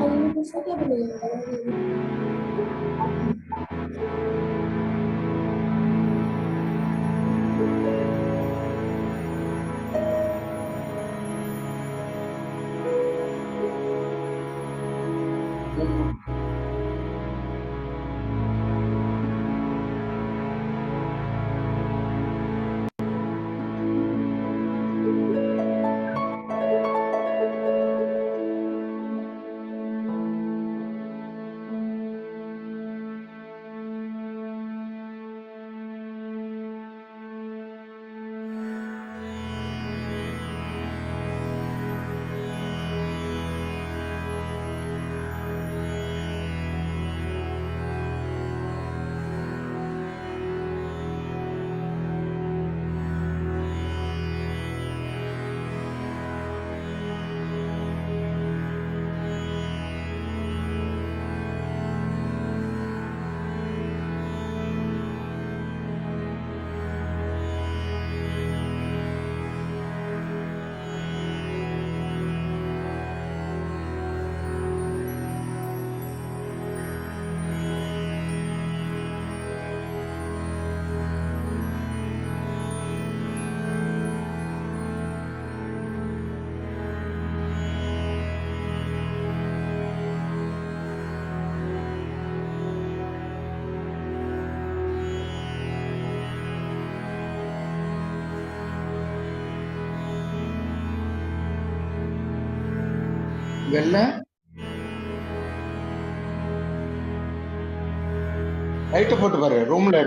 அது சூப்பர் பண்ணுங்க. வெள்ள லைட்டை போட்டு பாரு ரூம்ல.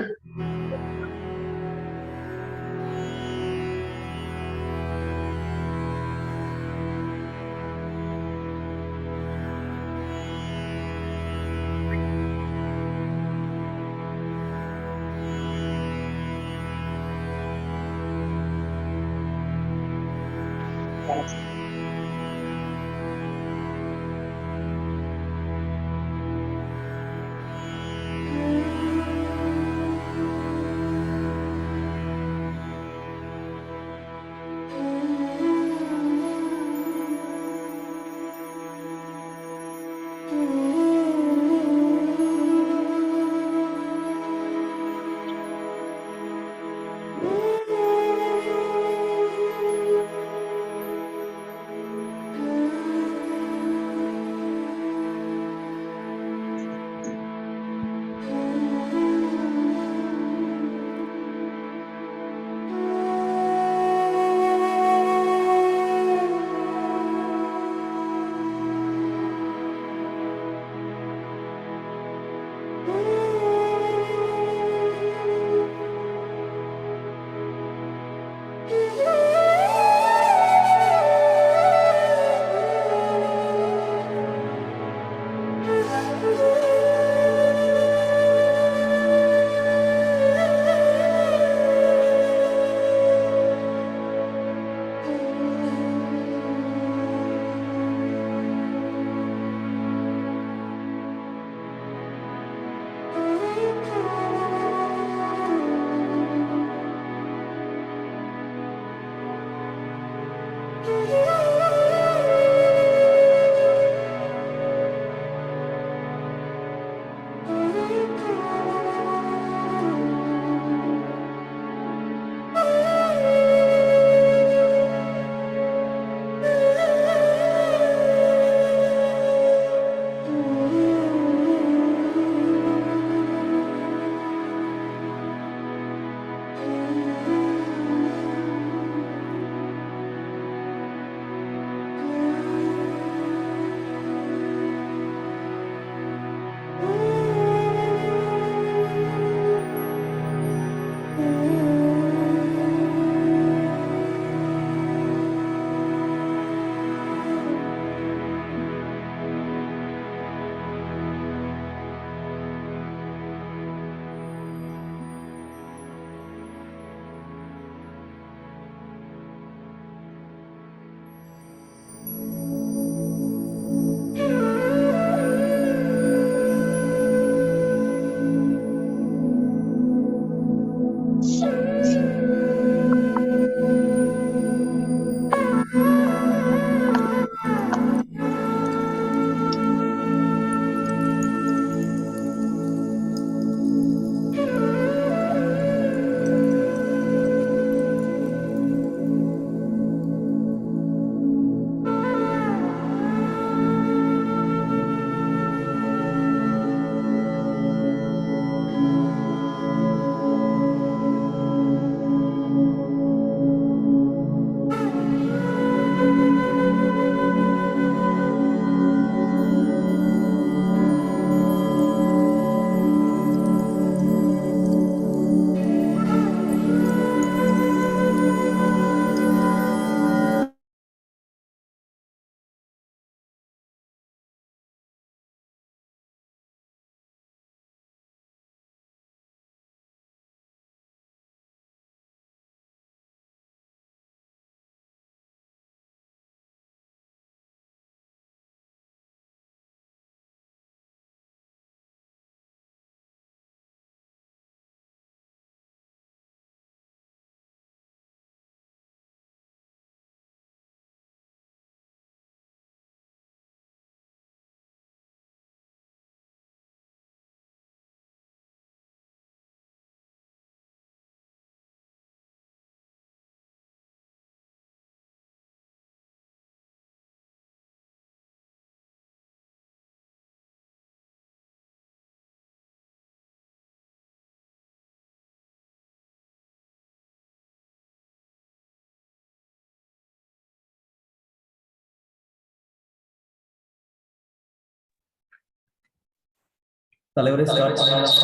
தலைவரை ஸ்டார்ட் பண்ணலாம்.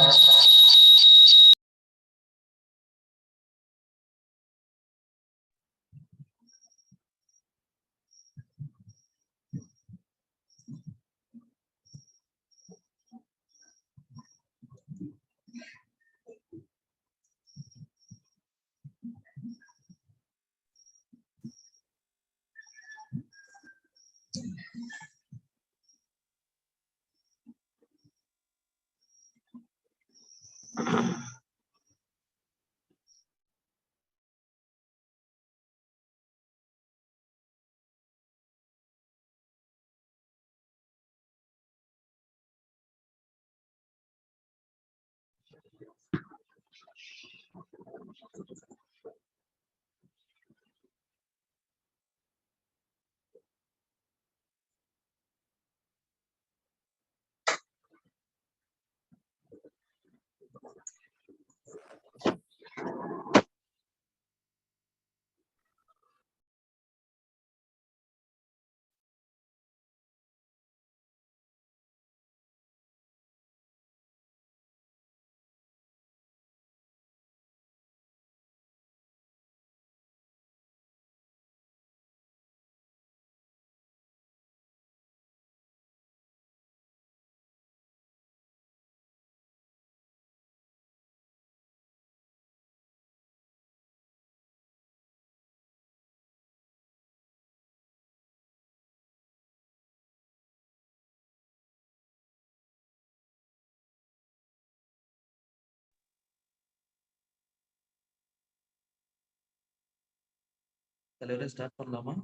தலைவரை ஸ்டார்ட் பண்ணலாமா?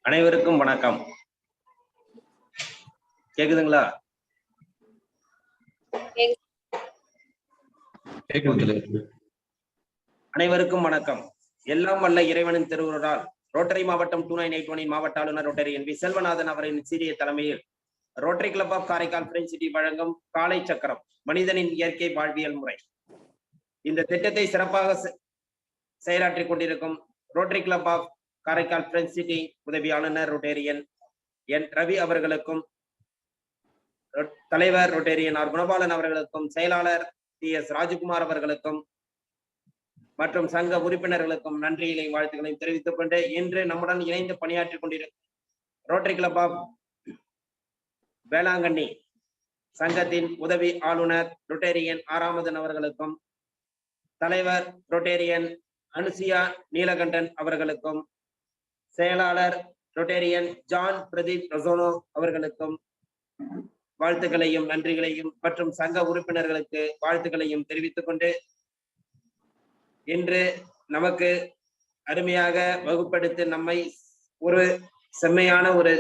அனைவருக்கும் வணக்கம். கேக்குதுங்களா? அனைவருக்கும் வணக்கம். எல்லாம் வல்ல இறைவனின் திருவுருளால் ரோட்டரி மாவட்டம் 2981 மாவட்ட ஆளுநர் ரோட்டரி NV செல்வநாதன் அவரின் சீரிய தலைமையில் Rotary club of Karaikal French City வழங்கும் காலை சக்கரம் மனிதனின் இயற்கை வாழ்வியல் முறை இந்த திட்டத்தை சிறப்பாக செயலாற்றிக் கொண்டிருக்கும் Rotary club of Karaikal French City உதவி ஆளுநர் ரோட்டேரியன் என் ரவி அவர்களுக்கும், தலைவர் ரோட்டேரியன் ஆர் குணபாலன் அவர்களுக்கும், செயலாளர் TS ராஜகுமார் அவர்களுக்கும் மற்றும் சங்க உறுப்பினர்களுக்கும் நன்றிகளையும் வாழ்த்துக்களையும் தெரிவித்துக் கொண்டு இன்று நம்முடன் இணைந்து பணியாற்றிக் கொண்டிருக்கும் ரோட்டரி கிளப் ஆஃப் வேளாங்கண்ணி சங்கத்தின் உதவி ஆளுநர் ரோட்டேரியன் ஆராமதன் அவர்களுக்கும், தலைவர் ரோட்டேரியன் அனுசியா நீலகண்டன் அவர்களுக்கும், செயலாளர் ரோட்டேரியன் ஜான் பிரதீப் ரசோனோ அவர்களுக்கும் வாழ்த்துக்களையும் நன்றிகளையும் மற்றும் சங்க உறுப்பினர்களுக்கு வாழ்த்துக்களையும் தெரிவித்துக் கொண்டு இன்று நமக்கு அருமையாக வகுப்படுத்தி நம்மை ஒரு செம்மையான ஒரு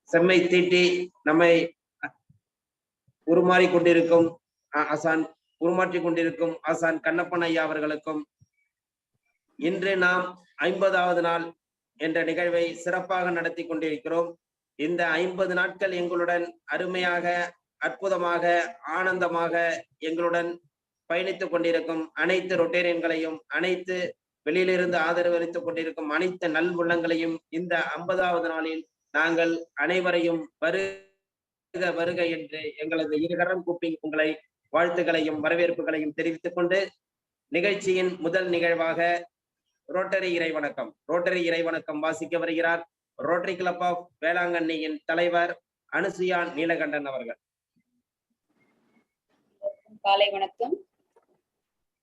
செம்மை தீட்டி நம்மை உருமாறிக் கொண்டிருக்கும் உருமாற்றிக் கொண்டிருக்கும் ஆசான் கண்ணப்பன் ஐயா அவர்களுக்கும் இன்று நாம் 50வது நாள் என்ற நிகழ்வை சிறப்பாக நடத்தி கொண்டிருக்கிறோம். இந்த 50 நாட்கள் எங்களுடன் அருமையாக, அற்புதமாக, ஆனந்தமாக எங்களுடன் பயணித்துக் கொண்டிருக்கும் அனைத்து ரொட்டேரியன்களையும், அனைத்து வெளியிலிருந்து ஆதரவு அளித்துக் கொண்டிருக்கும் அனைத்து நல் உள்ளங்களையும் இந்த 50வது நாளில் நாங்கள் அனைவரையும் வருக வருக என்று எங்களது இருகரம் கூப்பி உங்களை வாழ்த்துக்களையும் வரவேற்புகளையும் தெரிவித்துக் கொண்டு நிகழ்ச்சியின் முதல் நிகழ்வாக ரோட்டரி இறைவணக்கம் வாசிக்க வருகிறார் ரோட்டரி கிளப் ஆஃப் வேளாங்கண்ணியின் தலைவர் அனுசுயா நீலகண்டன் அவர்கள். காலை வணக்கம்.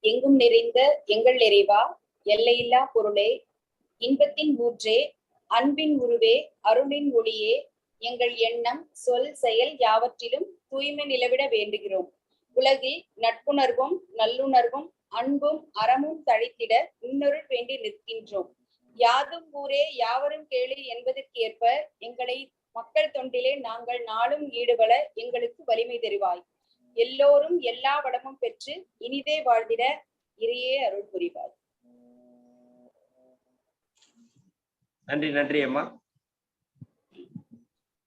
எங்கும் நிறைந்த எங்கள் இறைவா, எல்லையில்லா பொருளே, இன்பத்தின் ஊற்றே, அன்பின் உருவே, அருளின் ஒளியே, எங்கள் எண்ணம், சொல், செயல் யாவற்றிலும் தூய்மை நிலவிட வேண்டுகிறோம். உலகில் நட்புணர்வும் நல்லுணர்வும் அன்பும் அறமும் தழைத்திட இன்னொரு வேண்டி நிற்கின்றோம். யாதும் ஊரே யாவரும் கேளு என்பதற்கேற்ப எங்களை மக்கள் தொண்டிலே நாங்கள் நாளும் ஈடுபட எங்களுக்கு வலிமை தருவாய். எல்லோரும் எல்லா வளமும் பெற்று இனிதே வாழ்ந்திட இறையே அருள் புரிவாய். நன்றி நன்றி அம்மா.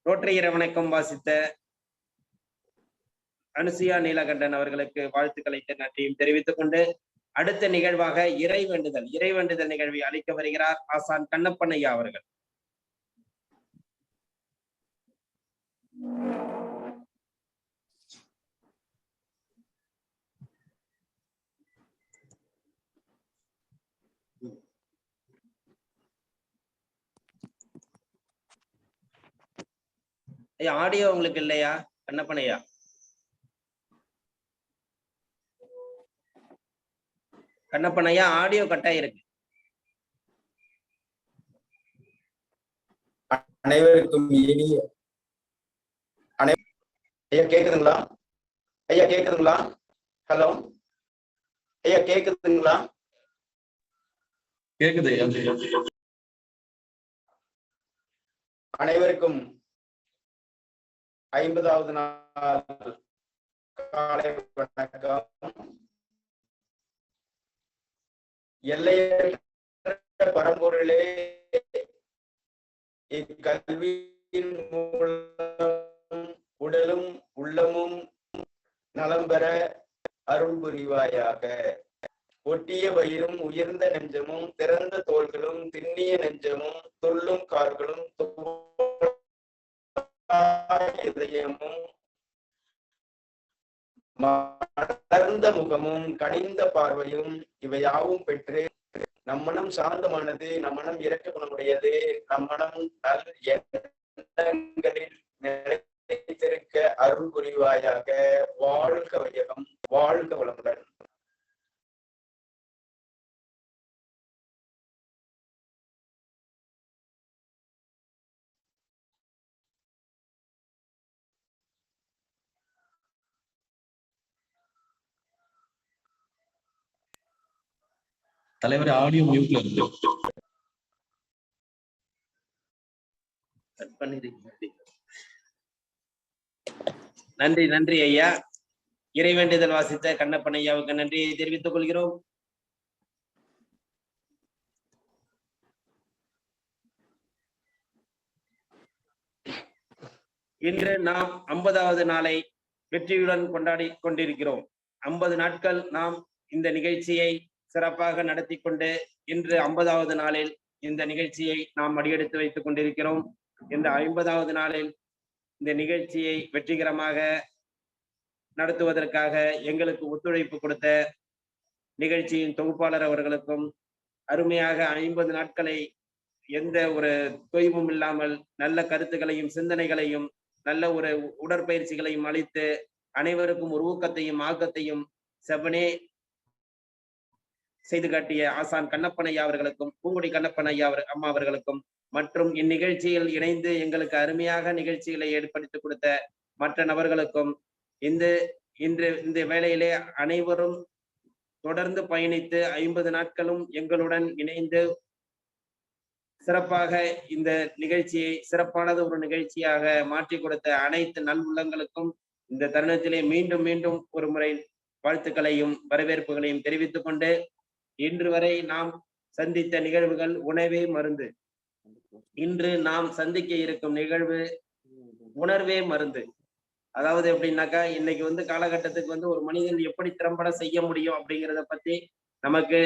ரோட்டரி இறைவணக்கம் வாசித்த அனுசுயா நீலகண்டன் அவர்களுக்கு வாழ்த்துக்களை நன்றியும் தெரிவித்துக் கொண்டு அடுத்த நிகழ்வாக இறைவேண்டுதல் நிகழ்வை அளிக்க வருகிறார் ஆசான் கண்ணப்பன் ஐயா அவர்கள். ஐயா ஆடியோ உங்களுக்கு இல்லையா கண்ணப்பன் ஐயா? கண்ணப்பன் ஐயா ஆடியோ கட்டாயிருக்கு. அனைவருக்கும் இனிய ஐயா கேக்குதுங்களா? ஐயா கேக்குதுங்களா? ஹலோ ஐயா கேக்குதுங்களா? கேக்குது. அனைவருக்கும் 50வது நாள் காலை வணக்கம். எல்லையற்ற பரம்பொருளே, இக்கல்வியின் மூலம் உடலும் உள்ளமும் நலம் பெற அருள் புரிவாயாக. ஒட்டிய வயிறும் உயர்ந்த நெஞ்சமும் திறந்த தோள்களும் திண்ணிய நெஞ்சமும் துள்ளும் கால்களும் இதயமும் மலர்ந்த முகமும் கனிந்த பார்வையும் இவையாவும் பெற்று நம்மனம் சாந்தமானது, நம்மனம் இரக்க குணமுடையது, நம்மனம் நல் எண்ணங்களில் நிலைத்திருக்க அருள் புரிவாயாக. வாழ்க வையகம், வாழ்க வளமுடன். தலைவர் ஆடியோ மியூட்ல இருக்கு. நன்றி நன்றி ஐயா. இறைவேண்டுதல் வாசித்த கண்ணப்பன் ஐயாவுக்கு நன்றியை தெரிவித்துக் கொள்கிறோம். இன்று நாம் 50வது நாளை வெற்றியுடன் கொண்டாடி கொண்டிருக்கிறோம். 50 நாட்கள் நாம் இந்த நிகழ்ச்சியை சிறப்பாக நடத்தி கொண்டு இன்று 50வது நாளில் இந்த நிகழ்ச்சியை நாம் அடியெடுத்து வைத்துக் கொண்டிருக்கிறோம். இந்த 50வது நாளில் இந்த நிகழ்ச்சியை வெற்றிகரமாக நடத்துவதற்காக எங்களுக்கு ஒத்துழைப்பு கொடுத்த நிகழ்ச்சியின் தொகுப்பாளர் அவர்களுக்கும், அருமையாக 50 நாட்களை எந்த ஒரு தொய்வும் இல்லாமல் நல்ல கருத்துக்களையும் சிந்தனைகளையும் நல்ல ஒரு உடற்பயிற்சிகளையும் அளித்து அனைவருக்கும் ஒரு ஊக்கத்தையும் ஆக்கத்தையும் செவ்வனே செய்து காட்டிய ஆசான் கண்ணப்பன் ஐயா அவர்களுக்கும், பூங்குடி கண்ணப்பன் ஐயா அம்மா அவர்களுக்கும், மற்றும் இந்நிகழ்ச்சியில் இணைந்து எங்களுக்கு அருமையாக நிகழ்ச்சிகளை ஏற்படுத்தி கொடுத்த மற்ற நபர்களுக்கும், இந்த வேளையிலே அனைவரும் தொடர்ந்து பயணித்து 50 நாட்களும் எங்களுடன் இணைந்து சிறப்பாக இந்த நிகழ்ச்சியை சிறப்பானது ஒரு நிகழ்ச்சியாக மாற்றி கொடுத்த அனைத்து நல் உள்ளங்களுக்கும் இந்த தருணத்திலே மீண்டும் மீண்டும் ஒரு முறை வாழ்த்துக்களையும் வரவேற்புகளையும் தெரிவித்துக் கொண்டு, இன்று வரை நாம் சந்தித்த நிகழ்வுகள் உணவே மருந்து. இன்று நாம் சந்திக்க இருக்கும் நிகழ்வு உணர்வே மருந்து. அதாவது எப்படின்னாக்கா, இன்னைக்கு வந்து காலகட்டத்துக்கு வந்து ஒரு மனிதன் எப்படி திறம்பட செய்ய முடியும் அப்படிங்கிறத பத்தி நமக்கு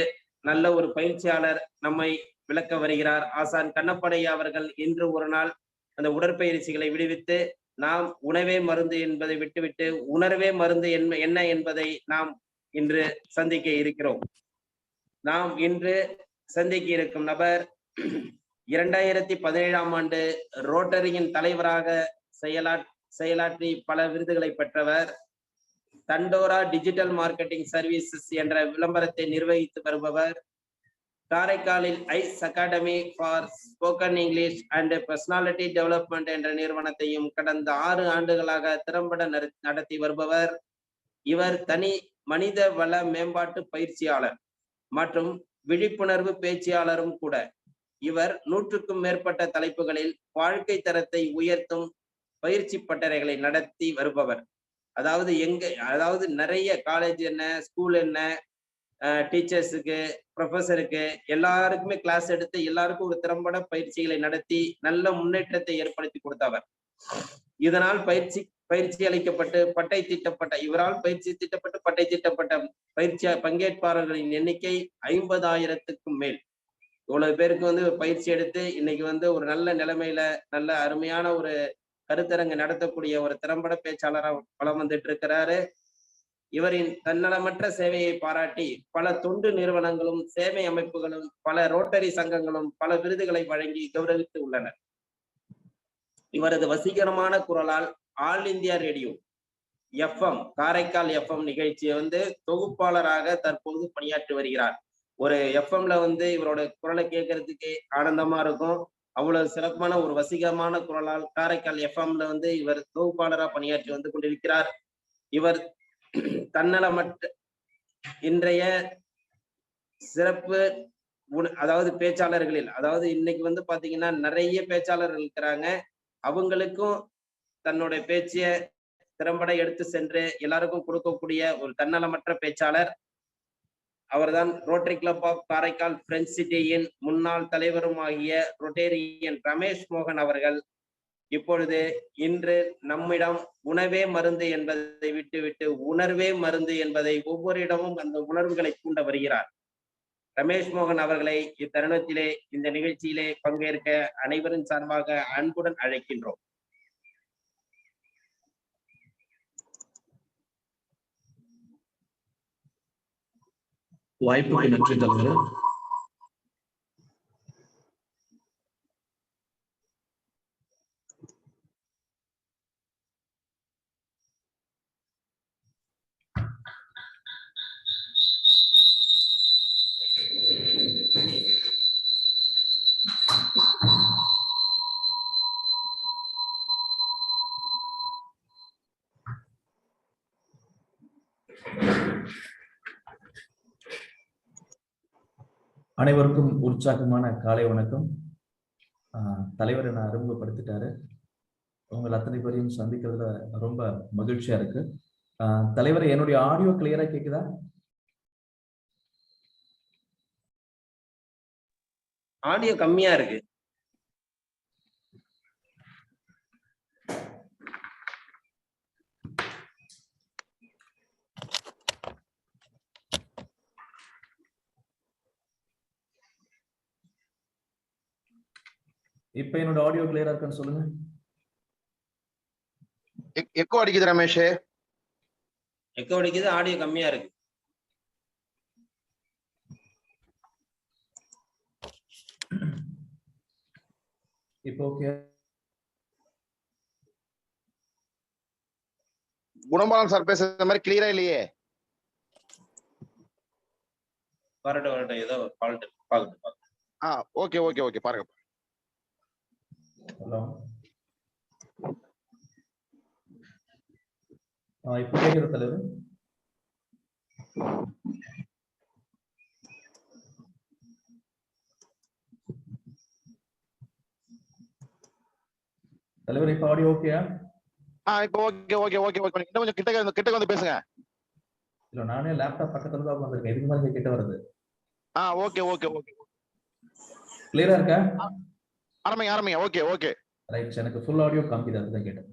நல்ல ஒரு பயிற்சியாளர் நம்மை விளக்க வருகிறார். ஆசான் கண்ணப்படையா அவர்கள் இன்று ஒரு நாள் அந்த உடற்பயிற்சிகளை விடுவித்து, நாம் உணவே மருந்து என்பதை விட்டுவிட்டு உணர்வே மருந்து என்ன என்பதை நாம் இன்று சந்திக்க இருக்கிறோம். நாம் இன்று சந்திக்க இருக்கும் நபர் 2017ஆம் ஆண்டு ரோட்டரியின் தலைவராக செயலாற்றி பல விருதுகளை பெற்றவர். தண்டோரா டிஜிட்டல் மார்க்கெட்டிங் சர்வீசஸ் என்ற விளம்பரத்தை நிர்வகித்து வருபவர். காரைக்காலில் Ice Academy for Spoken English and Personality Development என்ற நிறுவனத்தையும் கடந்த 6 ஆண்டுகளாக திறம்பட நடத்தி வருபவர். இவர் தனி மனித வள மேம்பாட்டு பயிற்சியாளர் மற்றும் விழிப்புணர்வு பேச்சியாளரும் கூட. இவர் 100க்கும் மேற்பட்ட தலைப்புகளில் வாழ்க்கை தரத்தை உயர்த்தும் பயிற்சி பட்டறைகளை நடத்தி வருபவர். அதாவது நிறைய காலேஜ் என்ன, ஸ்கூல் என்ன, டீச்சர்ஸுக்கு, ப்ரொஃபஸருக்கு எல்லாருக்குமே கிளாஸ் எடுத்து எல்லாருக்கும் ஒரு திறம்பட பயிற்சிகளை நடத்தி நல்ல முன்னேற்றத்தை ஏற்படுத்தி கொடுத்தவர். இதனால் பயிற்சி அளிக்கப்பட்டு பட்டை தீட்டப்பட்ட பயிற்சி பங்கேற்பாளர்களின் எண்ணிக்கை 50,000க்கும் மேல். இவ்வளவு பேருக்கு வந்து பயிற்சி எடுத்து இன்னைக்கு வந்து ஒரு நல்ல நிலைமையில நல்ல அருமையான ஒரு கருத்தரங்கு நடத்தக்கூடிய ஒரு திறம்பட பேச்சாளராக வலம் வந்துட்டு இருக்கிறாரு. இவரின் தன்னலமற்ற சேவையை பாராட்டி பல தொண்டு நிறுவனங்களும் சேவை அமைப்புகளும் பல ரோட்டரி சங்கங்களும் பல விருதுகளை வழங்கி கௌரவித்து உள்ளனர். இவரது வசீகரமான குரலால் all India radio FM Karaikal FM நிகழ்ச்சியை வந்து தொகுப்பாளராக தற்போது பணியாற்றி வருகிறார். ஒரு FMல வந்து இவரோட குரலை கேட்கறதுக்கு ஆனந்தமா இருக்கும். அவ்வளவு சிறப்பான ஒரு வசீகரமான குரலால் காரைக்கால் FMல வந்து இவர் தொகுப்பாளராக பணியாற்றி வந்து கொண்டிருக்கிறார். இவர் தன்னலமற்ற இன்றைய சிறப்பு அதாவது பேச்சாளர்களில், அதாவது இன்னைக்கு வந்து பாத்தீங்கன்னா நிறைய பேச்சாளர்கள் இருக்கிறாங்க. அவங்களுக்கும் தன்னுடைய பேச்சிய திறம்பட எடுத்து சென்று எல்லாருக்கும் கொடுக்கக்கூடிய ஒரு தன்னலமற்ற பேச்சாளர். அவர்தான் rotary club of Karaikal French சிட்டியின் முன்னாள் தலைவரும் ஆகிய ரொட்டேரியன் ரமேஷ் மோகன் அவர்கள். இப்பொழுது இன்று நம்மிடம் உணவே மருந்து என்பதை விட்டுவிட்டு உணர்வே மருந்து என்பதை ஒவ்வொரு இடமும் அந்த உணர்வுகளை தூண்ட வருகிறார். ரமேஷ் மோகன் அவர்களை இத்தருணத்திலே இந்த நிகழ்ச்சியிலே பங்கேற்க அனைவரின் சார்பாக அன்புடன் அழைக்கின்றோம். வாய்ப்புக்கு நன்றி தலைவர். அனைவருக்கும் உற்சாகமான காலை வணக்கம். தலைவர் என்ன அறிமுகப்படுத்திட்டாரு. உங்கள் அத்தனை பேரையும் சந்திக்கிறதுல ரொம்ப மகிழ்ச்சியா இருக்கு. தலைவர், என்னுடைய ஆடியோ கிளியரா கேக்குதா? ஆடியோ கம்மியா இருக்கு. இப்ப என்னோட ஆடியோ கிளியரா இருக்கான்னு சொல்லுங்க. எக்கோ அடிக்குது ரமேஷ். எக்கோ அடிக்குது, ஆடியோ கம்மியா இருக்கு. இப்போ ஓகே. குணபாலன் சார் பேசுற மாதிரி கிளியரா இல்லையே. வரட்டும் ஏதோ ஃபால்ட் பாக்குது. ஓகே ஓகே ஓகே பாருங்க. ஹலோ, இப்போ கேக்குது தலைவர்? தலைவர் இப்ப ஆடியோ ஓகேயா? இப்போ ஓகே ஓகே ஓகே ஓகே இன்னும் கொஞ்சம் கிட்ட வந்து பேசுங்க. இல்ல நானே லேப்டாப் பக்கத்துல தான் உட்காந்துருக்கேன். இதுக்கு மாதிரி கிட்ட வருது. ஓகே ஓகே ஓகே கிளியரா இருக்கா? ஆரம்பிங்க. Okay okay right. எனக்கு ஃபுல் ஆடியோ காமிக்குது, அதுதான் கேட்டேன்.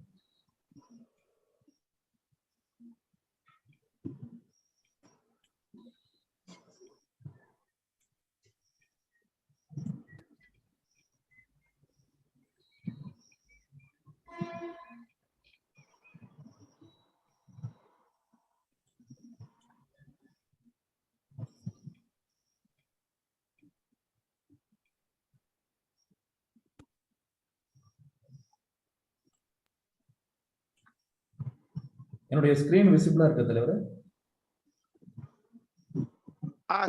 என்னுடைய ஸ்கிரீன் விசிபிளா இருக்கு தலைவர்?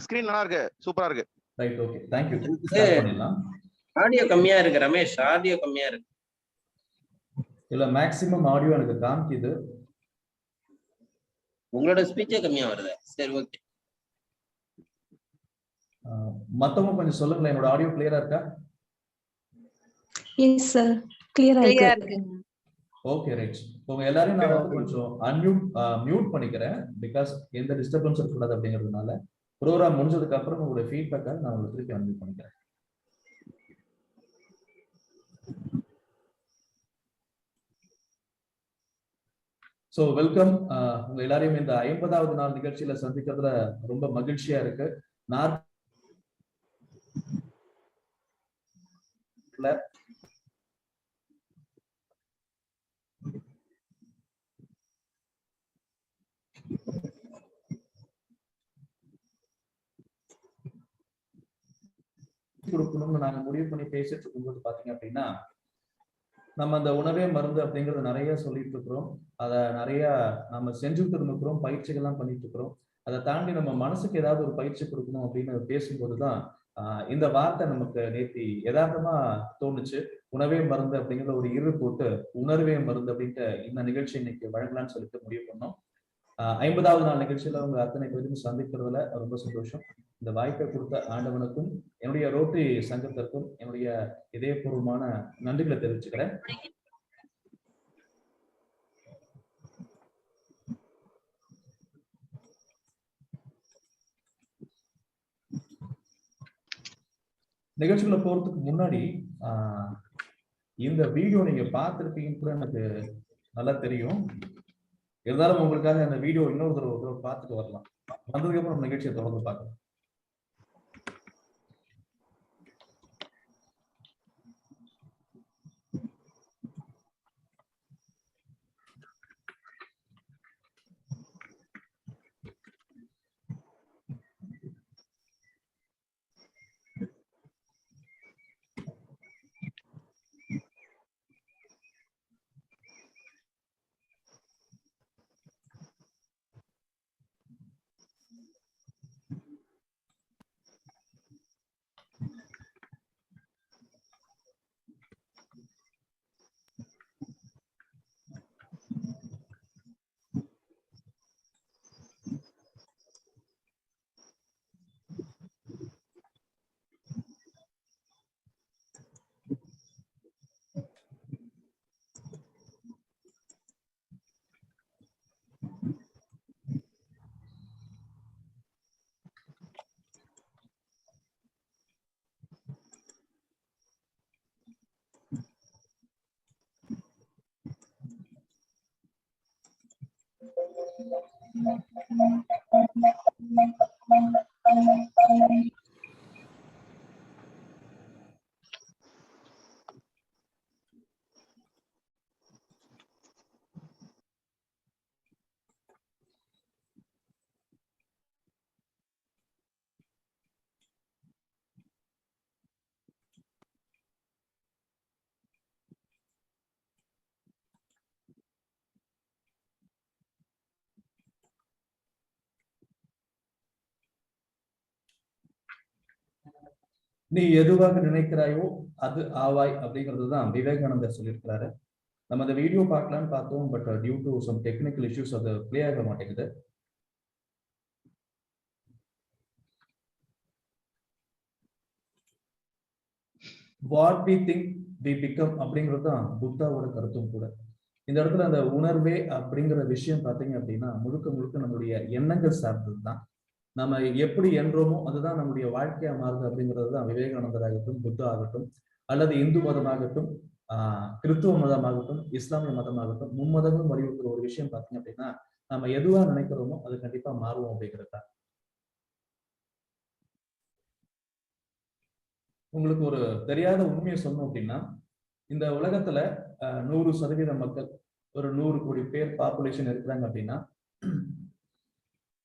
ஸ்கிரீன் நல்லா இருக்கு, சூப்பரா இருக்கு. Right, okay, thank you. Start பண்ணிடலாம். ஆடியோ கம்மியா இருக்கு ரமேஷ், ஆடியோ கம்மியா இருக்கு. இல்ல மேக்ஸிமம் ஆடியோ எனக்கு காமிக்குது. உங்களோட ஸ்பீச்சே கம்மியா வருது. சரி ஓகே. மத்தவங்க கொஞ்சம் சொல்லுங்களேன், என்னோட ஆடியோ கிளியரா இருக்கா? எஸ் சார், கிளியரா இருக்கு. Okay right. உங்க எல்லாரையும் நான் வந்து கொஞ்சம் மியூட் பண்ணிக்கிறேன், பிகாஸ் எந்த டிஸ்டர்பன்ஸ் இருக்கக்கூடாது அப்படிங்கிறதுனால. ப்ரோக்ராம் முடிஞ்சதுக்கு அப்புறம் உங்களுடைய ஃபீட்பேக்கை நான் உங்களுக்கு திருப்பி அன்மியூட் பண்ணிக்கிறேன். So welcome. உங்க எல்லாரையும் இந்த 50வது நாள் நிகழ்ச்சியில சந்திக்கிறதுல ரொம்ப மகிழ்ச்சியா இருக்கு. கொடுக்கணும்னு நாங்க முடிவு பண்ணி பேசிட்டு இருக்கும்போது பாத்தீங்க அப்படின்னா, நம்ம அந்த உணவே மருந்து அப்படிங்கறத நிறைய சொல்லிட்டு இருக்கிறோம். அதை நிறைய நம்ம செஞ்சுட்டு இருக்கிறோம், பயிற்சிகள்லாம் பண்ணிட்டு இருக்கிறோம். அதை தாண்டி நம்ம மனசுக்கு ஏதாவது ஒரு பயிற்சி கொடுக்கணும் அப்படின்னு பேசும்போதுதான் இந்த வார்த்தை நமக்கு நேத்தி யதார்த்தமா தோணுச்சு. உணவே மருந்து அப்படிங்கிற ஒரு இரு போட்டு உணர்வே மருந்து அப்படின்ட்டு இந்த நிகழ்ச்சி இன்னைக்கு வழங்கலாம்னு சொல்லிட்டு முடிவு பண்ணோம். 50வது நாள் நிகழ்ச்சியில உங்க அத்தனை பேருக்கும் சந்திக்கிறதுல ரொம்ப சந்தோஷம். இந்த வாய்ப்பை கொடுத்த ஆண்டவனுக்கும் என்னுடைய ரோட்டரி சங்கத்திற்கும் என்னுடைய இதயபூர்வமான நன்றிகளை தெரிவிச்சுக்கிறேன். நிகழ்ச்சிக்குள்ள போறதுக்கு முன்னாடி இந்த வீடியோ நீங்க பார்த்திருப்பீங்கன்னு கூட எனக்கு நல்லா தெரியும். இருந்தாலும் உங்களுக்காக அந்த வீடியோ இன்னொரு தடவை பார்த்துட்டு வரலாம். வந்ததுக்கு அப்புறம் நம்ம நிகழ்ச்சியை தொடர்ந்து பார்க்கலாம். நீ எதுவாக நினைக்கிறாயோ அது ஆவாய் அப்படிங்கிறது தான் விவேகானந்தர் சொல்லியிருக்கிறாரு. நம்ம அந்த வீடியோ பார்க்கலான்னு பார்த்தோம், but due to some technical issues அது பிளே ஆக மாட்டேங்குது. What we think we become அப்படிங்கிறது தான் புத்தாவோட கருத்தும் கூட. இந்த இடத்துல அந்த உணர்வே அப்படிங்கிற விஷயம் பார்த்தீங்க அப்படின்னா முழுக்க முழுக்க நம்மளுடைய எண்ணங்கள் சார்ந்தது தான். நம்ம எப்படி என்றோமோ அதுதான் நம்முடைய வாழ்க்கையா மாறுது அப்படிங்கிறது தான் விவேகானந்தர் ஆகட்டும், புத்தா ஆகட்டும், அல்லது இந்து மதமாகட்டும், கிறிஸ்துவ மதமாகட்டும், இஸ்லாமிய மதமாகட்டும், மும்மதங்களும் வலியுறுத்துற ஒரு விஷயம் பார்த்தீங்க அப்படின்னா நம்ம எதுவா நினைக்கிறோமோ அது கண்டிப்பா மாறுவோம் அப்படிங்கிறது தான். உங்களுக்கு ஒரு தெரியாத உண்மையை சொல்லணும் அப்படின்னா, இந்த உலகத்துல 100% மக்கள், ஒரு 100 கோடி பேர் பாப்புலேஷன் இருக்கிறாங்க அப்படின்னா,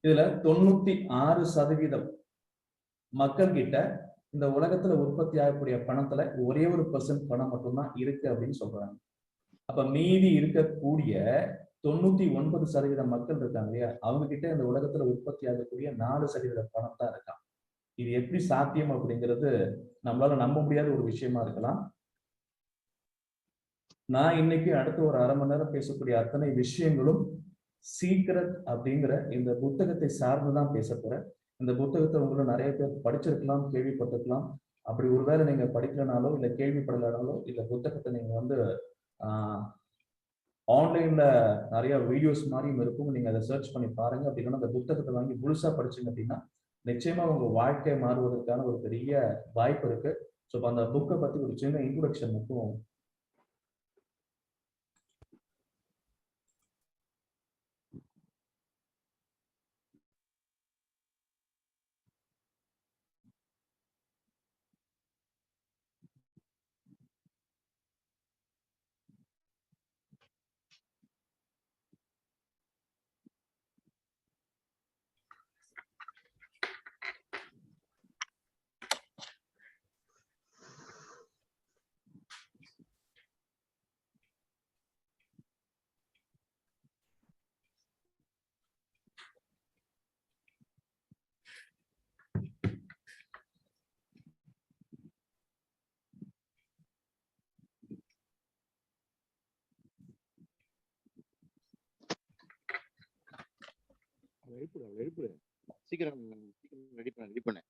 இதுல 96% மக்கள் கிட்ட இந்த உலகத்துல உற்பத்தி ஆகக்கூடிய பணத்துல ஒரே ஒரு % பணம் மட்டும்தான் இருக்கு அப்படின்னு சொல்றாங்க. அப்ப மீதி இருக்கக்கூடிய 99% மக்கள் இருக்காங்க இல்லையா, அவங்க கிட்ட இந்த உலகத்துல உற்பத்தி ஆகக்கூடிய 4% பணம் தான் இருக்கான். இது எப்படி சாத்தியம் அப்படிங்கிறது நம்மளால நம்ப முடியாத ஒரு விஷயமா இருக்கலாம். நான் இன்னைக்கு அடுத்த ஒரு 1/2 மணி நேரம் பேசக்கூடிய அத்தனை விஷயங்களும் சீக்ரெட் அப்படிங்கிற இந்த புத்தகத்தை சார்ந்துதான் பேச போறேன். இந்த புத்தகத்தை உங்களை நிறைய பேர் படிச்சிருக்கலாம், கேள்விப்பட்டிருக்கலாம். அப்படி ஒருவேளை நீங்க படிக்கலனாலோ இல்ல கேள்விப்படலனாலோ இல்ல புத்தகத்தை நீங்க வந்து ஆன்லைன்ல நிறைய வீடியோஸ் மாதிரியும் இருக்கும், நீங்க அதை சர்ச் பண்ணி பாருங்க. அப்படின்னா அந்த புத்தகத்தை வாங்கி முழுசா படிச்சீங்க அப்படின்னா நிச்சயமா உங்க வாழ்க்கை மாறுவதற்கான ஒரு பெரிய வாய்ப்பு இருக்கு. ஸோ அந்த புக்கை பத்தி ஒரு சின்ன இன்ட்ரோடக்ஷன் மட்டும். எழுப்புடு சீக்கிரம் ரெடி பண்ணு.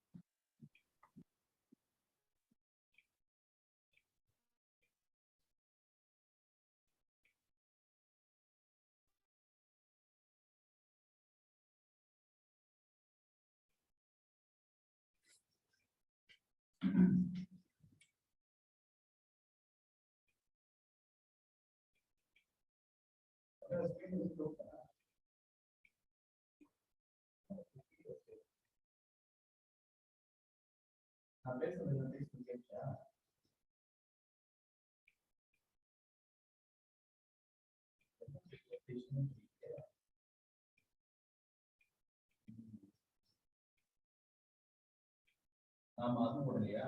ஆமா, அது போடலையா?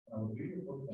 ஒரு வீடியோ போட்டு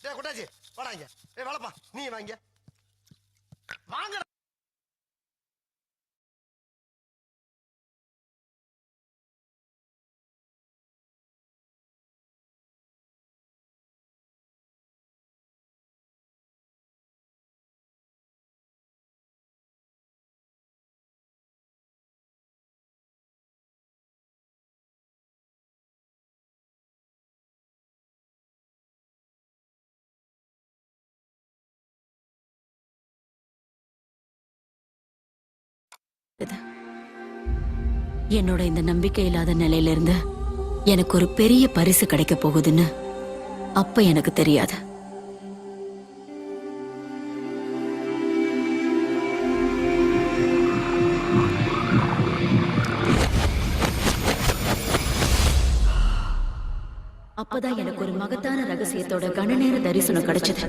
டேய் குட்டாச்சி வாடா இங்க. ஏய் வாடப்பா நீ வாங்க. வாங்க. என்னோட இந்த நம்பிக்கை இல்லாத நிலையில இருந்து எனக்கு ஒரு பெரிய பரிசு கிடைக்க போகுதுன்னு அப்ப எனக்கு தெரியாது. அப்பதான் எனக்கு ஒரு மகத்தான ரகசியத்தோட கணநேர தரிசனம் கிடைச்சது.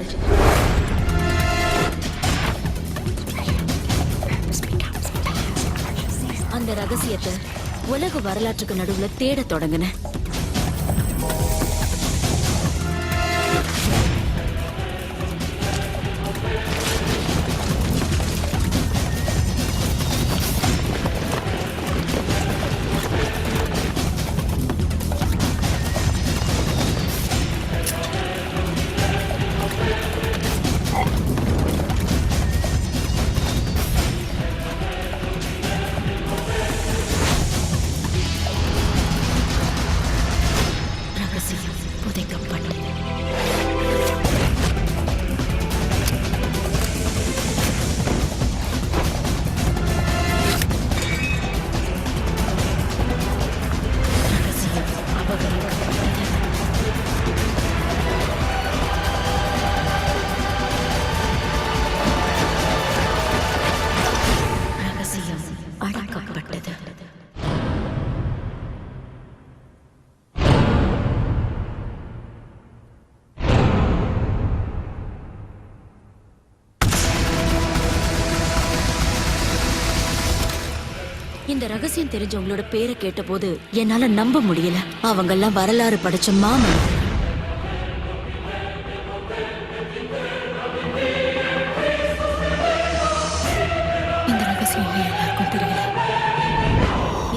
அந்த ரகசியத்தை உலக வரலாற்றுக்கு நடுவுல தேட தொடங்கினேன். இந்த ரகசியம் தெரிஞ்சவங்களோட பேரை கேட்டபோது என்னால நம்ப முடியல. அவங்க எல்லாம் வரலாறு படிச்ச மாமன். இந்த ரகசியம் எல்லாருக்கும் தெரியல.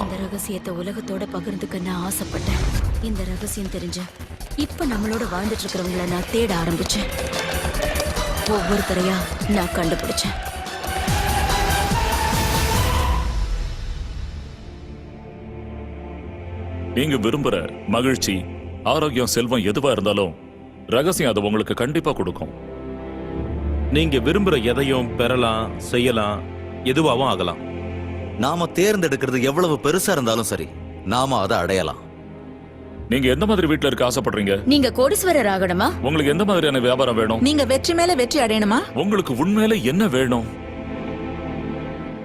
இந்த ரகசியத்தை உலகத்தோட பகிர்ந்துக்க நான் ஆசைப்பட்டேன். இந்த ரகசியம் தெரிஞ்ச இப்ப நம்மளோட வாழ்ந்துட்டு இருக்கிறவங்கள நான் தேட ஆரம்பிச்சேன். ஒவ்வொருத்தரையா நான் கண்டுபிடிச்சேன். நீங்க விரும்புற மகிழ்ச்சி, ஆரோக்கியம், செல்வம் எதுவா இருந்தாலும் ரகசியம் அதை உங்களுக்கு கண்டிப்பா கொடுக்கும். நீங்க விரும்புற எதையும் பெறலாம், செய்யலாம், எதுவாகவும் ஆகலாம். நாம தேர்ந்தெடுக்கிறது எவ்வளவு பெருசா இருந்தாலும் சரி, நாம அதை அடையலாம். நீங்க எந்த மாதிரி வீட்ல இருக்க ஆசைப்படுறீங்க? நீங்க கோடீஸ்வரர் ஆகணுமா? உங்களுக்கு எந்த மாதிரியான வியாபாரம் வேணும்? நீங்க வெற்றி மேல வெற்றி அடையணுமா? உங்களுக்கு உண்மையில என்ன வேணும்?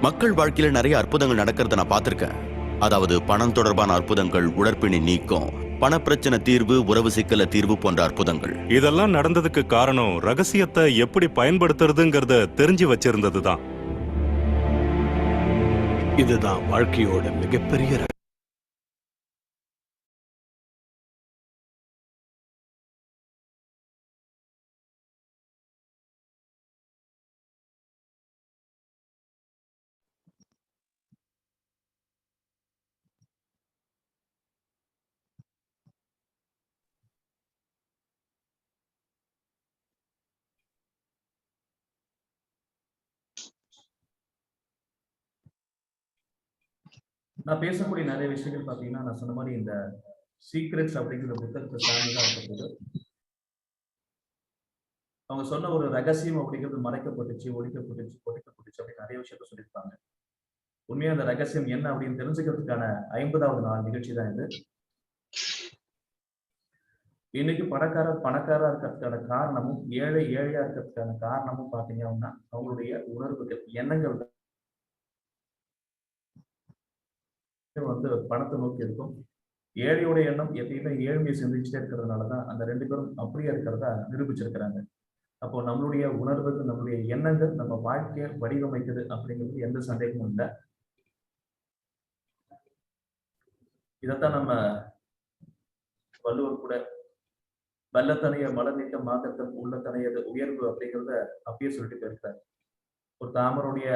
மக்கள் வாழ்க்கையில நிறைய அற்புதங்கள் நடக்கிறத நான் பார்த்திருக்கேன். அதாவது பணம் தொடர்பான அற்புதங்கள், உடற்பிணி நீக்கம், பணப்பிரச்சனை தீர்வு, உறவு சிக்கல தீர்வு போன்ற அற்புதங்கள். இதெல்லாம் நடந்ததுக்கு காரணம் ரகசியத்தை எப்படி பயன்படுத்துறதுங்கிறத தெரிஞ்சு வச்சிருந்ததுதான். இதுதான் வாழ்க்கையோட மிகப்பெரிய நான் பேசக்கூடிய நிறைய விஷயங்கள் பார்த்தீங்கன்னா, நான் சொன்ன மாதிரி இந்த சீக்ரெட்ஸ் அப்படிங்கிற புத்தகத்தை சார்ந்துதான் இருந்தது. அவங்க சொன்ன ஒரு ரகசியம் அப்படிங்கிறது மறைக்கப்பட்டுச்சு, ஒழிக்கப்பட்டுச்சு, பொறிக்கப்பட்டுச்சு அப்படின்னு நிறைய விஷயத்த சொல்லியிருப்பாங்க. உண்மையா அந்த ரகசியம் என்ன அப்படின்னு தெரிஞ்சுக்கிறதுக்கான 50வது நாள் நிகழ்ச்சி தான் இது. இன்னைக்கு பணக்காரா இருக்கிறதுக்கான காரணமும் ஏழையா இருக்கிறதுக்கான காரணமும் பாத்தீங்க அப்படின்னா அவங்களுடைய உணர்வுகள், எண்ணங்கள் வந்து பணத்தை நோக்கி இருக்கும். ஏழையோட எண்ணம் எப்பயுமே ஏழ்மையை சிந்திச்சுட்டே இருக்கிறதுனாலதான் அந்த 2 பேரும் அப்படியே இருக்கிறதா நிரூபிச்சிருக்கிறாங்க. அப்போ நம்மளுடைய உணர்வுகள், நம்மளுடைய எண்ணங்கள் நம்ம வாழ்க்கையை வடிவமைக்குது அப்படிங்கிறது எந்த சந்தேகமும் இல்லை. இதைத்தான் நம்ம வள்ளுவர் கூட வெள்ளத்தனைய மலர்நீட்ட மாந்தத்தம் உள்ளத்தனையது உயர்வு அப்படிங்கிறத அப்பயே சொல்லிட்டு போயிருக்காரு. ஒரு தாமருடைய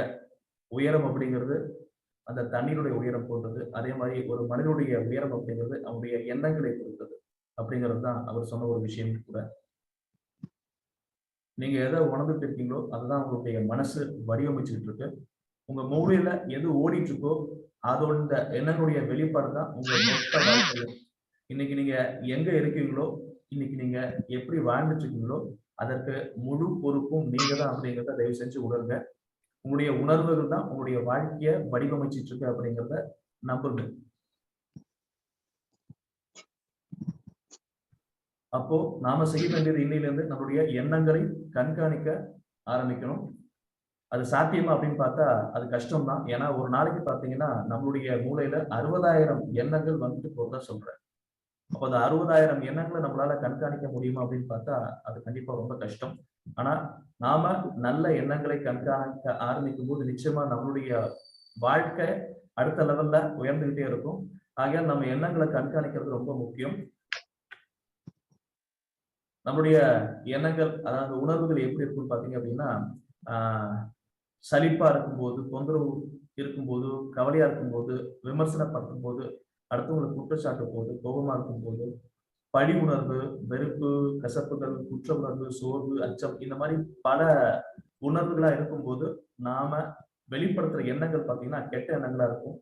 உயரம் அப்படிங்கிறது அந்த தண்ணீருடைய உயரம் போன்றது. அதே மாதிரி ஒரு மனிதனுடைய உயரம் அப்படிங்கிறது அவனுடைய எண்ணங்களை பொறுத்தது அப்படிங்கிறது தான் அவர் சொன்ன ஒரு விஷயம் கூட. நீங்க எதை உணர்ந்துட்டு இருக்கீங்களோ அதுதான் உங்களுடைய மனசு வடிவமைச்சுட்டு இருக்கு. உங்க மூளையில எது ஓடிட்டு இருக்கோ அதோட எண்ணங்களுடைய வெளிப்பாடு தான் உங்க மொத்த வாழ்க்கையும். இன்னைக்கு நீங்க எங்க இருக்கீங்களோ, இன்னைக்கு நீங்க எப்படி வாழ்ந்துட்டு இருக்கீங்களோ அதற்கு முழு பொறுப்பும் நீங்க தான் அப்படிங்கிறத தயவு செஞ்சு உணர்ங்க. உங்களுடைய உணர்வுகள் தான் உங்களுடைய வாழ்க்கைய வடிவமைச்சிட்டு இருக்கு அப்படிங்கிறத நம்புங்க. அப்போ நாம செய்ய வேண்டியது இன்னையிலிருந்து நம்மளுடைய எண்ணங்களை கண்காணிக்க ஆரம்பிக்கணும். அது சாத்தியமா அப்படின்னு பார்த்தா அது கஷ்டம் தான். ஏன்னா ஒரு நாளைக்கு பாத்தீங்கன்னா நம்மளுடைய மூளையில 60,000 எண்ணங்கள் வந்துட்டு போறதா சொல்றேன். அப்போ அந்த 60,000 எண்ணங்களை நம்மளால கண்காணிக்க முடியுமா அப்படின்னு பார்த்தா அது கண்டிப்பா ரொம்ப கஷ்டம். ஆனா நாம நல்ல எண்ணங்களை கண்காணிக்க ஆரம்பிக்கும் போது நிச்சயமா நம்மளுடைய வாழ்க்கை அடுத்த லெவல்ல உயர்ந்துகிட்டே இருக்கும். ஆகையால் நம்ம எண்ணங்களை கண்காணிக்கிறது ரொம்ப முக்கியம். நம்மளுடைய எண்ணங்கள், அதாவது உணர்வுகள் எப்படி இருக்குன்னு பாத்தீங்க அப்படின்னா சலிப்பா இருக்கும்போது, தொந்தரவு இருக்கும்போது, கவலையா இருக்கும்போது, விமர்சனப்படுத்தும் போது, அடுத்தவங்களுக்கு குற்றச்சாட்டு போது, கோபமா இருக்கும்போது, பழி உணர்வு, வெறுப்பு, கசப்புகள், குற்ற உணர்வு, சோர்வு, அச்சம், இந்த மாதிரி பல உணர்வுகளா இருக்கும்போது நாம வெளிப்படுத்துற எண்ணங்கள் பாத்தீங்கன்னா கெட்ட எண்ணங்களா இருக்கும்.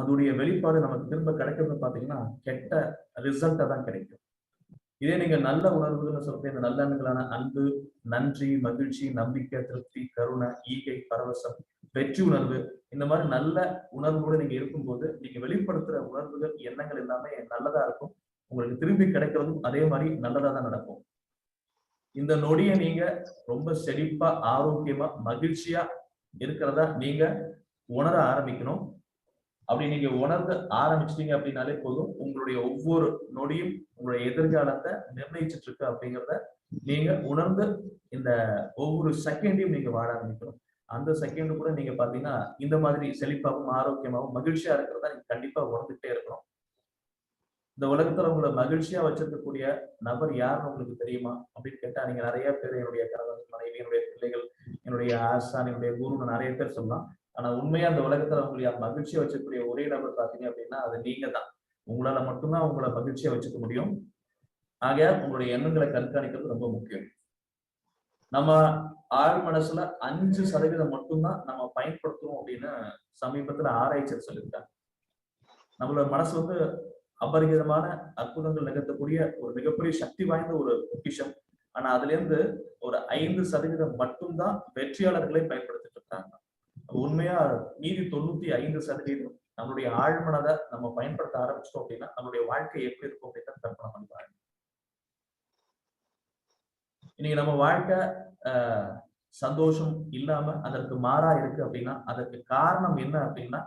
அதோடைய வெளிப்பாடு நமக்கு திரும்ப கிடைக்கிறது பாத்தீங்கன்னா கெட்ட ரிசல்ட்டா தான் கிடைக்கும். இதே நீங்க நல்ல உணர்வுகள்னு சொல்ற இந்த நல்ல எண்ணங்களான அன்பு, நன்றி, மகிழ்ச்சி, நம்பிக்கை, திருப்தி, கருணை, ஈகை, பரவசம், வெற்றி உணர்வு, இந்த மாதிரி நல்ல உணர்வோடு நீங்க இருக்கும்போது நீங்க வெளிப்படுத்துற உணர்வுகள், எண்ணங்கள் எல்லாமே நல்லதா இருக்கும். உங்களுக்கு திரும்பி கிடைக்கிறதும் அதே மாதிரி நல்லதா தான் நடக்கும். இந்த நொடியை நீங்க ரொம்ப செழிப்பா, ஆரோக்கியமா, மகிழ்ச்சியா இருக்கிறதா நீங்க உணர ஆரம்பிக்கணும். அப்படி நீங்க உணர்ந்து ஆரம்பிச்சிட்டீங்க அப்படின்னாலே போதும், உங்களுடைய ஒவ்வொரு நொடியும் உங்களுடைய எதிர்காலத்தை நிர்ணயிச்சுட்டு இருக்கு அப்படிங்கிறத நீங்க உணர்ந்து இந்த ஒவ்வொரு செகண்டையும் நீங்க வாழ ஆரம்பிக்கணும். அந்த செகண்ட் கூட நீங்க பாத்தீங்கன்னா இந்த மாதிரி செழிப்பாகவும் ஆரோக்கியமாகவும் மகிழ்ச்சியா இருக்கிறதா நீங்க கண்டிப்பா உணர்ந்துட்டே இருக்கணும். இந்த உலகத்துல உங்களை மகிழ்ச்சியா வச்சிருக்கக்கூடிய நபர் யாருன்னு உங்களுக்கு தெரியுமா அப்படின்னு கேட்டா நீங்க நிறைய பேர் என்னுடைய கணவன், மனைவி, என்னுடைய பிள்ளைகள், என்னுடைய ஆசான், என்னுடைய குருன்னு நிறைய பேர் சொல்லலாம். ஆனா உண்மையா அந்த உலகத்துல உங்களை மகிழ்ச்சியா வச்சிருக்கக்கூடிய ஒரே நபர் பாத்தீங்க அப்படின்னா அது நீங்க தான். உங்களால மட்டும்தான் உங்களை மகிழ்ச்சியா வச்சுக்க முடியும். ஆகையால் உங்களுடைய எண்ணங்களை கண்காணிக்கிறது ரொம்ப முக்கியம். நம்ம ஆழ் மனசுல 5% மட்டும்தான் நம்ம பயன்படுத்துறோம் அப்படின்னு சமீபத்துல ஆராய்ச்சியர் சொல்லியிருக்காங்க. நம்மளோட மனசு வந்து அபரிமிதமான அற்புதங்கள் நிகழ்த்தக்கூடிய ஒரு மிகப்பெரிய சக்தி வாய்ந்த ஒரு பொக்கிஷம். ஆனா அதுல இருந்து ஒரு 5% மட்டும்தான் வெற்றியாளர்களை பயன்படுத்திட்டு இருக்காங்க. உண்மையா மீதி 95% நம்மளுடைய ஆழ்மனதை நம்ம பயன்படுத்த ஆரம்பிச்சிட்டோம் அப்படின்னா நம்மளுடைய வாழ்க்கை எப்படி இருக்கும் அப்படின்னு கற்பனை பண்ணுவாங்க. இன்னைக்கு நம்ம வாழ்க்கை சந்தோஷம் இல்லாம அதற்கு மாறா இருக்கு அப்படின்னா அதற்கு காரணம் என்ன அப்படின்னா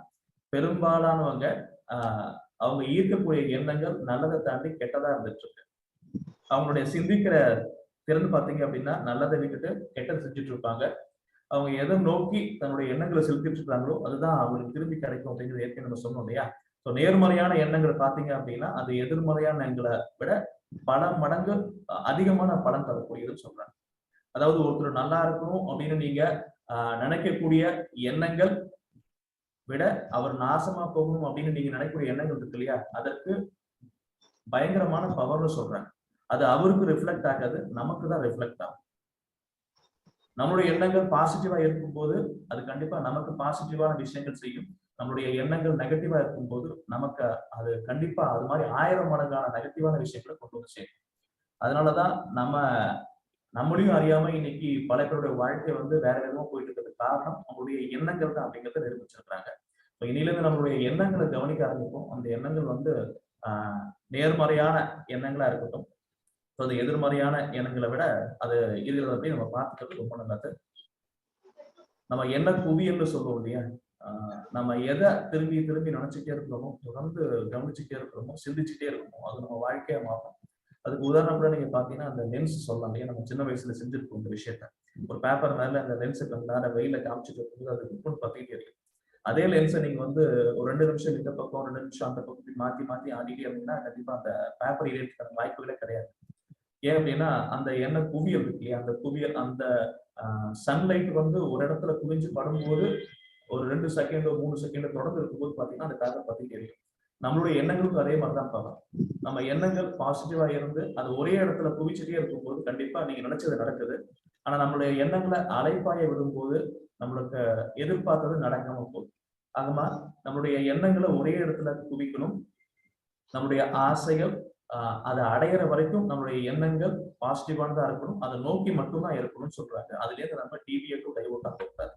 பெரும்பாலானவங்க அவங்க ஈர்க்கக்கூடிய எண்ணங்கள் நல்லதை தாண்டி கெட்டதா இருந்துட்டு இருக்கு. அவங்களுடைய சிந்திக்கிற திறன் பாத்தீங்க அப்படின்னா நல்லதை விட்டுட்டு கெட்டதை செஞ்சுட்டு இருப்பாங்க. அவங்க எதை நோக்கி தன்னுடைய எண்ணங்களை செலுத்திட்டு இருக்காங்களோ அதுதான் அவங்களுக்கு திரும்பி கிடைக்கும் அப்படிங்கிறது ஏற்கனவே நம்ம சொன்னோம் இல்லையா? ஸோ நேர்மறையான எண்ணங்கள் பாத்தீங்க அப்படின்னா அது எதிர்மறையான எண்ணங்களை விட பல மடங்கு அதிகமான பலன் தரக்கூடியதுன்னு சொல்றாங்க. அதாவது ஒருத்தர் நல்லா இருக்கணும் அப்படின்னு நீங்க நினைக்கக்கூடிய எண்ணங்கள் விட அவர் நாசமா போகணும் அப்படின்னு நீங்க நினைக்கக்கூடிய எண்ணங்கள் இருக்கு இல்லையா, அதற்கு பயங்கரமான பவர்னு சொல்றாங்க. அது அவருக்கு ரிஃப்ளெக்ட் ஆகாது, நமக்கு தான் ரிஃப்ளெக்ட் ஆகும். நம்மளுடைய எண்ணங்கள் பாசிட்டிவா இருக்கும்போது அது கண்டிப்பா நமக்கு பாசிட்டிவான விஷயங்கள் செய்யும். நம்மளுடைய எண்ணங்கள் நெகட்டிவா இருக்கும்போது நமக்கு அது கண்டிப்பா அது மாதிரி 1000 மடங்கான நெகட்டிவான விஷயங்களை கொண்டு வந்து சேரும். அதனாலதான் நம்மளையும் அறியாம இன்னைக்கு பல பேருடைய வாழ்க்கை வந்து வேற விதமா போயிட்டு இருக்கிறது காரணம் நம்மளுடைய எண்ணங்கள் தான் அப்படிங்கிறத நிரூபிச்சிருக்கிறாங்க. இப்போ இனியிலிருந்து நம்மளுடைய எண்ணங்களை கவனிக்க ஆரம்பிப்போம். அந்த எண்ணங்கள் வந்து நேர்மறையான எண்ணங்களா இருக்கட்டும், அது எதிர்மறையான எண்ணங்களை விட அது இருக்கிறத போய் நம்ம பார்த்துக்கிறது ரொம்ப நல்லது. நம்ம என்ன குவியல்னு சொல்லுவோம் இல்லையா, நம்ம எதை திரும்பி திரும்பி நினைச்சுட்டே இருக்கிறோமோ, தொடர்ந்து கவனிச்சுட்டே இருக்கிறோமோ, சிந்திச்சுட்டே இருக்கிறோமோ, அது நம்ம வாழ்க்கையா மாறும். அதுக்கு உதாரணம் கூட நீங்க பாத்தீங்கன்னா அந்த லென்ஸ் சொல்லலாம் இல்லையா, நம்ம சின்ன வயசுல செஞ்சிருக்கோம் இந்த விஷயத்த. ஒரு பேப்பர் மேல அந்த லென்ஸை கொஞ்ச நேரம் வெயில காமிச்சிட்டு இருக்கும்போது அது ரிப்போர்ட் பார்த்துட்டே இருக்கு. அதே லென்ஸை நீங்க வந்து ஒரு 2 நிமிஷம் இந்த பக்கம் 2 நிமிஷம் அந்த பக்கம் மாத்தி மாத்தி ஆடிட்டே இருந்தீங்கன்னா கண்டிப்பா அந்த பேப்பர் இறைக்கிறதுக்கான வாய்ப்புகளே கிடையாது. ஏன் அப்படின்னா அந்த எண்ணெய் குவியல் இருக்கு இல்லையா, அந்த குவியல் அந்த சன்லைட் வந்து ஒரு இடத்துல குவிஞ்சு படும்போது ஒரு 2 செகண்டோ 3 செகண்டோ தொடர்ந்து இருக்கும்போது பாத்தீங்கன்னா அந்த பேப்பர் பார்த்துட்டே இருக்கு. நம்மளுடைய எண்ணங்களுக்கும் அதே மாதிரிதான் பார்க்கலாம். நம்ம எண்ணங்கள் பாசிட்டிவா இருந்து அது ஒரே இடத்துல குவிச்சுட்டே இருக்கும்போது கண்டிப்பா நீங்க நினைச்சது நடக்குது. ஆனா நம்மளுடைய எண்ணங்களை அலைப்பாய விடும்போது நம்மளுக்கு எதிர்பார்த்தது நடக்காம போகுது. ஆகமா நம்மளுடைய எண்ணங்களை ஒரே இடத்துல குவிக்கணும். நம்மளுடைய ஆசைகள் அதை அடையிற வரைக்கும் நம்மளுடைய எண்ணங்கள் பாசிட்டிவானதா இருக்கணும், அதை நோக்கி மட்டும்தான் இருக்கணும்னு சொல்றாங்க. அதுல இருந்து நம்ம டிவியேட்டும் டைவர்ட் ஆகக்கூடாது.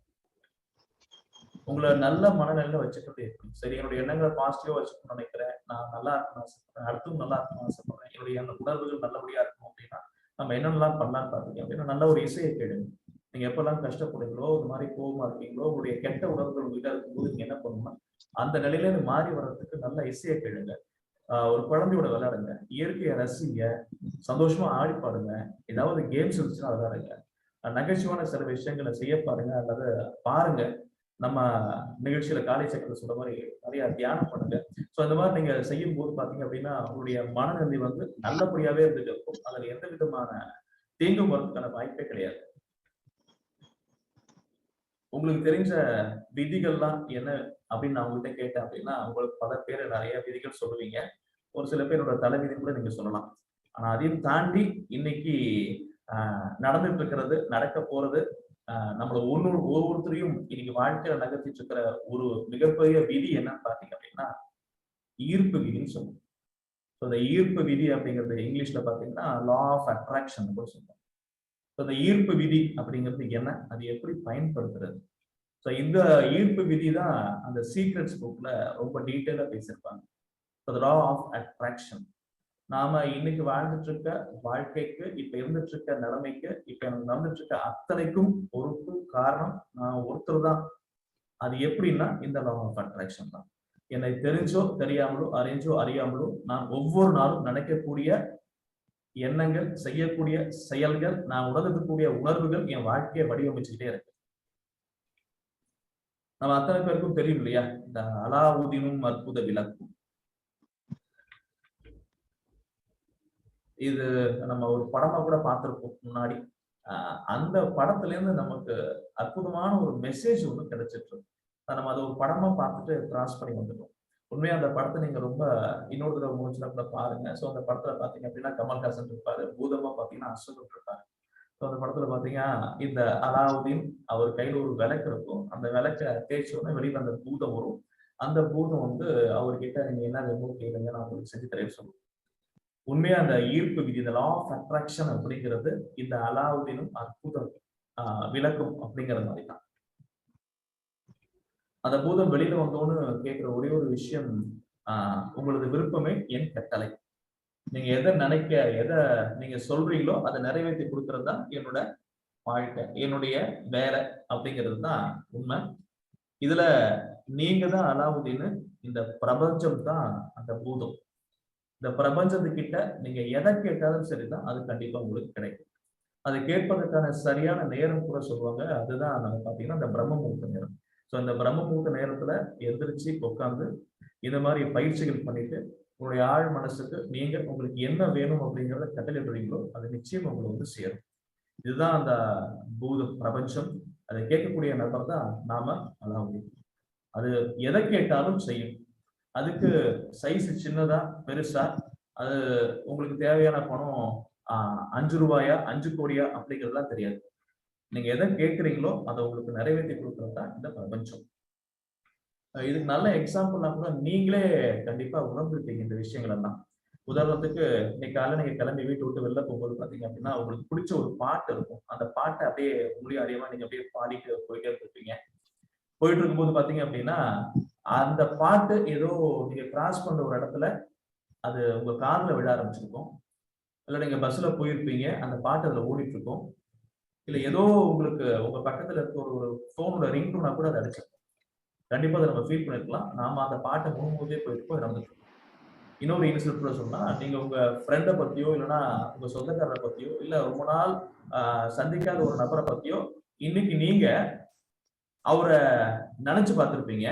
உங்களை நல்ல மனநிலையில வச்சுக்கிறது எப்படி சரி, என்னுடைய எண்ணங்களை பாசிட்டிவா வச்சுக்கணும்னு நினைக்கிறேன், நான் நல்லா இருக்கணும்னு ஆசைப்படுறேன், அடுத்தும் நல்லா இருக்கணும்னு ஆசைப்படுறேன், என்னுடைய உணர்வுகள் நல்லபடியா இருக்கும் அப்படின்னா நம்ம என்னென்னலாம் பண்ணலாம்னு பாத்தீங்க அப்படின்னா நல்ல ஒரு இசையை கேளுங்க. நீங்க எப்பெல்லாம் கஷ்டப்படுறீங்களோ, ஒரு மாதிரி கோபமா இருக்கீங்களோ, உங்களுடைய கெட்ட உணர்வுகள் உங்ககிட்ட இருக்கும்போது நீங்க என்ன பண்ணணும்னா அந்த நிலையில இருந்து மாறி வர்றதுக்கு நல்ல இசையை கேளுங்க. ஒரு குழந்தையோட விளையாடுங்க, இயற்கையை ரசிங்க, சந்தோஷமா ஆடி பாடுங்க, ஏதாவது கேம்ஸ் இருந்துச்சுன்னா விளையாடுங்க, நகைச்சுவான சில விஷயங்களை செய்ய பாருங்க அல்லது பாருங்க. நம்ம நிகழ்ச்சியில காலை சக்கரத்தை சொல்ற மாதிரி நிறைய தியானம் பண்ணுங்க. ஸோ அந்த மாதிரி நீங்க செய்யும் போது பாத்தீங்க அப்படின்னா உங்களுடைய மனநிலை வந்து நல்லபடியாவே இருந்துட்டு இருக்கும். அதுல எந்த விதமான தீங்கும் வரதுக்கான வாய்ப்பே கிடையாது. உங்களுக்கு தெரிஞ்ச விதிகள்லாம் என்ன அப்படின்னு நான் உங்கள்கிட்ட கேட்டேன் அப்படின்னா உங்களுக்கு பல பேர் நிறைய விதிகள் சொல்லுவீங்க. ஒரு சில பேரோட தலைவிதி கூட நீங்க சொல்லலாம். ஆனா அதையும் தாண்டி இன்னைக்கு நடந்துட்டு இருக்கிறது, நடக்க போறது, நம்மள ஒவ்வொருத்தரையும் இன்னைக்கு வாழ்க்கையில நகர்த்திட்டு இருக்கிற ஒரு மிகப்பெரிய விதி என்னன்னு பாத்தீங்க அப்படின்னா ஈர்ப்பு விதின்னு சொல்லுவோம். இந்த ஈர்ப்பு விதி அப்படிங்கிறது இங்கிலீஷ்ல பாத்தீங்கன்னா லா ஆஃப் அட்ராக்ஷன் கூட சொல்லுவோம். இந்த ஈர்ப்பு விதி அப்படிங்கிறது என்ன, அது எப்படி பயன்படுத்துறது? ஸோ இந்த ஈர்ப்பு விதி தான் அந்த சீக்ரெட்ஸ் புக்ல ரொம்ப டீட்டெயிலா பேசியிருப்பாங்க. Law of attraction. நாம இன்னைக்கு வாழ்ந்துட்டு இருக்க வாழ்க்கைக்கு, இப்ப இருந்துட்டு இருக்க நிலைமைக்கு, இப்ப எனக்கு நடந்துட்டு இருக்க அத்தனைக்கும் பொறுப்பு காரணம் நான் ஒருத்தர் தான். அது எப்படின்னா இந்த லா ஆஃப் அட்ராக்ஷன் தான். என்னை தெரிஞ்சோ தெரியாமலோ, அறிஞ்சோ அறியாமலோ நான் ஒவ்வொரு நாளும் நினைக்கக்கூடிய எண்ணங்கள், செய்யக்கூடிய செயல்கள், நான் உணர்ந்தக்கூடிய உணர்வுகள் என் வாழ்க்கையை வடிவமைச்சுக்கிட்டே இருக்கு. நம்ம அத்தனை பேருக்கும் தெரியும் இல்லையா இந்த அலாவுதீனும் அற்புத விளக்கும். இது நம்ம ஒரு படமா கூட பார்த்திருப்போம் முன்னாடி. அந்த படத்துல இருந்து நமக்கு அற்புதமான ஒரு மெசேஜ் ஒண்ணு கிடைச்சிட்டு இருக்கு. நம்ம அதை ஒரு படமா பார்த்துட்டு கிராஸ் பண்ணி வந்துட்டோம். உண்மையா அந்த படத்தை நீங்க ரொம்ப இன்னொரு தடவை முடிச்சுனா கூட பாருங்க. ஸோ அந்த படத்துல பாத்தீங்க அப்படின்னா கமல்ஹாசன் இருப்பாரு, பூதமா பாத்தீங்கன்னா அஸ்வத் இருப்பாரு. ஸோ அந்த படத்துல பாத்தீங்கன்னா இந்த அலாவுதீன் அவர் கையில ஒரு விளக்கு இருக்கும். அந்த விளக்கை தேய்ச்ச உடனே வெளியில அந்த பூதம் வரும். அந்த பூதம் வந்து அவர்கிட்ட நீங்க என்ன வேணும் கேளுங்க, நான் உங்களுக்கு செஞ்சு தரேன்னு சொல்லுவோம். உண்மையா அந்த ஈர்ப்பு விதி, இந்த லா ஆஃப் அட்ராக்ஷன் அப்படிங்கிறது இந்த அலாவுதீனும் அற்புதம் விளக்கும் அப்படிங்கிற மாதிரி தான். அந்த பூதம் வெளியில வந்தோன்னு கேட்கிற ஒரே ஒரு விஷயம், உங்களது விருப்பமே என் கட்டளை. நீங்க எதை நினைக்க, எதை நீங்க சொல்றீங்களோ அதை நிறைவேற்றி கொடுக்கறது தான் என்னோட வாழ்க்கை, என்னுடைய வேலை அப்படிங்கிறது தான் உண்மை. இதுல நீங்க தான் அலாவுதீன், இந்த பிரபஞ்சம் தான் அந்த பூதம். இந்த பிரபஞ்சத்துக்கிட்ட நீங்க எதை கேட்டாலும் சரிதான், அது கண்டிப்பா உங்களுக்கு கிடைக்கும். அதை கேட்பதற்கான சரியான நேரம் கூட சொல்லுவாங்க. அதுதான் நம்ம பாத்தீங்கன்னா இந்த பிரம்ம முகூர்த்த நேரம். ஸோ இந்த பிரம்ம முகூர்த்த நேரத்துல எந்திரிச்சு உட்காந்து இந்த மாதிரி பயிற்சிகள் பண்ணிட்டு உங்களுடைய ஆழ் மனசுக்கு நீங்க உங்களுக்கு என்ன வேணும் அப்படிங்கிறத கட்டளையிடுறீங்களோ அது நிச்சயம் உங்களை வந்து சேரும். இதுதான் அந்த பூதம், பிரபஞ்சம். அதை கேட்கக்கூடிய நபர் தான் நாம அலாவுதீன். அது எதை கேட்டாலும் செய்யும். அதுக்கு சைஸ் சின்னதா பெருசா, அது உங்களுக்கு தேவையான பணம் 5 ரூபாயா 5 கோடியா அப்படிங்கிறதுலாம் தெரியாது. நீங்க எதை கேட்குறீங்களோ அதை உங்களுக்கு நிறைவேற்றி கொடுக்கறது தான் இந்த பிரபஞ்சம். இதுக்கு நல்ல எக்ஸாம்பிள்னா கூட நீங்களே கண்டிப்பா உணர்ந்துருப்பீங்க இந்த விஷயங்கள் எல்லாம். உதாரணத்துக்கு இன்னைக்கு காலையில நீங்க கிளம்பி வீட்டை விட்டு வெளில போகும்போது பாத்தீங்க அப்படின்னா உங்களுக்கு பிடிச்ச ஒரு பாட்டு இருக்கும். அந்த பாட்டை அப்படியே உங்களுடைய அறியமா நீங்க அப்படியே பாடிட்டு போயிட்டே இருப்பீங்க. போயிட்டு இருக்கும்போது பாத்தீங்க அப்படின்னா அந்த பாட்டு ஏதோ நீங்க கிராஸ் பண்ற ஒரு இடத்துல அது உங்க காதுல விழ ஆரம்பிச்சிருக்கும். இல்லை நீங்க பஸ்ல போயிருப்பீங்க, அந்த பாட்டு அதுல ஓடிட்டு இருக்கும். இல்ல ஏதோ உங்களுக்கு உங்க பக்கத்துல இருக்க ஒரு போனோட ரிங்டோனா கூட அதை அடிச்சிருக்கும். கண்டிப்பா அதை நம்ம ஃபீல் பண்ணிருக்கலாம். நாம அந்த பாட்டை முழும்போதே போயிருப்போம், நடந்துட்டு. இன்னொரு இன்சிடென்ட் கூட சொன்னா, நீங்க உங்க ஃப்ரெண்டை பத்தியோ இல்லைன்னா உங்க சொந்தக்காரரை பத்தியோ இல்ல ரொம்ப நாள் சந்திக்காத ஒரு நபரை பத்தியோ இன்னைக்கு நீங்க அவரை நினைச்சு பார்த்திருப்பீங்க.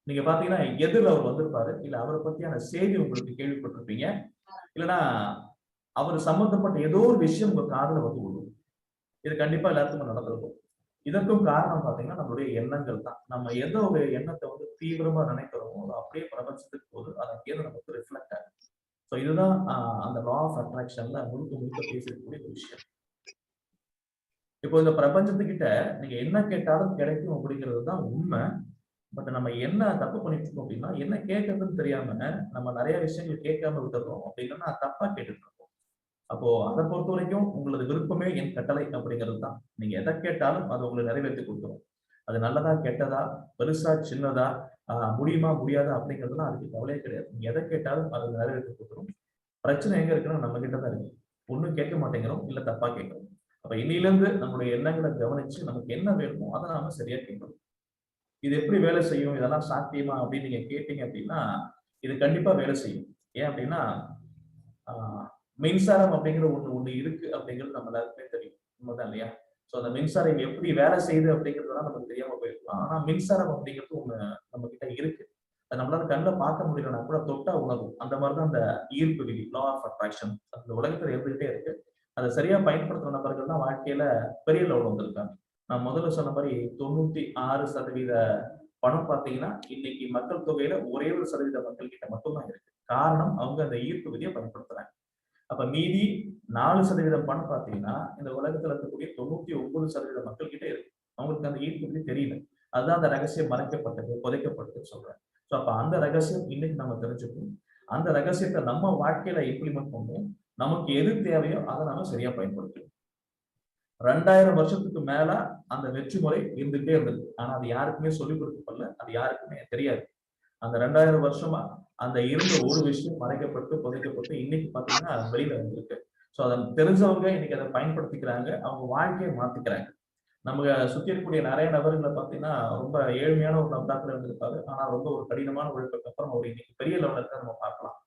நீங்க பாத்தீங்கன்னா எதிரில் அவர் வந்திருப்பாரு, இல்ல அவரை பத்தியான செய்தி உங்களுக்கு கேள்விப்பட்டிருப்பீங்க, இல்லைன்னா அவர் சம்பந்தப்பட்ட ஏதோ ஒரு விஷயம் உங்க காதுல வந்து விடும். இது கண்டிப்பா எல்லாத்துக்கும் நடந்திருக்கும். இதற்கும் காரணம் பாத்தீங்கன்னா நம்மளுடைய எண்ணங்கள் தான். நம்ம எந்த ஒரு எண்ணத்தை வந்து தீவிரமா நினைக்கிறோமோ அது அப்படியே பிரபஞ்சத்துக்கு போது அதை கேது நமக்கு ரிஃப்ளெக்ட் ஆகும். ஸோ இதுதான் அந்த லா ஆஃப் அட்ராக்ஷன்ல முழுக்க பேசக்கூடிய ஒரு விஷயம். இப்போ இந்த பிரபஞ்சத்துக்கிட்ட நீங்க என்ன கேட்டாலும் கிடைக்கும் அப்படிங்கிறது தான் உண்மை. பட் நம்ம என்ன தப்பு பண்ணிட்டு இருக்கோம் அப்படின்னா, என்ன கேட்கறதுன்னு தெரியாம நம்ம நிறைய விஷயங்கள் கேட்காம விட்டுறோம் அப்படின்னா தப்பா கேட்டுட்டு இருக்கோம். அப்போ அதை பொறுத்த வரைக்கும் உங்களது விருப்பமே என் கட்டளை அப்படிங்கிறது தான். நீங்க எதை கேட்டாலும் அது உங்களை நிறைவேற்றி கொடுத்துரும். அது நல்லதா கெட்டதா, பெருசா சின்னதா, முடியுமா முடியாதா அப்படிங்கிறதுலாம் அதுக்கு கவலையே கிடையாது. நீங்க எதை கேட்டாலும் அது நிறைவேற்றி கொடுத்துரும். பிரச்சனை எங்க இருக்குன்னா நம்ம கிட்ட தான் இருக்கு. ஒண்ணும் கேட்க மாட்டேங்கிறோம், இல்ல தப்பா கேட்கிறோம். அப்ப இன்னிலிருந்து நம்மளுடைய எண்ணங்களை கவனிச்சு நமக்கு என்ன வேணுமோ அதை நாம சரியா கேட்கணும். இது எப்படி வேலை செய்யும், இதெல்லாம் சாத்தியமா அப்படின்னு நீங்க கேட்டீங்க அப்படின்னா, இது கண்டிப்பா வேலை செய்யும். ஏன் அப்படின்னா மின்சாரம் அப்படிங்கிற ஒண்ணு இருக்கு அப்படிங்கிறது நம்ம எல்லாருக்குமே தெரியும், உண்மைதான் இல்லையா? ஸோ அந்த மின்சாரம் எப்படி வேலை செய்யுது அப்படிங்கிறதுலாம் நமக்கு தெரியாம போயிருக்கலாம். ஆனா மின்சாரம் அப்படிங்கிறது ஒண்ணு நம்ம கிட்ட இருக்கு. அது நம்மளால கண்ணில் பார்க்க முடியலன்னா கூட தொட்டா உணரும். அந்த மாதிரிதான் அந்த ஈர்ப்பு விதி, லா ஆஃப் அட்ராக்ஷன், அந்த உலகத்துல இருந்துகிட்டே இருக்கு. அதை சரியா பயன்படுத்துற நபர்கள் தான் வாழ்க்கையில பெரிய லெவல் வந்திருக்காங்க. நான் முதல்ல சொன்ன மாதிரி 96% பணம் பார்த்தீங்கன்னா இன்னைக்கு மக்கள் தொகையில ஒரே ஒரு சதவீத மக்கள் கிட்ட மட்டும்தான் இருக்கு. காரணம் அவங்க அந்த ஈர்ப்பு விதியை பயன்படுத்துறாங்க. அப்ப மீதி 4% பணம் பார்த்தீங்கன்னா இந்த உலகத்துல இருக்கக்கூடிய 99% மக்கள் கிட்ட இருக்கு. அவங்களுக்கு அந்த ஈர்ப்பு விதி தெரியல. அதுதான் அந்த ரகசியம் மறைக்கப்பட்டது, புதைக்கப்பட்டதுன்னு சொல்றேன். ஸோ அப்ப அந்த ரகசியம் இன்னைக்கு நம்ம தெரிஞ்சுக்கணும். அந்த ரகசியத்தை நம்ம வாழ்க்கையில இம்ப்ளிமெண்ட் பண்ணுவோம். நமக்கு எது தேவையோ அதை நாம சரியா பயன்படுத்தணும். 2000 வருஷத்துக்கு மேல அந்த வெற்றி முறை இருந்துகிட்டே இருந்தது. ஆனா அது யாருக்குமே சொல்லிக் கொடுக்கப்படல, அது யாருக்குமே தெரியாது. அந்த 2000 வருஷமா அந்த இருந்த ஒரு விஷயம் மறைக்கப்பட்டு புதைக்கப்பட்டு இன்னைக்கு பாத்தீங்கன்னா வெளியில வந்திருக்கு. ஸோ அதை தெரிஞ்சவங்க இன்னைக்கு அதை பயன்படுத்திக்கிறாங்க, அவங்க வாழ்க்கையை மாத்திக்கிறாங்க. நம்ம சுத்தி இருக்கக்கூடிய நிறைய நபர்களை பார்த்தீங்கன்னா ரொம்ப ஏழ்மையான ஒரு நபராக இருந்திருப்பாரு. ஆனா ரொம்ப ஒரு கடினமான உழைப்புக்கு அப்புறம் அவர் இன்னைக்கு பெரிய லெவலில் இருக்க நம்ம பார்க்கலாம்.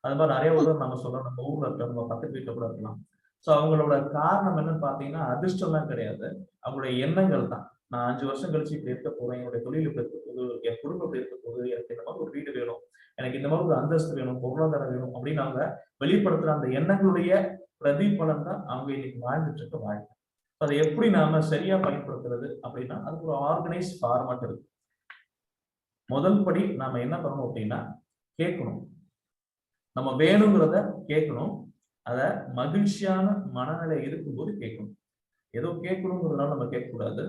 அது மாதிரி நிறைய உதவி நம்ம சொல்றோம், நம்ம ஊர்ல இருக்க நம்ம பக்கத்து வீட்டுல கூட இருக்கலாம். ஸோ அவங்களோட காரணம் என்னன்னு பாத்தீங்கன்னா அதிர்ஷ்டம்லாம் கிடையாது, அவங்களுடைய எண்ணங்கள் தான். நான் 5 வருஷம் கழிச்சு இப்படி இருக்க போறேன், என்னுடைய தொழில் இப்படி இருக்க போகுது, என் குடும்பம் இப்படி இருக்க போகுது, எனக்கு இந்த மாதிரி ஒரு வீடு வேணும், எனக்கு இந்த மாதிரி ஒரு அந்தஸ்து வேணும், பொருளாதாரம் வேணும் அப்படின்னு அவங்க வெளிப்படுத்துற அந்த எண்ணங்களுடைய பிரதிபலன் தான் அவங்க இன்னைக்கு வாழ்ந்துட்டு இருக்க வாழ்க்கை. அதை எப்படி நாம சரியா பயன்படுத்துறது அப்படின்னா அதுக்கு ஒரு ஆர்கனைஸ் ஃபார்மட் இருக்கு. முதல் படி நாம என்ன பண்ணணும் அப்படின்னா கேட்கணும். நம்ம வேணுங்கிறத கேட்கணும். அத மகிழ்ச்சியான மனநிலை இருக்கும்போது கேட்கணும். ஏதோ கேட்கணுங்கிறதுனால நம்ம கேட்கக்கூடாது.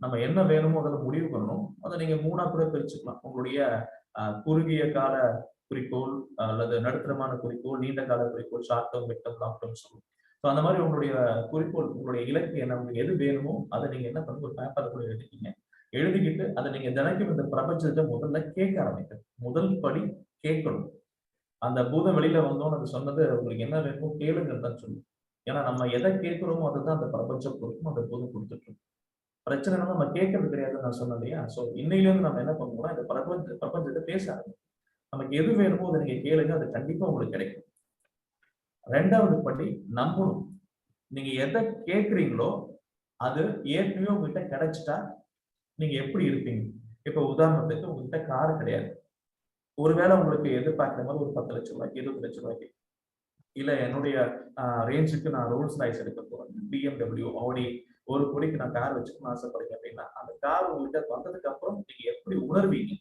நம்ம என்ன வேணுமோ அதை முடிவு பண்ணணும். அதை நீங்க 3ஆ கூட பிரிச்சுக்கலாம். உங்களுடைய குறுகிய கால குறிக்கோள் அல்லது நடுத்தரமான குறிக்கோள், நீண்ட கால குறிக்கோள், short term, mid term, long term சொல்லுவோம். ஸோ அந்த மாதிரி உங்களுடைய குறிக்கோள், உங்களுடைய இலக்கு என்ன, உங்களுக்கு எது வேணுமோ அதை நீங்க என்ன பண்ணுங்க, ஒரு பேப்பர் கூட எழுதிக்கிங்க. எழுதிக்கிட்டு அதை நீங்க தினைக்கும் இந்த பிரபஞ்சத்தை முதல்ல கேட்க ஆரம்பிக்கணும். முதல் படி கேட்கணும். அந்த பூதம் வெளியில வந்தோம்னு அது சொன்னது உங்களுக்கு என்ன வேணுமோ கேளுங்கன்னு தான் சொல்லுவோம். ஏன்னா நம்ம எதை கேட்கிறோமோ அதுதான் அந்த பிரபஞ்சம் கொடுக்கும், அந்த பூதம் கொடுத்துட்டு இருக்கும். பிரச்சனை என்னன்னா நம்ம கேட்கறது கிடையாதுன்னு நான் சொன்னேன் இல்லையா? ஸோ இன்னையிலேருந்து நம்ம என்ன பண்ணுவோம்னா இந்த பிரபஞ்சத்தை பேச ஆரம்பிக்கும். நமக்கு எது வேணுமோ அதை நீங்க கேளுங்க, அது கண்டிப்பா உங்களுக்கு கிடைக்கும். 2வது படி நம்பணும். நீங்க எதை கேட்குறீங்களோ அது ஏற்கனவே உங்ககிட்ட கிடைச்சிட்டா நீங்க எப்படி இருப்பீங்க? இப்ப உதாரணத்துக்கு உங்ககிட்ட கார் கிடையாது. ஒருவேளை உங்களுக்கு எதிர்பார்க்குற மாதிரி ஒரு 10 லட்சம் ரூபாய்க்கு, 20 லட்சம் ரூபாய்க்கு, இல்ல என்னுடைய ரேஞ்சுக்கு நான் ரோல்ஸ் ராய்ஸ் எடுக்க போறேன், BMW, ஆடி, 1 கோடிக்கு நான் கார் வச்சுக்கணும்னு ஆசைப்படுறேன் அப்படின்னா அந்த கார் உங்ககிட்ட வந்ததுக்கு அப்புறம் நீங்க எப்படி உணர்வீங்க?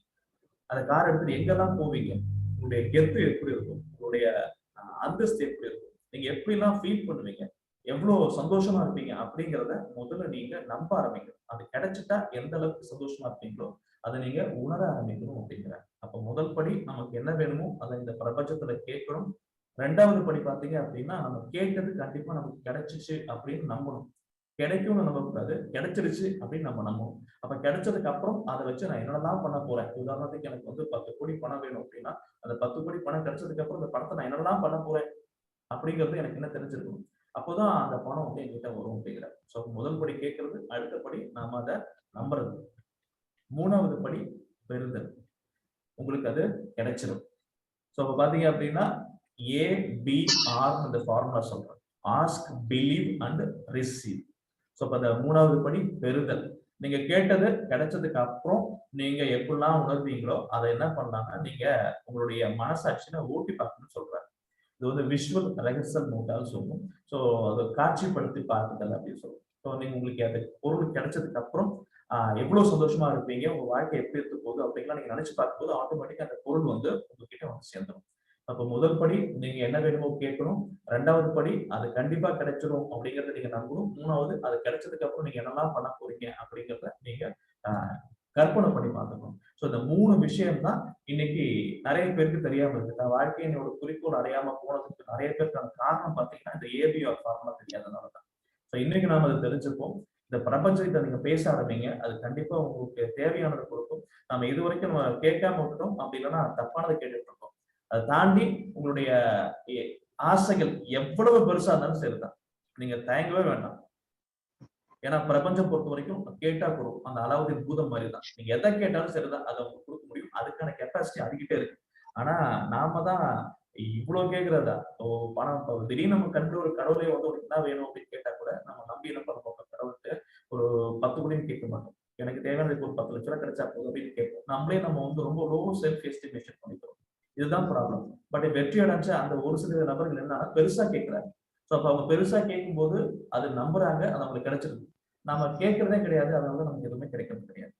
அந்த கார் எடுத்துட்டு எங்கெல்லாம் போவீங்க? உங்களுடைய கெத்து எப்படி இருக்கும்? உங்களுடைய அந்தஸ்து எப்படி இருக்கும்? நீங்க எப்படிலாம் ஃபீல் பண்ணுவீங்க? எவ்வளவு சந்தோஷமா இருப்பீங்க அப்படிங்கிறத முதல்ல நீங்க நம்ப ஆரம்பிக்கணும். அது கிடைச்சிட்டா எந்த அளவுக்கு சந்தோஷமா இருப்பீங்களோ அதை நீங்க உணர ஆரம்பிக்கணும் அப்படிங்கிற. அப்ப முதல் படி நமக்கு என்ன வேணுமோ அதை இந்த பிரபஞ்சத்துல கேட்கணும். 2வது படி பாத்தீங்க அப்படின்னா நம்ம கேட்டது கண்டிப்பா நமக்கு கிடைச்சிச்சு அப்படின்னு நம்பணும். கிடைக்கும்னு நம்பக்கூடாது, கிடைச்சிருச்சு அப்படின்னு நம்ம நம்பணும். அப்ப கிடைச்சதுக்கு அப்புறம் அதை வச்சு நான் என்னெல்லாம் பண்ண போறேன். உதாரணத்துக்கு எனக்கு வந்து 10 கோடி பணம் வேணும் அப்படின்னா, அந்த 10 கோடி பணம் கிடைச்சதுக்கு அப்புறம் அந்த பணத்தை நான் என்னெல்லாம் பண்ண போறேன் அப்படிங்கிறது எனக்கு என்ன தெரிஞ்சிருக்கணும். அப்போதான் அந்த பணம் வந்து என்கிட்ட வரும் அப்படிங்கிறார். ஸோ முதல் படி கேட்கறது, அடுத்த படி நாம அதை நம்புறது, 3வது படி பெறுதல். உங்களுக்கு அது கிடைச்சிடும். ஸோ அப்ப பாத்தீங்க அப்படின்னா ABR அந்த ஃபார்முலா சொல்றேன். Ask, believe and receive. So அப்ப அந்த 3வது படி பெறுதல். நீங்க கேட்டது கிடைச்சதுக்கு அப்புறம் நீங்க எப்படிலாம் உணர்வீங்களோ அதை என்ன பண்ணலாம்னா நீங்க உங்களுடைய மனசாட்சியை ஓட்டி பார்க்கணும்னு சொல்றாரு. இது வந்து விஷுவல் ரெஹர்சல் மோட்டால் சொல்லும். ஸோ அதை காட்சிப்படுத்தி பார்க்குதல் அப்படின்னு சொல்லுவோம். ஸோ நீங்க உங்களுக்கு அந்த பொருள் கிடைச்சதுக்கு அப்புறம் எவ்வளவு சந்தோஷமா இருப்பீங்க, உங்க வாழ்க்கை எப்படி இருக்க போகுது அப்படின்லாம் நீங்க நினைச்சு பார்க்கும்போது ஆட்டோமேட்டிக்கா அந்த பொருள் வந்து உங்ககிட்ட வந்து சேர்ந்துடும். அப்போ முதல் படி நீங்க என்ன வேணுமோ கேட்கணும், 2வது படி அது கண்டிப்பா கிடைச்சிடும் அப்படிங்கறத நீங்க நம்பணும், 3வது அது கிடைச்சதுக்கு அப்புறம் நீங்க என்னெல்லாம் பண்ண போறீங்க அப்படிங்கிறத நீங்க கற்பனை பண்ணி பார்த்துக்கணும். ஸோ இந்த 3 விஷயம் தான் இன்னைக்கு நிறைய பேருக்கு தெரியாம இருக்கு. வாழ்க்கையினோட குறிக்கோள் அடையாம போனதுக்கு நிறைய பேருக்கான காரணம் பார்த்தீங்கன்னா இந்த ABR ஃபார்முலா தெரியாதனாலதான். ஸோ இன்னைக்கு நாம அதை தெரிஞ்சுப்போம். இந்த பிரபஞ்சத்தை நீங்க பேச ஆரம்பிங்க, அது கண்டிப்பா உங்களுக்கு தேவையானது கொடுக்கும். நம்ம இது வரைக்கும் நம்ம கேட்காம விட்டுட்டோம், அப்படி இல்லைன்னா தப்பானதை கேட்டுட்டு இருக்கோம். அதை தாண்டி உங்களுடைய ஆசைகள் எவ்வளவு பெருசா இருந்தாலும் சரிதான், நீங்க தயங்கவே வேண்டாம். ஏன்னா பிரபஞ்சம் பொறுத்த வரைக்கும் கேட்டா கொடுக்கும். அந்த அலாவுதீன் பூதம் மாதிரி தான், நீங்க எதை கேட்டாலும் சரிதான் அதை உங்களுக்கு கொடுக்க முடியும். அதுக்கான கெப்பாசிட்டி அதுகிட்டே இருக்கு. ஆனா நாம தான் இவ்வளவு கேட்கிறதா பணம். திடீர்னு நம்ம கண்டு ஒரு கடவுளே வந்து ஒரு என்ன வேணும் அப்படின்னு கேட்டா கூட நம்ம நம்பி என்ன பண்ண போறோம், கடவுள்கிட்ட ஒரு 10 கோடின்னு கேட்க மாட்டோம். எனக்கு தேவையானதுக்கு ஒரு 10 லட்ச ரூபாய் கிடைச்சா போதும் அப்படின்னு கேட்போம். நம்மளே நம்ம வந்து ரொம்ப லோ செல்ஃப் எஸ்டிமேஷன் பண்ணிக்கிறோம். இதுதான் ப்ராப்ளம். பட் வெற்றி அடைஞ்ச அந்த ஒரு சில நபர்கள் என்னன்னா பெருசா கேட்கிறாங்க. ஸோ அப்ப அவங்க பெருசா கேட்கும் போது அது நம்புறாங்க, அது அவங்களுக்கு கிடைச்சிருக்கு. நம்ம கேட்கறதே கிடையாது, அதனால நமக்கு எதுவுமே கிடைக்கிறது கிடையாது.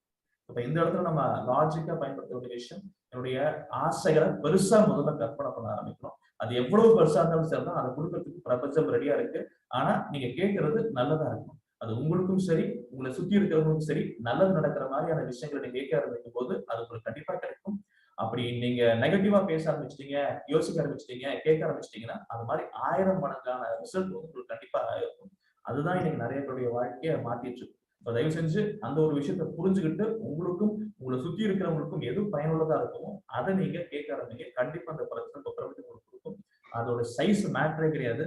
இப்ப இந்த இடத்துல நம்ம லாஜிக்கா பயன்படுத்த வேண்டிய விஷயம், என்னுடைய ஆசைகளை பெருசா முதல்ல கற்பனை பண்ண ஆரம்பிக்கணும். அது எவ்வளவு பெருசா இருந்தாலும் சரிதான், அதை கொடுக்கறதுக்கு பிரபஞ்சம் ரெடியா இருக்கு. ஆனா நீங்க கேட்கறது நல்லதா இருக்கும். அது உங்களுக்கும் சரி, உங்களை சுத்தி இருக்கிறவங்களுக்கும் சரி, நல்லது நடக்கிற மாதிரியான விஷயங்களை நீங்க கேட்க ஆரம்பிக்கும் போது அது உங்களுக்கு கண்டிப்பா கிடைக்கும். அப்படி நீங்க நெகட்டிவா பேச ஆரம்பிச்சிட்டீங்க, யோசிக்க ஆரம்பிச்சிட்டீங்க, கேட்க ஆரம்பிச்சிட்டீங்கன்னா அது மாதிரி 1000 மடங்கான ரிசல்ட் உங்களுக்கு கண்டிப்பா இருக்கும். அதுதான் இன்னைக்கு நிறைய பேருடைய வாழ்க்கையை மாத்திட்டு இருக்கு. தயவு செஞ்சு அந்த ஒரு விஷயத்த புரிஞ்சுக்கிட்டு உங்களுக்கும் உங்களை சுத்தி இருக்கிறவங்களுக்கும் எது பயனுள்ளதா இருக்குமோ அதை நீங்க கேட்க ஆரம்பிங்க. கண்டிப்பா அந்த பிரச்சனை உங்களுக்கு கொடுக்கும். அதோட சைஸ் மேட்டரே கிடையாது,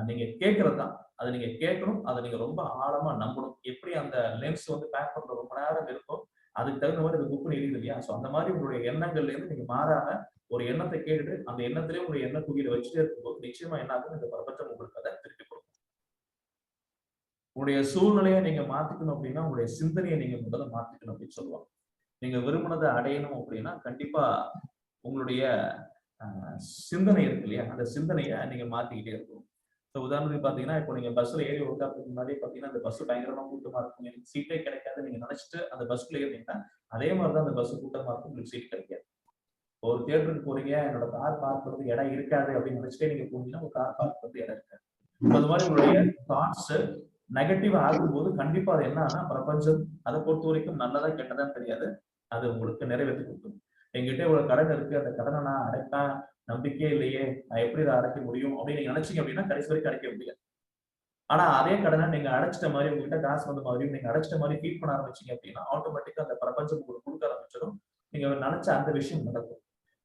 நீங்க கேட்கறது தான். அதை நீங்க கேட்கணும், அதை நீங்க ரொம்ப ஆழமா நம்பணும். எப்படி அந்த லென்ஸ் வந்து பேக் பண்ற ரொம்ப நேரம் இருக்கோ அதுக்கு தகுந்த மாதிரி அது புக்கு எரியுது இல்லையா? ஸோ அந்த மாதிரி உங்களுடைய எண்ணங்கள்ல இருந்து நீங்க மாறாம ஒரு எண்ணத்தை கேட்டுட்டு அந்த எண்ணத்திலேயே உங்களுடைய எண்ண குவியில வச்சுட்டே இருக்கும்போது நிச்சயமா என்ன ஆகும், இந்த பிரபஞ்சம் உங்களுக்கு அதை திருப்பி கொடுக்கும். உங்களுடைய சூழ்நிலையை நீங்க மாத்திக்கணும் அப்படின்னா உங்களுடைய சிந்தனையை நீங்க முதல்ல மாத்திக்கணும் அப்படின்னு சொல்லுவாங்க. நீங்க விரும்பினதை அடையணும் அப்படின்னா கண்டிப்பா உங்களுடைய சிந்தனை இருக்கு இல்லையா, அந்த சிந்தனையை நீங்க மாத்திக்கிட்டே இருக்கணும். ஸோ உதாரணத்துக்கு பாத்தீங்கன்னா இப்போ நீங்க பஸ்ல ஏறி உட்கார்றதுக்கு முன்னாடி பாத்தீங்கன்னா அந்த பஸ் பயங்கரமா கூட்டமா இருக்கும், எனக்கு சீட்டே கிடைக்காது நீங்க நினைச்சிட்டு அந்த பஸ்ல ஏறினீங்கன்னா அதே மாதிரிதான் அந்த பஸ் கூட்டமா இருக்கும், உங்களுக்கு சீட் கிடைக்காது. ஒரு தியேட்டருக்கு போறீங்க, என்னோட கார் பார்க் பண்றது இடம் இருக்காது அப்படின்னு நினைச்சிட்டே நீங்க போனீங்கன்னா உங்க கார் பார்க் பண்றது இடம் இருக்காது. அது மாதிரி உங்களுடைய தாட்ஸ் நெகட்டிவ் ஆகும்போது கண்டிப்பா அது என்னன்னா பிரபஞ்சம் அதை பொறுத்த வரைக்கும் நல்லதா கெட்டதான்னு தெரியாது, அது உங்களுக்கு நிறைவேற்றி கொடுக்கும். எங்கிட்ட இவ்வளவு கடன் இருக்கு, அந்த கடனை நான் அடைப்பேன், நம்பிக்கையே இல்லையே, நான் எப்படி இதை அடைக்க முடியும் அப்படின்னு நீங்க நினைச்சீங்க அப்படின்னா கடைசி வரைக்கும் அடைக்க முடியாது. ஆனா அதே கடனை நீங்க அடைச்சிட்ட மாதிரி உங்ககிட்ட காசு வந்த மாதிரியும் நீங்க அடைச்சிட்ட மாதிரி ஃபீல் பண்ண ஆரம்பிச்சீங்க அப்படின்னா ஆட்டோமேட்டிக்கா அந்த பிரபஞ்சம் உங்களுக்கு கொடுக்க ஆரம்பிச்சிடும். நீங்க நினைச்ச அந்த விஷயம் நடக்கும்.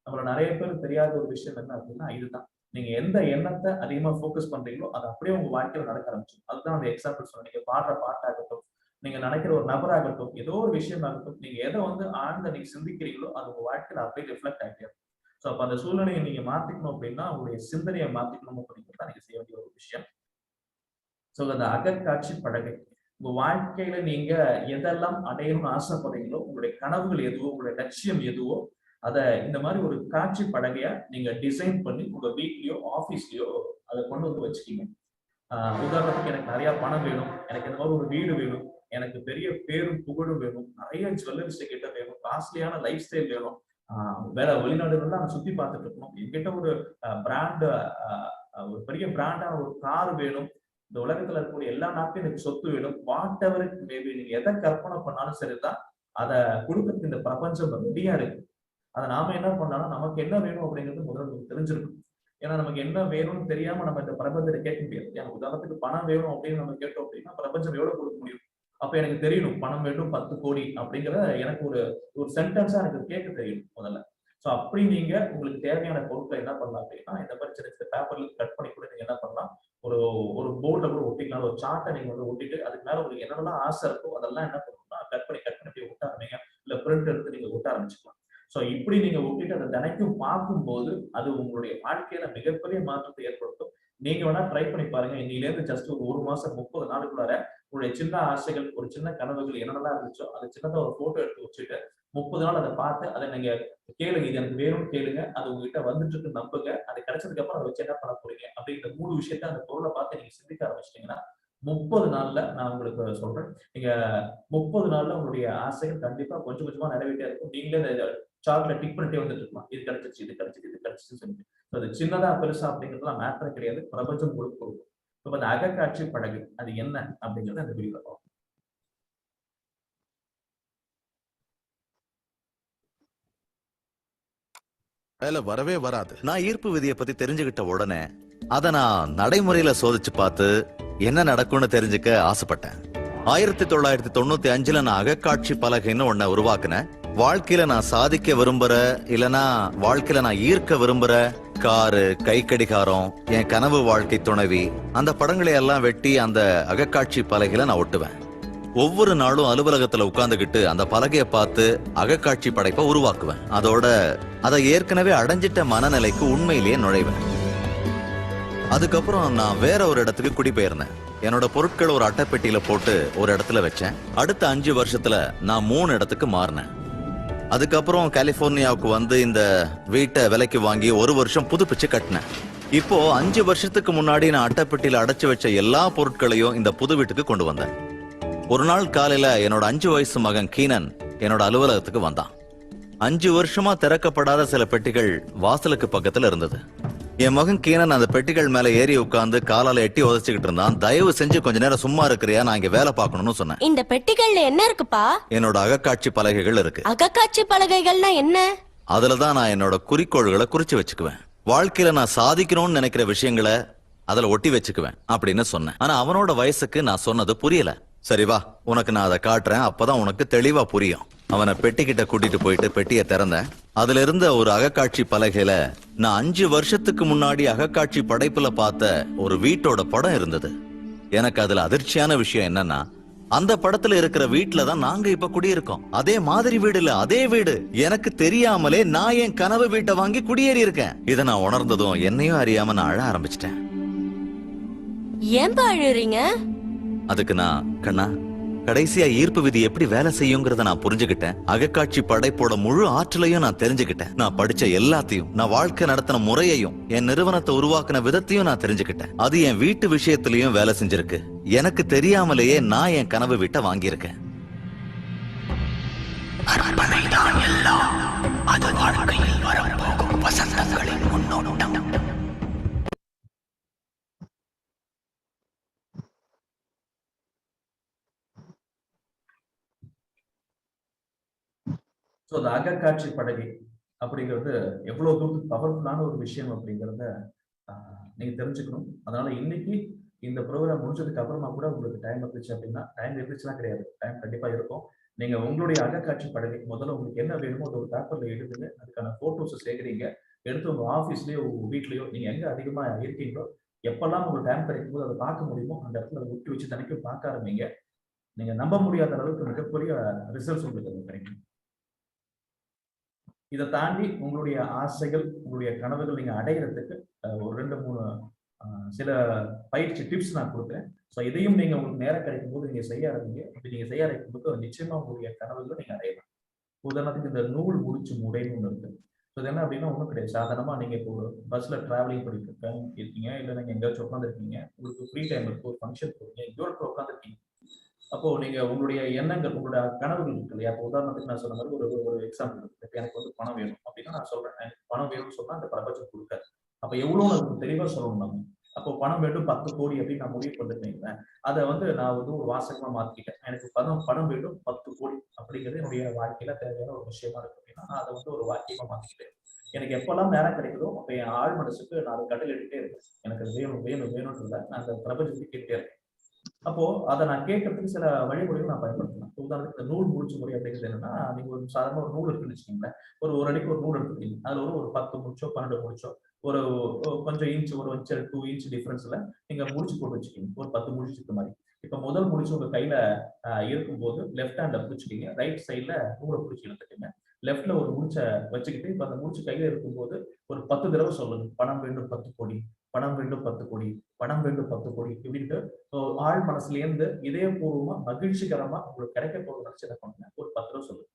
நம்மள நிறைய பேருக்கு தெரியாத ஒரு விஷயம் என்ன அப்படின்னா இதுதான், நீங்க எந்த எண்ணத்தை அதிகமா ஃபோக்கஸ் பண்றீங்களோ அது அப்படியே உங்க வாழ்க்கையில நடக்க ஆரம்பிச்சிடும். அதுதான் அந்த எக்ஸாம்பிள் சொன்னேன். நீங்க பாடுற பாட்டாகட்டும், நீங்க நினைக்கிற ஒரு நபராகட்டும், ஏதோ ஒரு விஷயம் ஆகட்டும், நீங்க எதை வந்து ஆழ்ந்த நீங்க சிந்திக்கிறீங்களோ அது உங்க வாழ்க்கையில அப்படியே ரிஃப்ளெக்ட் ஆகிட்டே இருக்கும். ஸோ அப்ப அந்த சூழ்நிலையை நீங்க மாத்திக்கணும் அப்படின்னா உங்களுடைய சிந்தனையை மாத்திக்கணும் அப்படிங்கிறது தான் நீங்க செய்ய வேண்டிய ஒரு விஷயம். ஸோ அந்த அகக்காட்சி படகை உங்க வாழ்க்கையில நீங்க எதெல்லாம் அடையணும்னு ஆசைப்படுறீங்களோ, உங்களுடைய கனவுகள் எதுவோ, உங்களுடைய லட்சியம் எதுவோ, அதை இந்த மாதிரி ஒரு காட்சி படகையா நீங்க டிசைன் பண்ணி உங்க வீட்லயோ ஆபீஸ்லயோ அதை கொண்டு வந்து வச்சுக்கீங்க. உதாரணத்துக்கு எனக்கு நிறைய பணம் வேணும், எனக்கு இந்த மாதிரி ஒரு வீடு வேணும், எனக்கு பெரிய பேரும் புகழும் வேணும், நிறைய ஜுவல்லரிஸ் கிட்ட வேணும், காஸ்ட்லியான லைஃப் ஸ்டைல் வேணும், வேற வெளிநாடுகள்லாம் நான் சுத்தி பார்த்துட்டு இருக்கணும், என்கிட்ட ஒரு பிராண்ட் ஒரு பெரிய பிராண்டான ஒரு கார் வேணும், இந்த உலகத்துல இருக்கக்கூடிய எல்லா நாட்டையும் எனக்கு சொத்து வேணும், வாட் எவர் மேபி நீங்க எதை கற்பனை பண்ணாலும் சரிதான், அதை கொடுக்கறதுக்கு இந்த பிரபஞ்சம் ரெடியா இருக்கு. அதை நாம என்ன பண்ணாலும் நமக்கு என்ன வேணும் அப்படிங்கிறது முதல்ல நமக்கு தெரிஞ்சிருக்கும். ஏன்னா நமக்கு என்ன வேணும்னு தெரியாம நம்ம இந்த பிரபஞ்சத்தை கேட்க முடியாது. ஏன்னா உதாரணத்துக்கு பணம் வேணும் அப்படின்னு நம்ம கேட்டோம் அப்படின்னா பிரபஞ்சம் எவ்வளவு கொடுக்க முடியும்? அப்ப எனக்கு தெரியணும் பணம் வேண்டும் 10 கோடி அப்படிங்கிற எனக்கு ஒரு சென்டென்ஸா எனக்கு கேட்க தெரியணும் முதல்ல. ஸோ அப்படி நீங்க உங்களுக்கு தேவையான பொருட்களை என்ன பண்ணலாம் அப்படின்னா இந்த மாதிரி சின்ன சின்ன பேப்பர்ல கட் பண்ணி கூட நீங்க என்ன பண்ணலாம், ஒரு போர்டில் கூட ஒட்டிக்கலாம். ஒரு சார்ட்டை நீங்க வந்து ஒட்டிட்டு அதுக்கு மேல உங்களுக்கு என்னெல்லாம் ஆசை இருக்கோ அதெல்லாம் என்ன பண்ணணும்னா கட் பண்ணி ஒட்ட ஆரம்பிங்க. இல்ல பிரிண்ட் எடுத்து நீங்க ஒட்ட ஆரம்பிச்சுக்கலாம். ஸோ இப்படி நீங்க ஒட்டிட்டு அதை தினைக்கும் பார்க்கும்போது அது உங்களுடைய வாழ்க்கையில மிகப்பெரிய மாற்றத்தை ஏற்படுத்தும். நீங்க வேணா ட்ரை பண்ணி பாருங்க. இன்னிலேருந்து ஜஸ்ட் ஒரு மாசம் 30 நாளுக்குள்ளார உங்களுடைய சின்ன ஆசைகள், ஒரு சின்ன கனவுகள் என்னென்னலாம் இருந்துச்சோ அதை சின்னதா ஒரு போட்டோ எடுத்து வச்சுட்டு 30 நாள் அதை பார்த்து அதை நீங்க கேளுங்க. இது எனக்கு வேணும்னு கேளுங்க. அது உங்ககிட்ட வந்துட்டு இருக்கு நம்புங்க. அது கிடைச்சதுக்கு அப்புறம் அதை வச்சு என்ன பண்ண போறீங்க அப்படிங்கிற 3 விஷயத்த அந்த பொருளை பார்த்து நீங்க சிந்திக்க ஆரம்பிச்சிட்டீங்கன்னா 30 நாள்ல நான் உங்களுக்கு சொல்றேன், நீங்க 30 நாள்ல உங்களுடைய ஆசைகள் கண்டிப்பா கொஞ்சம் கொஞ்சமா நிறைவேற்றே இருக்கும். நீங்களே சார்ட்ல டிக் பண்ணிட்டே வந்துட்டு இருக்கலாம். இது கிடைச்சிச்சு, இது கிடைச்சிச்சு, இது கிடைச்சிச்சு சொல்லிட்டு. அது சின்னதா பெருசா அப்படிங்கிறதுலாம் மேட்டரே கிடையாது. பிரபஞ்சம் உங்களுக்கு கொடுக்கும். இப்ப அந்த அகக்காட்சி படகு அது என்ன அப்படிங்கறத அந்த வீடியோல பார்ப்போம். வேலை வரவே வராது. நான் ஈர்ப்பு விதியை பத்தி தெரிஞ்சுக்கிட்ட உடனே அதை நான் நடைமுறையில சோதிச்சு பார்த்து என்ன நடக்கும்னு தெரிஞ்சுக்க ஆசைப்பட்டேன். 1995ல நான் அகக்காட்சி பலகைன்னு ஒன்ன உருவாக்குனேன். வாழ்க்கையில நான் சாதிக்க விரும்புற, இல்லனா வாழ்க்கையில நான் ஈர்க்க விரும்புற காரு, கை கடிகாரம், என் கனவு வாழ்க்கை துணைவி, அந்த படங்களை எல்லாம் வெட்டி அந்த அகக்காட்சி பலகையில நான் ஒட்டுவேன். ஒவ்வொரு நாளும் அலுவலகத்துல உட்கார்ந்துகிட்டு அந்த பலகையை பார்த்து அகக்காட்சி படைப்பை உருவாக்குவேன். அதோட அதை ஏற்கனவே அடைஞ்சிட்ட மனநிலைக்கு உண்மையிலேயே நுழைவேன். அதுக்கப்புறம் நான் வேற ஒரு இடத்துக்கு குடிபெயர்ந்தேன். என்னோட பொருட்களை ஒரு அட்டைப்பெட்டியில போட்டு ஒரு இடத்துல வச்சேன். அடுத்த 5 வருஷத்துல நான் 3 இடத்துக்கு மாறினேன். அதுக்கப்புறம் கலிபோர்னியாவுக்கு வந்து இந்த வீட்டை விலைக்கு வாங்கி 1 வருஷம் புதுப்பிச்சு கட்டினேன். இப்போ 5 வருஷத்துக்கு முன்னாடி நான் அட்டைப்பெட்டியில அடைச்சு வச்ச எல்லா பொருட்களையும் இந்த புது வீட்டுக்கு கொண்டு வந்தேன். ஒரு நாள் காலையில என்னோட 5 வயசு மகன் கீனன் என்னோட அலுவலகத்துக்கு வந்தான். 5 வருஷமா திறக்கப்படாத சில பெட்டிகள் வாசலுக்கு பக்கத்துல இருந்தது. என் மகன் கீனன் அந்த பெட்டிகள் மேல ஏறி உட்கார்ந்து காலால எட்டி உதச்சிக்கிட்டு இருந்தான். தயவு செஞ்சு கொஞ்ச நேரம் சும்மா இருக்கிறியா, நான் இங்க வேலை பார்க்கணும்னு சொன்னேன். இந்த பெட்டிகள்ல என்ன இருக்குப்பா? என்னோட அகக்காட்சி பலகைகள் இருக்கு. அகக்காட்சி பலகைகள்னா என்ன? அதுலதான் நான் என்னோட குறிக்கோள்களை குறிச்சு வச்சுக்குவேன். வாழ்க்கையில நான் சாதிக்கணும்னு நினைக்கிற விஷயங்களை அதுல ஒட்டி வச்சுக்குவேன் அப்படின்னு சொன்னேன். ஆனா அவனோட வயசுக்கு நான் சொன்னது புரியல. சரி வா, உனக்கு நான் அதை காட்டுறேன், அப்பதான் உனக்கு தெளிவா புரியும். அவனை பெட்டிக்கிட்ட கூட்டிட்டு போயிட்டு பெட்டியை திறந்தேன். அதுல இருந்த ஒரு அகக்காட்சி பலகையில நான் 5 வருஷத்துக்கு முன்னாடி அகக்காட்சி படைப்புல பார்த்த ஒரு வீட்டோட படம் இருந்தது. எனக்கு அதுல அதிர்ச்சியான விஷயம் என்னன்னா, அந்த படத்துல இருக்கிற வீட்டுல தான் நாங்க இப்ப குடியிருக்கோம். அதே மாதிரி வீடு இல்ல, அதே வீடு. எனக்கு தெரியாமலே நான் என் கனவு வீட்டை வாங்கி குடியேறி இருக்கேன். இதை நான் உணர்ந்ததும் என்னையும் அறியாம நான் அழ ஆரம்பிச்சிட்டேன். ஏன்பா அழுறீங்க? அதுக்கு நான், கண்ணா, கடைசியா ஈர்ப்பு விதி எப்படி வேலை செய்யுங்கிறத நான் புரிஞ்சுக்கிட்டேன். அகக்காட்சி படைப்போட முழு ஆற்றலையும் நான் தெரிஞ்சுக்கிட்டேன். நான் படிச்ச எல்லாத்தையும், நான் வாழ்க்கை நடத்தின முறையையும், என் நிறுவனத்தை உருவாக்கின விதத்தையும் நான் தெரிஞ்சுக்கிட்டேன். அது என் வீட்டு விஷயத்திலயும் வேலை செஞ்சிருக்கு. எனக்கு தெரியாமலேயே நான் என் கனவு வீட்டை வாங்கியிருக்கேன். அது வாழ்க்கையில் வரப்போகும் வசந்தங்களின் முன்னோட்டம். ஸோ அந்த அகக்காட்சி படகு அப்படிங்கிறது எவ்வளவு தூரத்துக்கு பவர்ஃபுல்லான ஒரு விஷயம் அப்படிங்கிறத நீங்க தெரிஞ்சுக்கணும். அதனால இன்னைக்கு இந்த ப்ரோக்ராம் முடிஞ்சதுக்கு அப்புறமா கூட உங்களுக்கு டைம் இருந்துச்சு அப்படின்னா, டைம் இருந்துச்சுன்னா கிடையாது, டைம் கண்டிப்பா இருக்கும். நீங்க உங்களுடைய அகக்காட்சி படகு முதல்ல உங்களுக்கு என்ன வேணுமோ அது ஒரு பேப்பர்ல எழுதுங்க. அதுக்கான போட்டோஸ் சேகரிங்க. எடுத்து உங்க ஆஃபீஸ்லயோ உங்க வீட்லயோ நீங்க எங்க அதிகமா இருக்கீங்களோ எப்பெல்லாம் உங்களுக்கு டைம் கிடைக்கும் போது அதை பார்க்க முடியுமோ அந்த இடத்துல அதை விட்டு வச்சு தினைக்கும் பார்க்க ஆரம்பிங்க. நீங்க நம்ப முடியாத அளவுக்கு மிகப்பெரிய ரிசல்ட்ஸ் உங்களுக்கு கிடைக்கும். இதை தாண்டி உங்களுடைய ஆசைகள், உங்களுடைய கனவுகள் நீங்க அடைகிறதுக்கு ஒரு 2-3 சில பயிற்சி டிப்ஸ் நான் கொடுக்குறேன். ஸோ இதையும் நீங்க உங்களுக்கு நேரம் கிடைக்கும் போது நீங்க செய்ய ஆரம்பிங்க. அப்படி நீங்க செய்ய ஆரம்பிக்கும் போது நிச்சயமா உங்களுடைய கனவுகளை நீங்க அடையலாம். உதாரணத்துக்கு இந்த நூல் முடிச்சு முறைன்னு ஒன்று இருக்கு. ஸோ இது என்ன அப்படின்னா ஒன்றும் கிடையாது. சாதாரணமா நீங்க இப்போ ஒரு பஸ்ல டிராவலிங் பண்ணிட்டு இருக்கீங்க, இல்லை நீங்க எங்கேயாச்சும் உட்காந்துருக்கீங்க, உங்களுக்கு ஃப்ரீ டைம் இருக்கு, ஒரு ஃபங்க்ஷன் போறீங்க, எங்கேயோ உட்காந்துருக்கீங்க. அப்போ நீங்க உங்களுடைய எண்ணங்கள், உங்களுடைய கனவுகள் இருக்கு இல்லையா? அப்போ உதாரணத்துக்கு நான் சொன்ன மாதிரி ஒரு எக்ஸாம்பிள் இருக்கு. எனக்கு வந்து பணம் வேணும் அப்படின்னா நான் சொல்றேன், எனக்கு பணம் வேணும்னு சொன்னா அந்த பிரபஞ்சம் கொடுக்காது. அப்ப எவ்வளவு நமக்கு தெளிவா சொல்லணும் நம்ம. அப்போ பணம் வேண்டும் 10 கோடி அப்படின்னு நான் முடிவு பண்ணிருக்கேன். அதை வந்து நான் வந்து ஒரு வாசகமா மாத்திக்கிட்டேன். எனக்கு பணம் வேண்டும் 10 கோடி அப்படிங்கிறது என்னுடைய வாழ்க்கையில தேவையான ஒரு விஷயமா இருக்கு அப்படின்னா நான் அதை வந்து ஒரு வாக்கியமா மாத்திக்கிட்டேன். எனக்கு எப்பெல்லாம் நேரம் கிடைக்குதோ அப்ப என் ஆழ் மனசுக்கு நான் அதை கட்டளிட்டே இருக்கேன். எனக்கு அது வேணும் வேணும் வேணும்ன்றத நான் அந்த பிரபஞ்சத்துக்கு கேட்டே இருக்கேன். அப்போ அதை நான் கேட்கறதுக்கு சில வழிமுறைகள் நான் பயன்படுத்தலாம். உதாரணத்துக்கு இந்த நூல் முடிச்சு முறை அப்படிங்கிறது என்னன்னா, நீங்க ஒரு சாதாரண ஒரு நூல் இருக்குன்னு வச்சுக்கோங்களேன். ஒரு அடிக்கு ஒரு நூல் எடுத்துக்கிட்டீங்க. அதுல ஒரு 10 முடிச்சோ 12 முடிச்சோ ஒரு கொஞ்சம் இன்ச், ஒரு இன்ச் 2 இன்ச் டிஃபரன்ஸ்ல நீங்க முடிச்சு போட்டு வச்சுக்கீங்க. ஒரு 10 முடிச்சு இருக்க மாதிரி. இப்ப முதல் முடிச்சு உங்க கையில இருக்கும்போது லெஃப்ட் ஹேண்ட்ல பிடிச்சிக்கிங்க, ரைட் சைட்ல நூலை பிடிச்சி எடுத்துக்கீங்க. லெஃப்ட்ல ஒரு முடிச்ச வச்சுக்கிட்டு இப்ப அந்த முடிச்சு கையில இருக்கும்போது ஒரு 10 தடவை சொல்லுங்க. பணம் வேண்டும் 10 கோடி, பணம் வேண்டும் 10 கோடி, பணம் வேண்டும் 10 கோடி இப்படின்ட்டு ஆழ் மனசுல இருந்து இதயபூர்வமா மகிழ்ச்சிகரமா உங்களுக்கு கிடைக்க போகிற நினைச்சு என்ன பண்ணுங்க, ஒரு 10 தடவை சொல்லுங்க.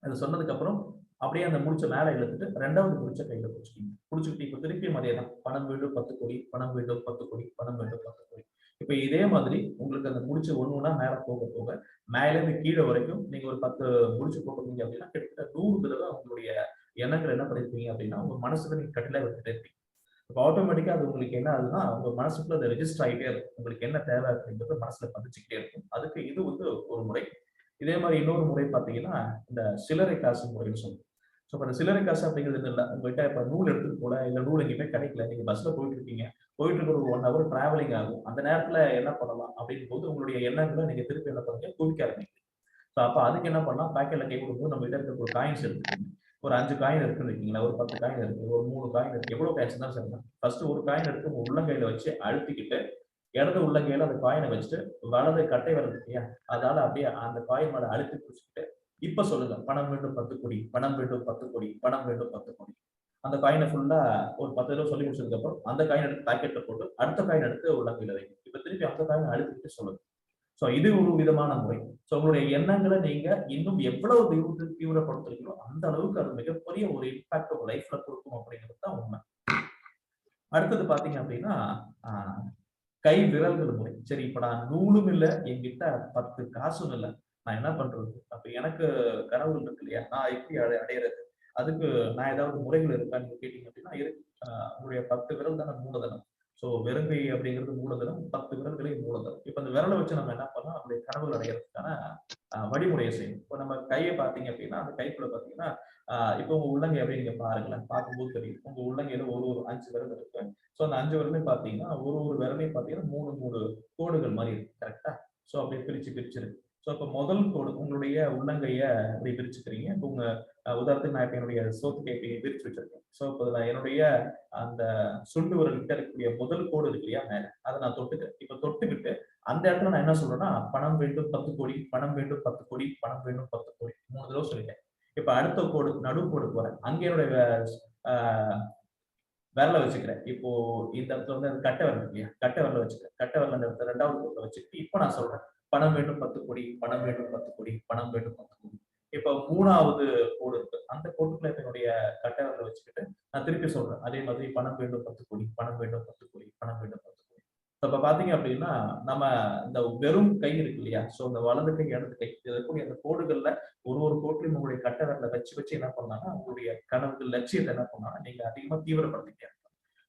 அது சொன்னதுக்கு அப்புறம் அப்படியே அந்த முடிச்ச மேல இழுத்துட்டு 2வது முடிச்ச கையில பிடிச்சிக்கிங்க. பிடிச்சிக்கிட்டு இப்ப திருப்பியும் அதே தான். பணம் வேண்டும் 10 கோடி, பணம் வேண்டும் 10 கோடி, பணம் வேண்டும் 10 கோடி. இப்ப இதே மாதிரி உங்களுக்கு அந்த முடிச்சு ஒண்ணுன்னா மேல போக போக மேல இருந்து கீழே வரைக்கும் நீங்க ஒரு 10 முடிச்சு போட்டீங்க அப்படின்னா கிட்டத்தட்ட 100 தடவை உங்களுடைய எண்ணங்கள் என்ன பண்ணிருப்பீங்க அப்படின்னா உங்க மனசுக்கு நீங்க கட்டில விட்டுட்டே இருப்பீங்க. இப்போ ஆட்டோமேட்டிக்கா அது உங்களுக்கு என்ன ஆகுதுன்னா உங்க மனசுக்குள்ள அது ரெஜிஸ்டர் ஆகிட்டே இருக்கும். உங்களுக்கு என்ன தேவை அப்படிங்கிறது மனசுல பதிச்சுக்கிட்டே இருக்கும். அதுக்கு இது வந்து ஒரு முறை. இதே மாதிரி இன்னொரு முறை பாத்தீங்கன்னா இந்த சில்லறை காசு முறைன்னு சொல்லுவோம். ஸோ அந்த சில்லறை காசு அப்படிங்கிறது இல்லை. உங்ககிட்ட இப்ப நூல் எடுத்துட்டு போல இல்ல நூல் எங்கேயுமே கிடைக்கல, நீங்க பஸ்ல போயிட்டு இருக்கீங்க, போயிட்டு இருக்கிற ஒரு 1 ஹவர் டிராவலிங் ஆகும். அந்த நேரத்துல என்ன பண்ணலாம் அப்படின்னு போது உங்களுடைய எண்ணங்களை நீங்க திருப்பி என்ன பண்ணுங்க, குவிக்க ஆரம்பிங்க. ஸோ அப்ப அதுக்கு என்ன பண்ணலாம், பாக்கெட்ல கை கொடுக்கும்போது நம்ம கிட்ட இருக்க ஒரு காயின்ஸ் எடுத்துக்கோங்க. ஒரு 5 காயின் இருக்குன்னு இருக்கீங்களா, ஒரு 10 காயின் இருக்கு, ஒரு 3 காயின் இருக்கு, எவ்வளவு காயின்ஸ் தான் சரிதான். ஃபர்ஸ்ட் ஒரு காயின் எடுத்து உங்க உள்ளங்கையில வச்சு அழுத்திக்கிட்டு இடது உள்ளங்கையில அந்த காயினை வச்சுட்டு வலது கட்டை விரல் இல்லையா, அதால அப்படியே அந்த காயின் மேல அழுத்தி பிடிச்சிக்கிட்டு இப்ப சொல்லுங்க, பணம் வேண்டும் 10 கோடி, பணம் வேண்டும் 10 கோடி, பணம் வேண்டும் 10 கோடி. அந்த காயினை ஃபுல்லா ஒரு 10 தடவை சொல்லி முடிச்சதுக்கு அப்புறம் அந்த காயின் எடுத்து பாக்கெட்ல போட்டு அடுத்த காயின் எடுத்து உள்ளங்கையில வைங்க. இப்ப திருப்பி அந்த காயினை அழுத்திட்டு சொல்லுங்க. சோ இது ஒரு விதமான முறை. சோ உங்களுடைய எண்ணங்களை நீங்க இன்னும் எவ்வளவு தீவிரப்படுத்துறீங்களோ அந்த அளவுக்கு அது மிகப்பெரிய ஒரு இம்பாக்ட் உங்க லைஃப்ல கொடுக்கும் அப்படிங்கிறது தான் உண்மை. அடுத்தது பாத்தீங்க அப்படின்னா கை விரல்கள் முறை. சரி, இப்ப நான் நூலும் இல்லை, என்கிட்ட 10 காசும் இல்லை, நான் என்ன பண்றது? அப்ப எனக்கு கனவுகள் இருக்கு இல்லையா, நான் எப்படி அடையிறது? அதுக்கு நான் ஏதாவது முறைகள் இருக்கான்னு கேட்டீங்க அப்படின்னா இருக்கு. உங்களுடைய 10 விரல் தானே மூலதனம். சோ வெறுங்கை அப்படிங்கிறது மூலதனம், 10 விரல்களே மூலதனம். இப்ப அந்த விரலை வச்சு நம்ம என்ன பண்ணலாம், நம்மளுடைய கனவுகள் அடையிறதுக்கான வழிமுறையை செய்யும். இப்போ நம்ம கையை பார்த்தீங்க அப்படின்னா அந்த கைக்குள்ள பாத்தீங்கன்னா இப்போ உங்க உள்ளங்கை எப்படி நீங்க பாருங்களேன், பார்க்கும்போது தெரியும் உங்க உள்ளங்கையில ஒரு 5 விரல் இருக்கு. ஸோ அந்த 5 விரலையும் பார்த்தீங்கன்னா ஒரு விரலையும் பார்த்தீங்கன்னா 3 கோடுகள் மாதிரி இருக்கு. கரெக்டா? ஸோ அப்படியே பிரிச்சிருக்கு. ஸோ இப்போ முதல் கோடு உங்களுடைய உள்ளங்கைய அப்படி பிரிச்சுக்கிறீங்க. இப்போ உங்க உதாரணத்துக்கு நான் இப்போ என்னுடைய சோத்து கையை பிரிச்சு வச்சிருக்கேன். ஸோ இப்போ என்னுடைய அந்த சுண்டு விரல் கிட்ட இருக்கக்கூடிய முதல் கோடு இருக்கு இல்லையா மேல, அதை நான் தொட்டுக்கிறேன். இப்போ தொட்டுக்கிட்டு அந்த இடத்துல நான் என்ன சொல்றேன்னா, பணம் வேண்டும் 10 கோடி, பணம் வேண்டும் 10 கோடி, பணம் வேண்டும் 10 கோடி 3 தடவை சொல்லிட்டேன். இப்ப அடுத்த கோடு நடு கோடு போறேன். அங்க என்னுடைய விரலை வச்சுக்கிறேன். இப்போ இந்த இடத்துல வந்து கட்டை விரல் இல்லையா, கட்டை விரல வச்சுக்கிறேன். கட்டை விரல் அந்த இடத்துல 2வது கோடுல வச்சுக்கிட்டு இப்போ நான் சொல்றேன், பணம் வேண்டும் 10 கோடி, பணம் வேண்டும் 10 கோடி, பணம் வேண்டும் 10 கோடி. இப்போ 3வது கோடு இருக்கு. அந்த கோட்டுக்குள்ள என்னுடைய கட்டை விரல வச்சுக்கிட்டு நான் திருப்பி சொல்றேன் அதே மாதிரி, பணம் வேண்டும் 10 கோடி, பணம் வேண்டும் 10 கோடி, பணம் வேண்டும் 10 கோடி. இப்ப பாத்தீங்க அப்படின்னா நம்ம இந்த வெறும் கை இருக்கு இல்லையா, சோ இந்த வலது கை இடது கை இருக்கக்கூடிய அந்த கோடுகள்ல ஒரு கோட்டையும் உங்களுடைய கட்ட விரல வச்சு என்ன பண்ணாங்கன்னா உங்களுடைய கனவுகள் லட்சியத்தை என்ன பண்ணாங்கன்னா நீங்க அதிகமா தீவிரப்படுத்திக்க.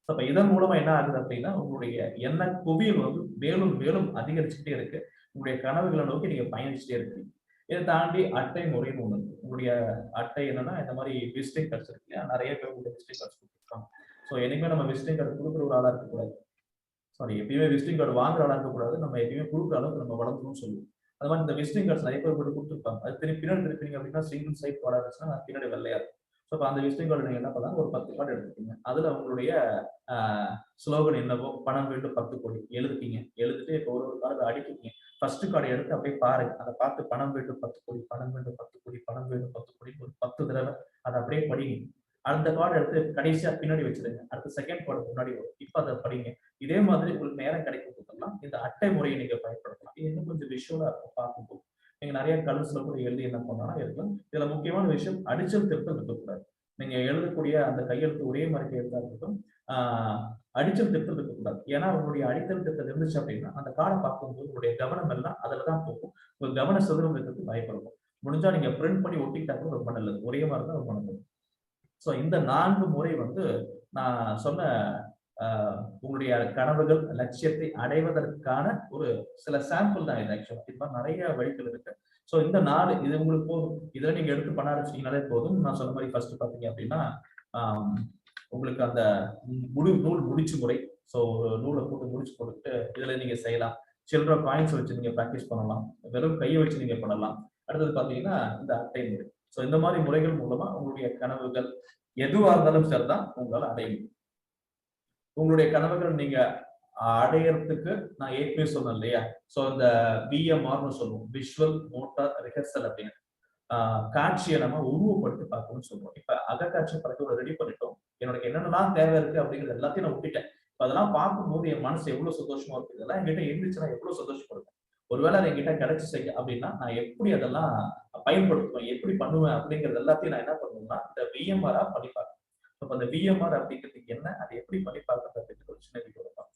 அப்ப இதன் மூலமா என்ன ஆகுது அப்படின்னா உங்களுடைய எண்ண குவியல் வந்து மேலும் மேலும் அதிகரிச்சுட்டே இருக்கு. உங்களுடைய கனவுகளை நோக்கி நீங்க பயணிச்சுட்டே இருக்கீங்க. இதை தாண்டி அட்டை முறைன்னு ஒண்ணு இருக்கு. உங்களுடைய அட்டை என்னன்னா இந்த மாதிரி விசிட்டிங் கார்ட்ஸ் இருக்கு இல்லையா, நிறைய பேர் உங்களுடைய விசிட்டிங் கார்ட்ஸ் கொடுத்துருக்காங்க. ஸோ என்னைக்குமே நம்ம விசிட்டிங் கார்டு கொடுக்குற ஒரு ஆளா இருக்கக்கூடாது. சாரி, எப்பயுமே விசிட்டிங் கார்டு வாங்குற ஆளா இருக்கக்கூடாது. நம்ம எப்பயுமே கொடுக்குற அளவுக்கு நம்ம வளர்ந்துடும் சொல்லுவோம். அது மாதிரி இந்த விசிட்டிங் கார்ட்ஸ் நிறைய பேர் கொடுத்துருப்பாங்க. அது பின்னாடி திருப்பிங்க அப்படின்னா சிங்கிள் சைட் கார்டா இருந்துச்சுன்னா பின்னாடி வெள்ளையா இருக்கும். ஸோ அப்போ அந்த விசிட்டிங் கார்டு நீங்க என்ன பண்ணலாம், ஒரு 10 கார்டு எடுத்துக்கீங்க. அதுல உங்களுடைய ஸ்லோகன் என்னவோ பணம் வேண்டும் 10 கோடி எழுதுக்கீங்க. எழுதிட்டு இப்போ ஒரு கார்டு அடிக்கிங்க. ஃபர்ஸ்ட் கார்டை எடுத்து அப்படியே பாருங்க. அதை பார்த்து பணம் வேண்டும் 10 கோடி, பணம் வேண்டும் 10 கோடி, பணம் வேண்டும் 10 கோடி ஒரு 10 தடவை அதை அப்படியே படிங்க. அந்த கார்டு எடுத்து கடைசியா பின்னாடி வச்சிருங்க. அடுத்த செகண்ட் கார்டு முன்னாடி வரும். இப்ப அதை படிங்க. இதே மாதிரி உங்களுக்கு நேரம் கிடைக்கும் போதெல்லாம் இந்த அட்டை முறையை நீங்க பயன்படுத்தலாம். இது இன்னும் கொஞ்சம் விஷுவலா இருக்கும் பார்க்கும்போது. நீங்க நிறைய கலர்ஸ்ல கூட எழுதி என்ன பண்ணலாம் இருக்கலாம். இதுல முக்கியமான விஷயம் அடிச்சல் திருத்தம் இருக்கக்கூடாது. நீங்க எழுதக்கூடிய அந்த கையெழுத்து ஒரே மாதிரி கையெழுத்தா இருக்கட்டும், அடிச்சல் திருத்தம் இருக்கக்கூடாது. ஏன்னா உங்களுடைய அடித்தல் திருத்தம் இருந்துச்சு அப்படின்னா அந்த கார்டை பார்க்கும்போது உங்களுடைய கவனம் எல்லாம் அதுலதான் போகும். உங்க கவன சதுரம் இருக்கிறதுக்கு பயப்படும். முடிஞ்சா நீங்க பிரிண்ட் பண்ணி ஒட்டிக்கிட்டா கூட ரொம்ப நல்லது. ஒரே மாதிரி தான் ரொம்ப நல்லது. ஸோ இந்த 4 முறை வந்து நான் சொன்ன உங்களுடைய கனவுகள் லட்சியத்தை அடைவதற்கான ஒரு சில சாம்பிள் தான் இது. ஆக்சுவலா இது மாதிரி நிறைய வழிகள் இருக்கு. ஸோ இந்த 4 இது உங்களுக்கு போதும். இதுல நீங்க எடுத்து பண்ண ஆரம்பிச்சீங்கனாலே போதும். நான் சொன்ன மாதிரி ஃபர்ஸ்ட் பாத்தீங்க அப்படின்னா உங்களுக்கு அந்த நூல் முடிச்சு முறை. ஸோ நூலை போட்டு முடிச்சு போட்டுட்டு இதுல நீங்க செய்யலாம். சில்ட்ர காயின்ஸ் வச்சு நீங்க ப்ராக்டிஸ் பண்ணலாம். வெறும் கையை வச்சு நீங்க பண்ணலாம். அடுத்தது பாத்தீங்கன்னா இந்த அட்டை முறை. ஸோ இந்த மாதிரி முறைகள் மூலமா உங்களுடைய கனவுகள் எதுவா இருந்தாலும் சரிதான் உங்களால் அடைய முடியும். உங்களுடைய கனவுகள் நீங்க அடையறதுக்கு நான் ஏற்கனவே சொன்னேன் இல்லையா? ஸோ இந்த VMRன்னு சொல்லுவோம், விஷுவல் மோட்டார் ரிஹர்சல் அப்படின்னு. காட்சியை நம்ம உருவப்படுத்தி பார்க்கணும்னு சொல்றோம். இப்ப அகக்காட்சி படத்தோட ரெடி பண்ணிட்டோம். எனக்கு என்னென்னலாம் தேவை இருக்கு அப்படிங்கிறது எல்லாத்தையும் நான் விட்டுட்டேன். அதெல்லாம் பார்க்கும்போது என் மனசு எவ்வளவு சந்தோஷமா இருக்கு. இதெல்லாம் என்கிட்ட இருந்துச்சுன்னா எவ்வளவு சந்தோஷப்படுவேன். ஒருவேளை அது என்கிட்ட கிடைச்சு செய்ய அப்படின்னா நான் எப்படி அதெல்லாம் பயன்படுத்துவேன், எப்படி பண்ணுவேன் அப்படிங்கிறது எல்லாத்தையும் நான் என்ன பண்ணுவேன்னா இந்த VMR பண்ணி பார்க்கணும். அப்ப அந்த VMR அப்படிங்கிறதுக்கு என்ன, அதை எப்படி பண்ணி பார்க்கறது அப்படிங்கிற ஒரு சின்ன வீடியோ தான்.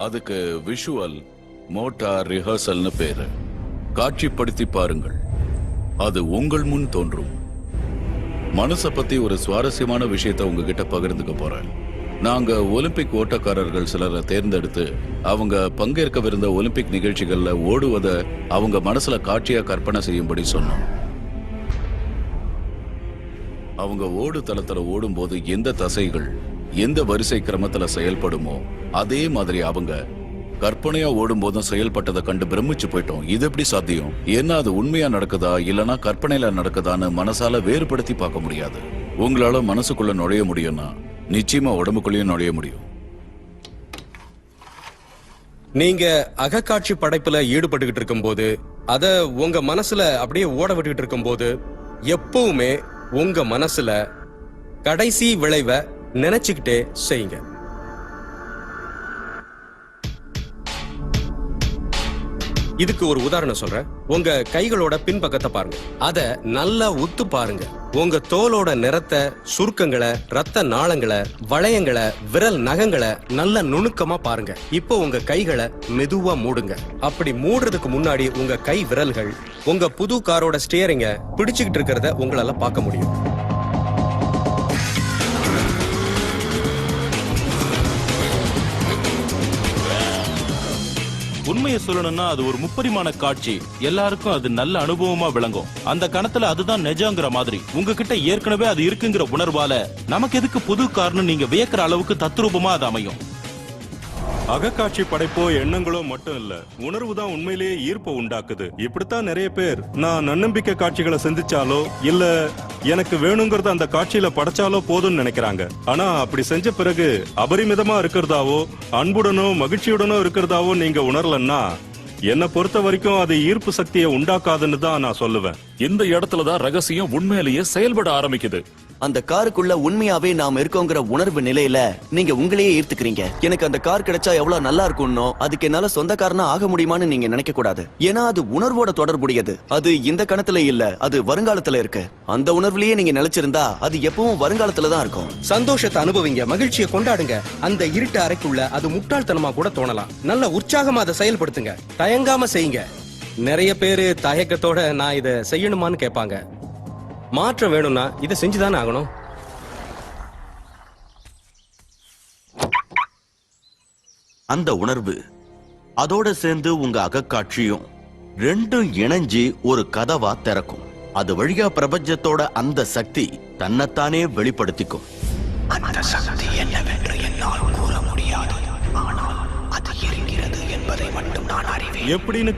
அதுக்கு விஷுவல் மோட்டார் ரிஹர்சல்னு பேரு. காட்சிப்படுத்தி பாருங்கள், அது உங்கள் முன் தோன்றும். மனசை பத்தி ஒரு சுவாரஸ்யமான விஷயத்தை உங்ககிட்ட பகிர்ந்துக்க போறேன். நாங்க ஒலிம்பிக் ஓட்டக்காரர்கள் சிலரை தேர்ந்தெடுத்து அவங்க பங்கேற்கவிருந்த ஒலிம்பிக் நிகழ்ச்சிகள்ல ஓடுவதை அவங்க மனசுல காட்சியா கற்பனை செய்யும்படி சொன்னோம். அவங்க ஓடு தளத்துல ஓடும்போது எந்த தசைகள் எந்த வரிசை கிரமத்துல செயல்படுமோ அதே மாதிரி அவங்க கற்பனையா ஓடும் போதும் செயல்பட்டதை கண்டு பிரமிச்சு போயிட்டோம். இது எப்படி சாத்தியம்? ஏன்னா அது உண்மையா நடக்குதா இல்லனா கற்பனையில நடக்குதான்னு மனசால வேறுபடுத்தி பார்க்க முடியாது. உங்களால மனசுக்குள்ள நுழைய முடியும்னா நிச்சயமா உடம்புக்குள்ளேயும் நுழைய முடியும். நீங்க அகக்காட்சி படைப்புல ஈடுபட்டுக்கிட்டு இருக்கும் போது, அத உங்க மனசுல அப்படியே ஓட விட்டுக்கிட்டு இருக்கும் போது, எப்பவுமே உங்க மனசுல கடைசி விளைவை நினைச்சுக்கிட்டே செய்யுங்க. இதுக்கு ஒரு உதாரணம் சொல்றேன். உங்க கைகளோட பின்பக்கத்தை பாருங்க. அத நல்லா உத்து பாருங்க. உங்க தோலோட நிறத்தை, சுருக்கங்களை, ரத்த நாளங்களை, வளையங்களை, விரல் நகங்களை நல்ல நுணுக்கமா பாருங்க. இப்போ உங்க கைகளை மெதுவா மூடுங்க. அப்படி மூடுறதுக்கு முன்னாடி உங்க கை விரல்கள் உங்க புது காரோட ஸ்டியரிங்க பிடிச்சுக்கிட்டு இருக்கிறத உங்களால பார்க்க முடியும். உண்மையை சொல்லணும்னா அது ஒரு முப்பரிமாண காட்சி. எல்லாருக்கும் அது நல்ல அனுபவமா விளங்கும். அந்த கணத்துல அதுதான் நெஜங்கிற மாதிரி உங்ககிட்ட ஏற்கனவே அது இருக்குங்கிற உணர்வால நமக்கு எதுக்கு புது காரணம் நீங்க வியக்கிற அளவுக்கு தத்ரூபமா அது அமையும். அகக்காட்சி படைப்போ எண்ணங்களோ மட்டும் இல்ல, உணர்வு தான் உண்மையிலேயே ஈர்ப்பை உண்டாக்குது. இப்படித்தான் நிறைய பேர் நான் நன்னம்பிக்கை காட்சிகளை சிந்திச்சாலோ இல்ல எனக்கு வேணுங்கிறத அந்த காட்சியில படைச்சாலோ போதும்னு நினைக்கிறாங்க. ஆனா அப்படி செஞ்ச பிறகு அபரிமிதமா இருக்கிறதாவோ அன்புடனோ மகிழ்ச்சியுடனோ இருக்கிறதாவோ நீங்க உணரலன்னா என்னை பொறுத்த வரைக்கும் அது ஈர்ப்பு சக்தியை உண்டாக்காதுன்னு தான் நான் சொல்லுவேன். இந்த இடத்துலதான் ரகசியம் உண்மையிலேயே செயல்பட ஆரம்பிக்குது. அந்த காருக்குள்ள உண்மையாவே நாம இருக்கோங்கிற உணர்வு நிலையில நீங்க உங்களையே ஈர்த்துக்கிறீங்க. எனக்கு அந்த கார் கிடைச்சா எவ்வளவு நல்லா இருக்கும்னோ அதுக்கு என்னால சொந்தக்காரனா ஆக முடியுமான்னு நீங்க நினைக்க கூடாது. ஏன்னா அது உணர்வோட தொடர்புடையது. அது இந்த கணத்துல இல்ல, அது வருங்காலத்துல இருக்கு. அந்த உணர்வுலயே நீங்க நிலைச்சிருந்தா அது எப்பவும் வருங்காலத்துல தான் இருக்கும். சந்தோஷத்தை அனுபவிங்க, மகிழ்ச்சியை கொண்டாடுங்க. அந்த இருட்டு அறைக்குள்ள அது முட்டாள்தனமா கூட தோணலாம். நல்ல உற்சாகமா அதை செயல்படுத்துங்க, தயங்காம செய்யுங்க. நிறைய பேரு தயக்கத்தோட நான் இதை செய்யணுமான்னு கேட்பாங்க. மாற்றம் வேணும்னா இதை செஞ்சுதானே ஆகணும். அந்த உணர்வு அதோட சேர்ந்து உங்க அகக்காட்சியும் ரெண்டும் இணைஞ்சு ஒரு கதவா திறக்கும். அது வழியா பிரபஞ்சத்தோட அந்த சக்தி தன்னைத்தானே வெளிப்படுத்திக்கும். அந்த சக்தி என்னவென்று என்னால் கூற முடியாது, ஆனால் அது இருக்கிறது என்பதை மட்டும் நான் அறிவேன். எப்படின்னு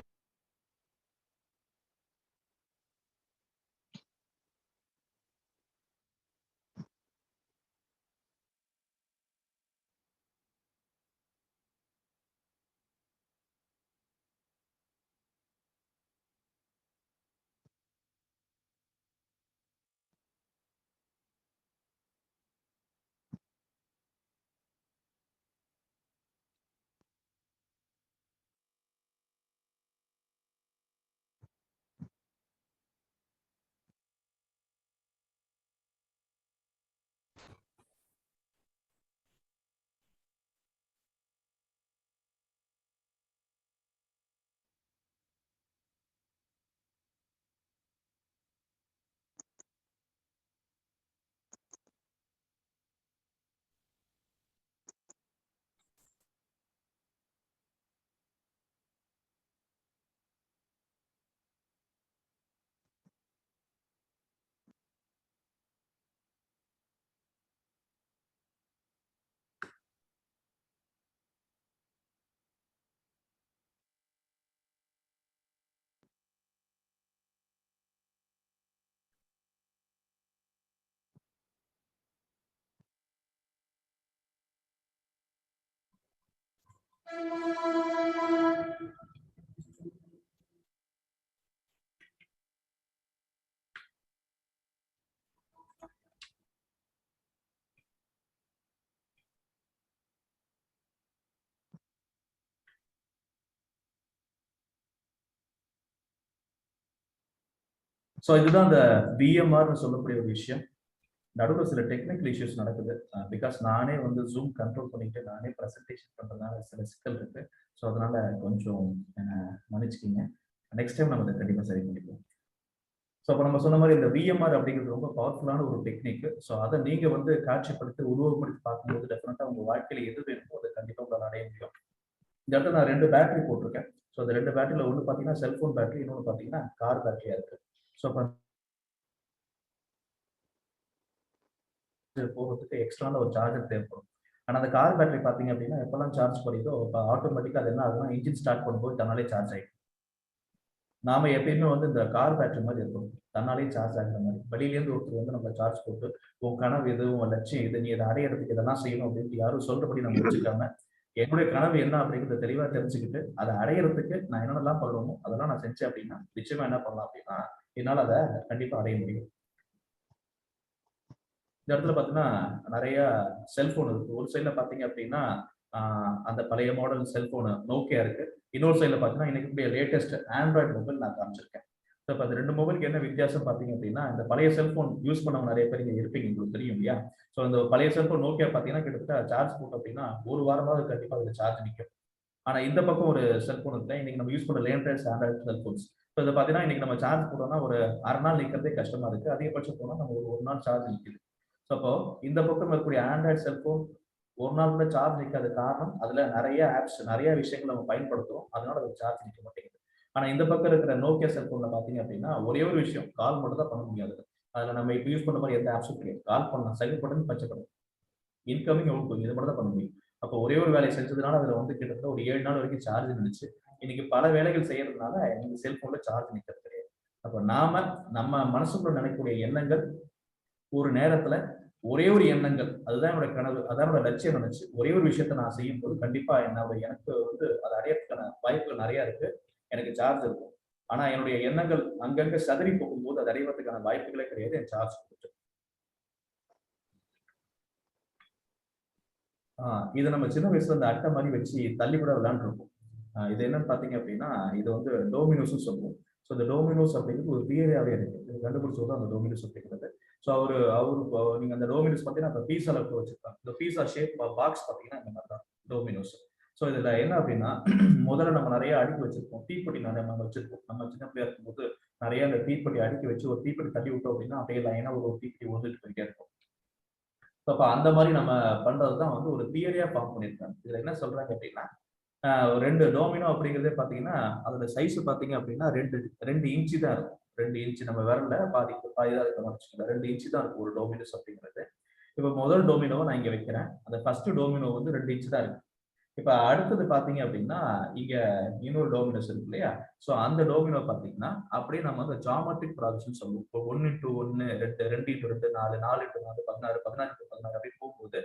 ஸோ இதுதான் அந்த பிஎம்ஆர்னு சொல்லக்கூடிய ஒரு விஷயம். நடுவில் சில டெக்னிக்கல் இஷ்யூஸ் நடக்குது. பிகாஸ் நானே வந்து ஜூம் கண்ட்ரோல் பண்ணிட்டு நானே ப்ரெசன்டேஷன் பண்றதுனால சில சிக்கல் இருக்கு. ஸோ அதனால கொஞ்சம் மன்னிச்சுக்கிங்க. நெக்ஸ்ட் டைம் நம்ம இதை கண்டிப்பாக சரி பண்ணிக்கலாம். ஸோ அப்போ நம்ம சொன்ன மாதிரி இந்த விஎம்ஆர் அப்படிங்கிறது ரொம்ப பவர்ஃபுல்லான ஒரு டெக்னிக். ஸோ அதை நீங்க வந்து காட்சிப்படுத்தி உருவப்படுத்தி பார்க்கும்போது டெஃபினட்டா உங்க வாழ்க்கையில எது வேணுமோ அதை கண்டிப்பாக உங்களால் அடைய முடியும். இந்த இடத்துல நான் 2 பேட்டரி போட்டிருக்கேன். ஸோ அந்த 2 பேட்டரியில் ஒன்று பார்த்தீங்கன்னா செல்போன் பேட்டரி, இன்னொன்று பார்த்தீங்கன்னா கார் பேட்டரியா இருக்கு. ஸோ அப்போ போகிறதுக்கு எக்ஸ்ட்ரான ஒரு சார்ஜர் தேவைப்படும். ஆனால் அந்த கார் பேட்டரி பார்த்தீங்க அப்படின்னா எப்பெல்லாம் சார்ஜ் பண்ணிதோ இப்போ ஆட்டோமேட்டிக்காக அது என்ன ஆகுதுன்னா இன்ஜின் ஸ்டார்ட் பண்ணும்போது தன்னாலே சார்ஜ் ஆகிடும். நாம எப்பயுமே வந்து இந்த கார் பேட்டரி மாதிரி இருக்கணும், தன்னாலே சார்ஜ் ஆகிற மாதிரி. வெளியிலேருந்து ஒருத்தர் வந்து நம்ம சார்ஜ் போட்டு உன் கனவு எது, உன் லட்சியம் இது, நீ இதை அடையிறதுக்கு இதெல்லாம் செய்யணும் அப்படின்ட்டு யாரும் சொல்றபடி நம்ம வச்சுக்காம என்னுடைய கனவு என்ன அப்படிங்கிறத தெளிவா தெரிஞ்சுக்கிட்டு அதை அடையிறதுக்கு நான் என்னென்னலாம் பண்ணணுமோ அதெல்லாம் நான் செஞ்சேன் அப்படின்னா நிச்சயமா என்ன பண்ணலாம் அப்படின்னா என்னால் அதை கண்டிப்பா அடைய முடியும். இந்த இடத்துல பார்த்தீங்கன்னா நிறைய செல்போன் இருக்கு. ஒரு சைட்ல பார்த்தீங்க அப்படின்னா அந்த பழைய மாடல் செல்போனு நோக்கியா இருக்கு. இன்னொரு சைடில் பார்த்தீங்கன்னா இன்னைக்கு லேட்டஸ்ட் ஆண்ட்ராய்டு மொபைல் நான் காமிச்சிருக்கேன். ஸோ இப்போ அந்த 2 மொபைலுக்கு என்ன வித்தியாசம் பார்த்தீங்க அப்படின்னா இந்த பழைய செல்போன் யூஸ் பண்ணவங்க நிறைய பேர் இங்கே இருப்பீங்க, உங்களுக்கு தெரியும் இல்லையா. ஸோ அந்த பழைய செல்போன் நோக்கியா பார்த்தீங்கன்னா கிட்டத்தட்ட சார்ஜ் போட்டோம் அப்படின்னா ஒரு வாரமாவது கண்டிப்பாக அதில் சார்ஜ் நிற்கும். ஆனால் இந்த பக்கம் ஒரு செல்போன் இருக்கு, இன்னைக்கு நம்ம யூஸ் பண்ணுற லேட்டஸ்ட் ஆண்ட்ராய்டு செல்போன்ஸ். ஸோ இதை பார்த்தீங்கன்னா இன்னைக்கு நம்ம சார்ஜ் போட்டோம்னா ஒரு அரை நாள் நிற்கிறதே கஷ்டமா இருக்கு. அதிகபட்சம் போனால் நம்ம ஒரு நாள் சார்ஜ் நிற்குது. ஸோ அப்போ இந்த பக்கம் இருக்கக்கூடிய ஆண்ட்ராய்டு செல்போன் ஒரு நாள் கூட சார்ஜ் நிற்காத காரணம் அதுல நிறைய ஆப்ஸ், நிறைய விஷயங்கள் நம்ம பயன்படுத்துறோம், அதனால அது சார்ஜ் நிற்க மாட்டேங்குது. ஆனா இந்த பக்கம் இருக்கிற நோக்கியா செல்போன்ல பாத்தீங்க அப்படின்னா ஒரே ஒரு விஷயம், கால் மட்டும் தான் பண்ண முடியாது. அதுல நம்ம இப்போ யூஸ் பண்ண மாதிரி எந்த ஆப்ஸும் கிடையாது. கால் பண்ணலாம், சைலண்ட் பட்டன், பச்சை பட்டன், இன்கமிங் அவுட், இதை மட்டும் தான் பண்ண முடியும். அப்போ ஒரே ஒரு வேலையை செஞ்சதுனால அதுல வந்து கிட்டத்தட்ட ஒரு 7 நாள் வரைக்கும் சார்ஜ் நின்றுச்சு. இன்னைக்கு பல வேலைகள் செய்யறதுனால இந்த செல்போன்ல சார்ஜ் நிற்கிறது கிடையாது. அப்போ நம்ம மனசுக்குள்ள நினைக்கக்கூடிய எண்ணங்கள் ஒரு நேரத்துல ஒரே ஒரு எண்ணங்கள், அதுதான் என்னோட கனவு, அதான் என்னோட லட்சியம் நினைச்சு ஒரே ஒரு விஷயத்த நான் செய்யும் போது கண்டிப்பா எனக்கு வந்து அதை அடையறதுக்கான வாய்ப்புகள் நிறைய இருக்கு. எனக்கு சார்ஜ் இருக்கும். ஆனா என்னுடைய எண்ணங்கள் அங்கங்க சதறி போகும்போது அது அடைவதற்கான வாய்ப்புகளே கிடையாது. என் சார்ஜ் கொடுத்து இதை நம்ம சின்ன வயசுல இந்த அட்டை மாதிரி வச்சு தள்ளி கூட விளையாண்டுருப்போம். இது என்னன்னு பாத்தீங்க அப்படின்னா இது வந்து டோமினோஸ் சொல்லுவோம். ஸோ இந்த டோமினோஸ் அப்படிங்கிறது ஒரு தியரியாவே இருக்கு. இது கண்டுபிடிச்சது அந்த டோமினோஸ் அப்படிங்கிறது. ஸோ அவரு நீங்க அந்த டோமினோஸ் பார்த்தீங்கன்னா அந்த பீஸா வச்சிருக்காங்க. இந்த பீஸா ஷேப் பாக்ஸ் பார்த்தீங்கன்னா இந்த மாதிரி தான் டோமினோஸ். ஸோ இதுல என்ன அப்படின்னா முதல்ல நம்ம நிறைய அடுக்கி வச்சிருப்போம், தீப்பெட்டி நிறைய நம்ம வச்சிருப்போம். நம்ம சின்ன பிள்ளையா இருக்கும்போது நிறைய அந்த தீப்பெட்டி அடுக்கி வச்சு ஒரு தீப்பெட்டி தள்ளி விட்டோம் அப்படின்னா அப்படியே லைனா ஒரு தீப்பெட்டி ஒதுட்டு போயிட்டே இருக்கும். அப்ப அந்த மாதிரி நம்ம பண்றதுதான் வந்து ஒரு தியரியா ஃபார்ம் பண்ணியிருக்காங்க. இதுல என்ன சொல்றாங்க அப்படின்னா 2 டோமினோ அப்படிங்கிறதே பாத்தீங்கன்னா அதோட சைஸ் பாத்தீங்க அப்படின்னா 2 இன்ச்சு தான் இருக்கும். 2 இன்ச்சு நம்ம விரல்ல பாதிதான் இருக்க வச்சுக்கலாம். 2 இன்ச்சு தான் இருக்கும் ஒரு டோமினோஸ் அப்படிங்கிறது. இப்ப முதல் டோமினோவை நான் இங்க வைக்கிறேன். அந்த ஃபர்ஸ்ட் டோமினோ வந்து 2 இன்ச்சு தான் இருக்கு. இப்ப அடுத்தது பாத்தீங்க அப்படின்னா இங்க இன்னொரு டோமினோஸ் இருக்கு இல்லையா. சோ அந்த டோமினோ பாத்தீங்கன்னா அப்படியே நம்ம வந்து ஜியோமெட்ரிக் ப்ராக்ரஷன் சொல்லுவோம். இப்போ 1x1 2 2x2 4 4x4 16 16x16 அப்படி போகும்போது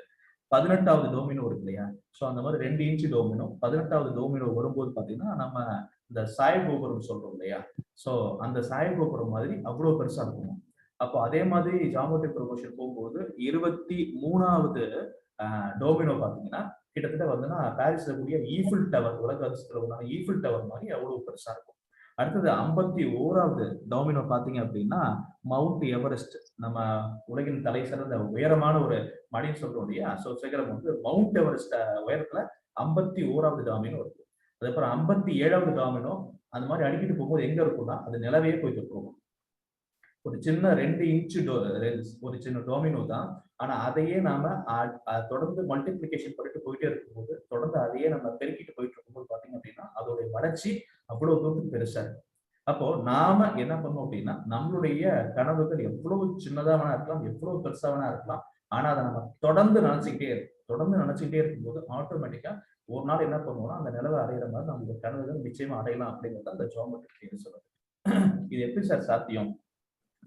18வது டோமினோ இருக்கு இல்லையா. ஸோ அந்த மாதிரி 2 இன்ச்சு டோமினோ 18வது டோமினோ வரும்போது பாத்தீங்கன்னா நம்ம இந்த சாய் கோபுரம் சொல்றோம் இல்லையா. ஸோ அந்த சாய் கோபுரம் மாதிரி அவ்வளவு பெருசா இருக்கும். அப்போ அதே மாதிரி ஜியோமெட்ரிக் ப்ரொபோர்ஷன் போகும்போது 23வது டோமினோ பாத்தீங்கன்னா கிட்டத்தட்ட வந்துன்னா பாரிஸ்ல கூடிய ஈஃபில் டவர், உலக அதிசயத்துல ஒன்றான ஈஃபில் டவர் மாதிரி அவ்வளவு பெருசா இருக்கும். அடுத்தது 51வது டோமினோ பாத்தீங்க அப்படின்னா மவுண்ட் எவரெஸ்ட், நம்ம உலகின் தலை சிறந்த உயரமான ஒரு மலைன்னு சொல்றோம் இல்லையா. ஸோ சிகரம் வந்து மவுண்ட் எவரெஸ்ட் உயரத்துல 51வது டோமினோ இருக்கு. அதுக்கப்புறம் 57வது டோமினோ அந்த மாதிரி அடிக்கிட்டு போகும்போது எங்க இருக்கும்னா அது நிலவே போயிட்டு போகும். ஒரு சின்ன 2 இன்ச்சு ஒரு சின்ன டோமினோ தான். ஆனா அதையே நாம தொடர்ந்து மல்டிபிளிகேஷன் பண்ணிட்டு போயிட்டே இருக்கும்போது தொடர்ந்து அதையே நம்ம பெருக்கிட்டு போயிட்டு இருக்கும்போது பாத்தீங்க அப்படின்னா அதோடைய வளர்ச்சி அவ்வளவு தூரத்துக்கு பெருசா இருக்கு. அப்போ நாம என்ன பண்ணோம் அப்படின்னா நம்மளுடைய கனவுகள் எவ்வளவு சின்னதா வேணா இருக்கலாம், எவ்வளவு பெருசா வேணா இருக்கலாம். ஆனா அதை நம்ம தொடர்ந்து நினைச்சுக்கிட்டே இருக்கும்போது ஆட்டோமேட்டிக்கா ஒரு நாள் என்ன பண்ணுவோம்னா அந்த நிலவை அடையிற மாதிரி நம்மளுடைய கனவுகள் நிச்சயமா அடையலாம் அப்படிங்கிறது அந்த ஜியோமெட்ரிக் தியரி சொல்றது. இது எப்படி சார் சாத்தியம்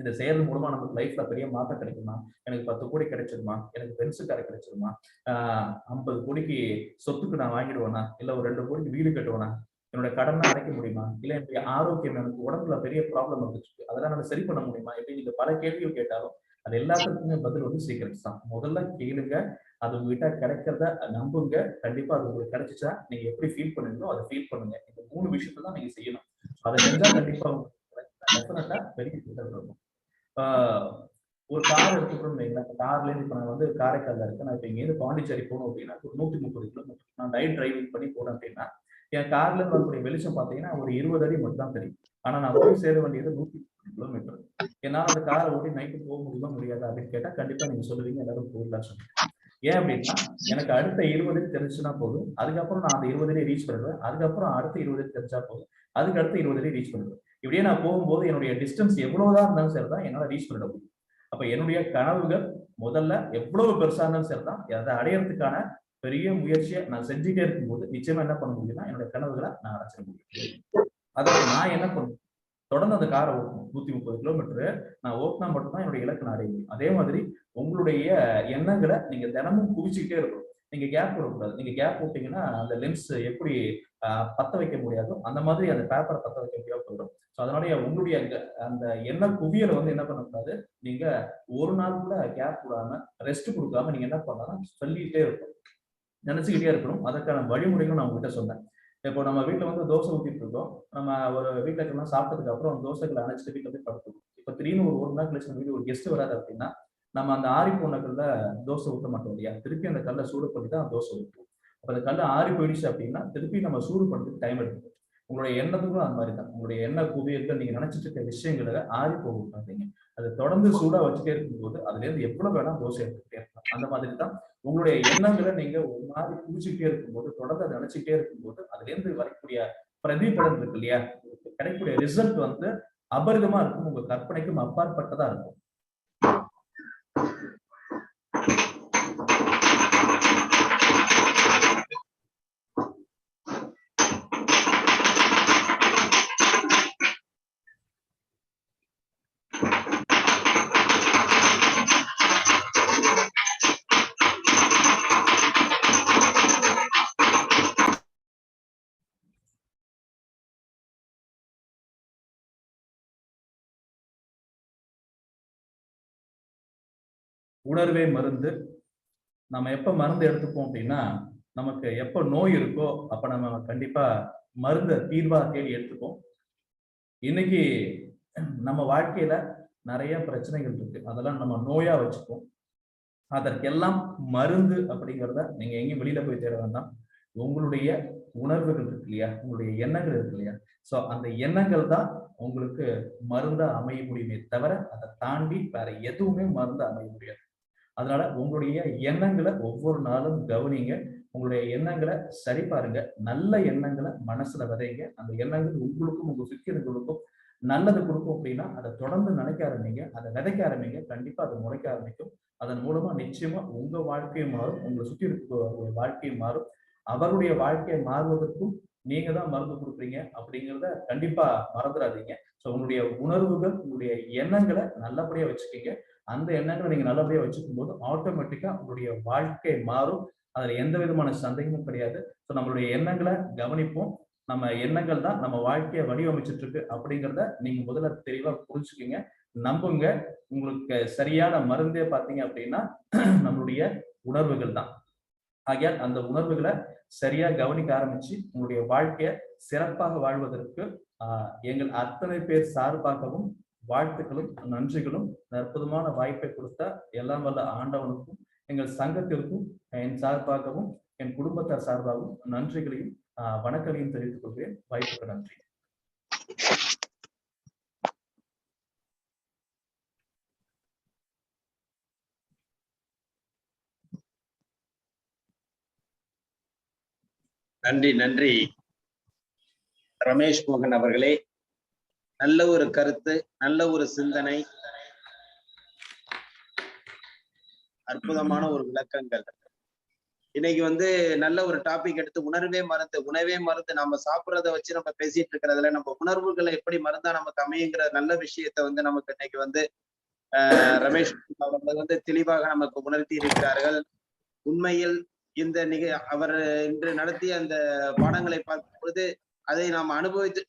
இதை செய்யறது மூலமா நமக்கு லைஃப்ல பெரிய மாற்றம் கிடைக்குமா, எனக்கு 10 கோடி கிடைச்சிருமா, எனக்கு பென்சு காரை கிடைச்சிருமா, 50 கோடிக்கு சொத்துக்கு நான் வாங்கிடுவேனா, இல்ல ஒரு 2 கோடிக்கு வீடு கட்டுவேனா, என்னோட கடனை அடைக்க முடியுமா, இல்ல என்னுடைய ஆரோக்கியம், எனக்கு உடம்புல பெரிய ப்ராப்ளம் வந்துச்சு, அதெல்லாம் நம்ம சரி பண்ண முடியுமா, இப்படி நீங்க பல கேள்விகள் கேட்டாலும் அது எல்லாத்துக்குமே பதில் வந்து சீக்கிரட்ஸ் தான். முதல்ல கேளுங்க, அது உங்ககிட்ட கிடைக்கிறத நம்புங்க. கண்டிப்பா அது உங்களுக்கு கிடைச்சிச்சா நீங்க எப்படி ஃபீல் பண்ணுவீங்களோ அதை ஃபீல் பண்ணுங்க. இந்த 3 விஷயத்தை தான் நீங்க செய்யணும். அதை செஞ்சா கண்டிப்பா டெஃபினட்டா பெரிய ரிசல்ட் இருக்கும். ஒரு கார் எடுத்துக்கணும்னு வைங்களேன். கார்ல இருந்து இப்ப நான் வந்து காரைக்கால்ல இருக்கேன். நான் இப்ப இங்கேருந்து பாண்டிச்சேரி போகணும் அப்படின்னா ஒரு 130 கிலோமீட்டர் நான் நைட் டிரைவிங் பண்ணி போனேன் அப்படின்னா என் கார்ல இருந்து வரக்கூடிய வெளிச்சம் பார்த்தீங்கன்னா ஒரு 20 அடி மட்டும் தான் தெரியும். ஆனா நான் போய் சேர வேண்டியது 130 கிலோமீட்டர். என்னால அந்த காரை ஓட்டி நைட்டு போக முடியுமா முடியாது அப்படின்னு கேட்டா கண்டிப்பா நீங்க சொல்லுவீங்க எல்லாரும் போயிடலாம் சொல்லுங்க. ஏன் அப்படின்னா எனக்கு அடுத்த 20 தெரிஞ்சுன்னா போதும், அதுக்கப்புறம் நான் அந்த 20 ரீச் பண்ணுவேன், அதுக்கப்புறம் அடுத்த 20 தெரிஞ்சா போதும், அதுக்கு அடுத்த 20 ரீச் பண்ணுவேன். இப்படியே நான் போகும்போது என்னுடைய டிஸ்டன்ஸ் எவ்வளவுதான் இருந்தாலும் சரிதான் என்னால ரீச் பண்ணிட முடியும். அப்ப என்னுடைய கனவுகள் முதல்ல எவ்வளவு பெருசா இருந்தாலும் சரிதான், அதை அடையறதுக்கான பெரிய முயற்சியை நான் செஞ்சுட்டே இருக்கும்போது நிச்சயமா என்ன பண்ண முடியும்னா என்னோட கனவுகளை நான் அடைச்சிட முடியும். அதற்கு நான் என்ன பண்ணுவேன், தொடர்ந்து அந்த காரை ஓட்டணும். 130 கிலோமீட்டர் நான் ஓட்டினா மட்டும்தான் என்னுடைய இலக்கு நான் அடைய முடியும். அதே மாதிரி உங்களுடைய எண்ணங்களை நீங்க தினமும் குவிச்சுக்கிட்டே இருக்கணும். நீங்க கேப் விடக்கூடாது. நீங்க கேப் விட்டீங்கன்னா அந்த லென்ஸ் எப்படி பத்த வைக்க முடியாதோ அந்த மாதிரி அந்த பேப்பரை பத்த வைக்க முடியாது போயிடும். ஸோ அதனால உங்களுடைய அந்த எண்ண குவியலை வந்து என்ன பண்ணக்கூடாது, நீங்க ஒரு நாள் கூட கேப் விடாம ரெஸ்ட் கொடுக்காம நீங்க என்ன பண்ணலாம் சொல்லிக்கிட்டே இருக்கணும், நினைச்சுக்கிட்டே இருக்கணும். அதற்கான வழிமுறைகளும் நான் உங்ககிட்ட சொன்னேன். இப்போ நம்ம வீட்டுல வந்து தோசை ஊத்திட்டு இருக்கோம், நம்ம ஒரு வீட்டுல இருக்கலாம் சாப்பிட்டதுக்கு அப்புறம் தோசைகளை அணைச்சிட்டு வீட்டுல போய் படுத்துக்கணும். இப்ப திடீர்னு ஒரு மணி நேரம் கழிச்சு நம்ம வீடு ஒரு கெஸ்ட் வராது அப்படின்னா நம்ம அந்த ஆறி போன கல்ல தோசை ஊற்ற மாட்டோம் இல்லையா, திருப்பி அந்த கல்லை சூடு பண்ணி தான் தோசை ஊற்றுவோம். அப்ப அந்த கல் ஆறி போயிடுச்சு அப்படின்னா திருப்பி நம்ம சூடு பண்ணுறதுக்கு டைம் எடுக்கும். உங்களுடைய எண்ணத்துக்கும் அந்த மாதிரி தான். உங்களுடைய எண்ண குவியல்கள் நீங்க நினைச்சிட்டு இருக்க விஷயங்களை ஆறி போக பார்த்தீங்க, அது தொடர்ந்து சூடா வச்சுட்டே இருக்கும்போது அதுல இருந்து எவ்வளவு வேணா தோசை எடுத்துக்கிட்டே இருக்கலாம். அந்த மாதிரி தான் உங்களுடைய எண்ணங்களை நீங்க ஒரு மாதிரி குவிச்சுக்கிட்டே இருக்கும்போது, தொடர்ந்து அதை நினைச்சுக்கிட்டே இருக்கும்போது அதுல இருந்து வரக்கூடிய பிரதிபலன் இருக்கு இல்லையா, கிடைக்கக்கூடிய ரிசல்ட் வந்து அபரிதமா இருக்கும், உங்க கற்பனைக்கும் அப்பாற்பட்டதா இருக்கும். உணர்வே மருந்து. நம்ம எப்ப மருந்து எடுத்துப்போம் அப்படின்னா நமக்கு எப்ப நோய் இருக்கோ அப்ப நம்ம கண்டிப்பா மருந்த தீர்வா தேடி எடுத்துப்போம். இன்னைக்கு நம்ம வாழ்க்கையில நிறைய பிரச்சனைகள் இருக்கு, அதெல்லாம் நம்ம நோயா வச்சுப்போம். அதற்கெல்லாம் மருந்து அப்படிங்கிறத நீங்க எங்கேயும் வெளியில போய் தேட வேண்டாம். உங்களுடைய உணர்வுகள் இருக்கு இல்லையா, உங்களுடைய எண்ணங்கள் இருக்கு இல்லையா, சோ அந்த எண்ணங்கள் தான் உங்களுக்கு மருந்தா அமைய முடியுமே தவிர அதை தாண்டி வேற எதுவுமே மருந்து அமைய முடியாது. அதனால உங்களுடைய எண்ணங்களை ஒவ்வொரு நாளும் கவனிங்க, உங்களுடைய எண்ணங்களை சரி பாருங்க, நல்ல எண்ணங்களை மனசுல விதைங்க. அந்த எண்ணங்கள் உங்களுக்கும் உங்க சுற்றி இருக்கிறவங்களுக்கும் நல்லது கொடுக்கும் அப்படின்னா அதை தொடர்ந்து நினைக்க ஆரம்பிங்க, அதை விதைக்க ஆரம்பிங்க, கண்டிப்பா அது முளைக்க ஆரம்பிக்கும். அதன் மூலமா நிச்சயமா உங்க வாழ்க்கையும் மாறும், உங்களை சுற்றி இருக்கிற வாழ்க்கையும் மாறும். அவருடைய வாழ்க்கையை மாறுவதற்கும் நீங்க தான் மருந்து கொடுக்குறீங்க அப்படிங்கிறத கண்டிப்பா மறந்துடாதீங்க. ஸோ உங்களுடைய உணர்வுகள், உங்களுடைய எண்ணங்களை நல்லபடியா வச்சுக்கீங்க. அந்த எண்ணங்களை நீங்க நல்லபடியா வச்சுக்கும் போது ஆட்டோமேட்டிக்கா உங்களுடைய வாழ்க்கை மாறும். அதுல எந்த விதமான சந்தேகமும் கிடையாது. ஸோ நம்மளுடைய எண்ணங்களை கவனிப்போம். நம்ம எண்ணங்கள் தான் நம்ம வாழ்க்கையை வடிவமைச்சிட்டு இருக்கு அப்படிங்கிறத நீங்க முதல்ல தெளிவா புரிஞ்சுக்கீங்க, நம்புங்க. உங்களுக்கு சரியான மருந்தே பார்த்தீங்க அப்படின்னா நம்மளுடைய உணர்வுகள் தான். ஆகையால் அந்த உணர்வுகளை சரியா கவனிக்க ஆரம்பிச்சு உங்களுடைய வாழ்க்கையை சிறப்பாக வாழ்வதற்கு எங்கள் அத்தனை பேர் சார்பாகவும் வாழ்த்துக்களும் நன்றிகளும். அற்புதமான வாய்ப்பை கொடுத்த எல்லாம் வல்ல ஆண்டவனுக்கும் எங்கள் சங்கத்திற்கும் என் சார்பாகவும் என் குடும்பத்தார் சார்பாகவும் நன்றிகளையும் வணக்கங்களையும் தெரிவித்துக் கொள்கிறேன். வாய்ப்புக்கு நன்றி. நன்றி நன்றி ரமேஷ் மோகன் அவர்களே. நல்ல ஒரு கருத்து, நல்ல ஒரு சிந்தனை, அற்புதமான ஒரு விளக்கங்கள். இன்னைக்கு வந்து நல்ல ஒரு டாபிக் எடுத்து உணர்வே மருந்து நம்ம சாப்பிட்றத வச்சு நம்ம பேசிட்டு இருக்கிறதுல நம்ம உணர்வுகளை எப்படி மருந்தா நமக்கு அமையுங்கிற நல்ல விஷயத்த வந்து நமக்கு இன்னைக்கு வந்து ரமேஷ் அவர்கள் வந்து தெளிவாக நமக்கு உணர்த்தி இருக்கிறார்கள். உண்மையில் இந்த அவர் இன்று நடத்திய அந்த பாடங்களை பார்க்கும் பொழுது அதை நாம்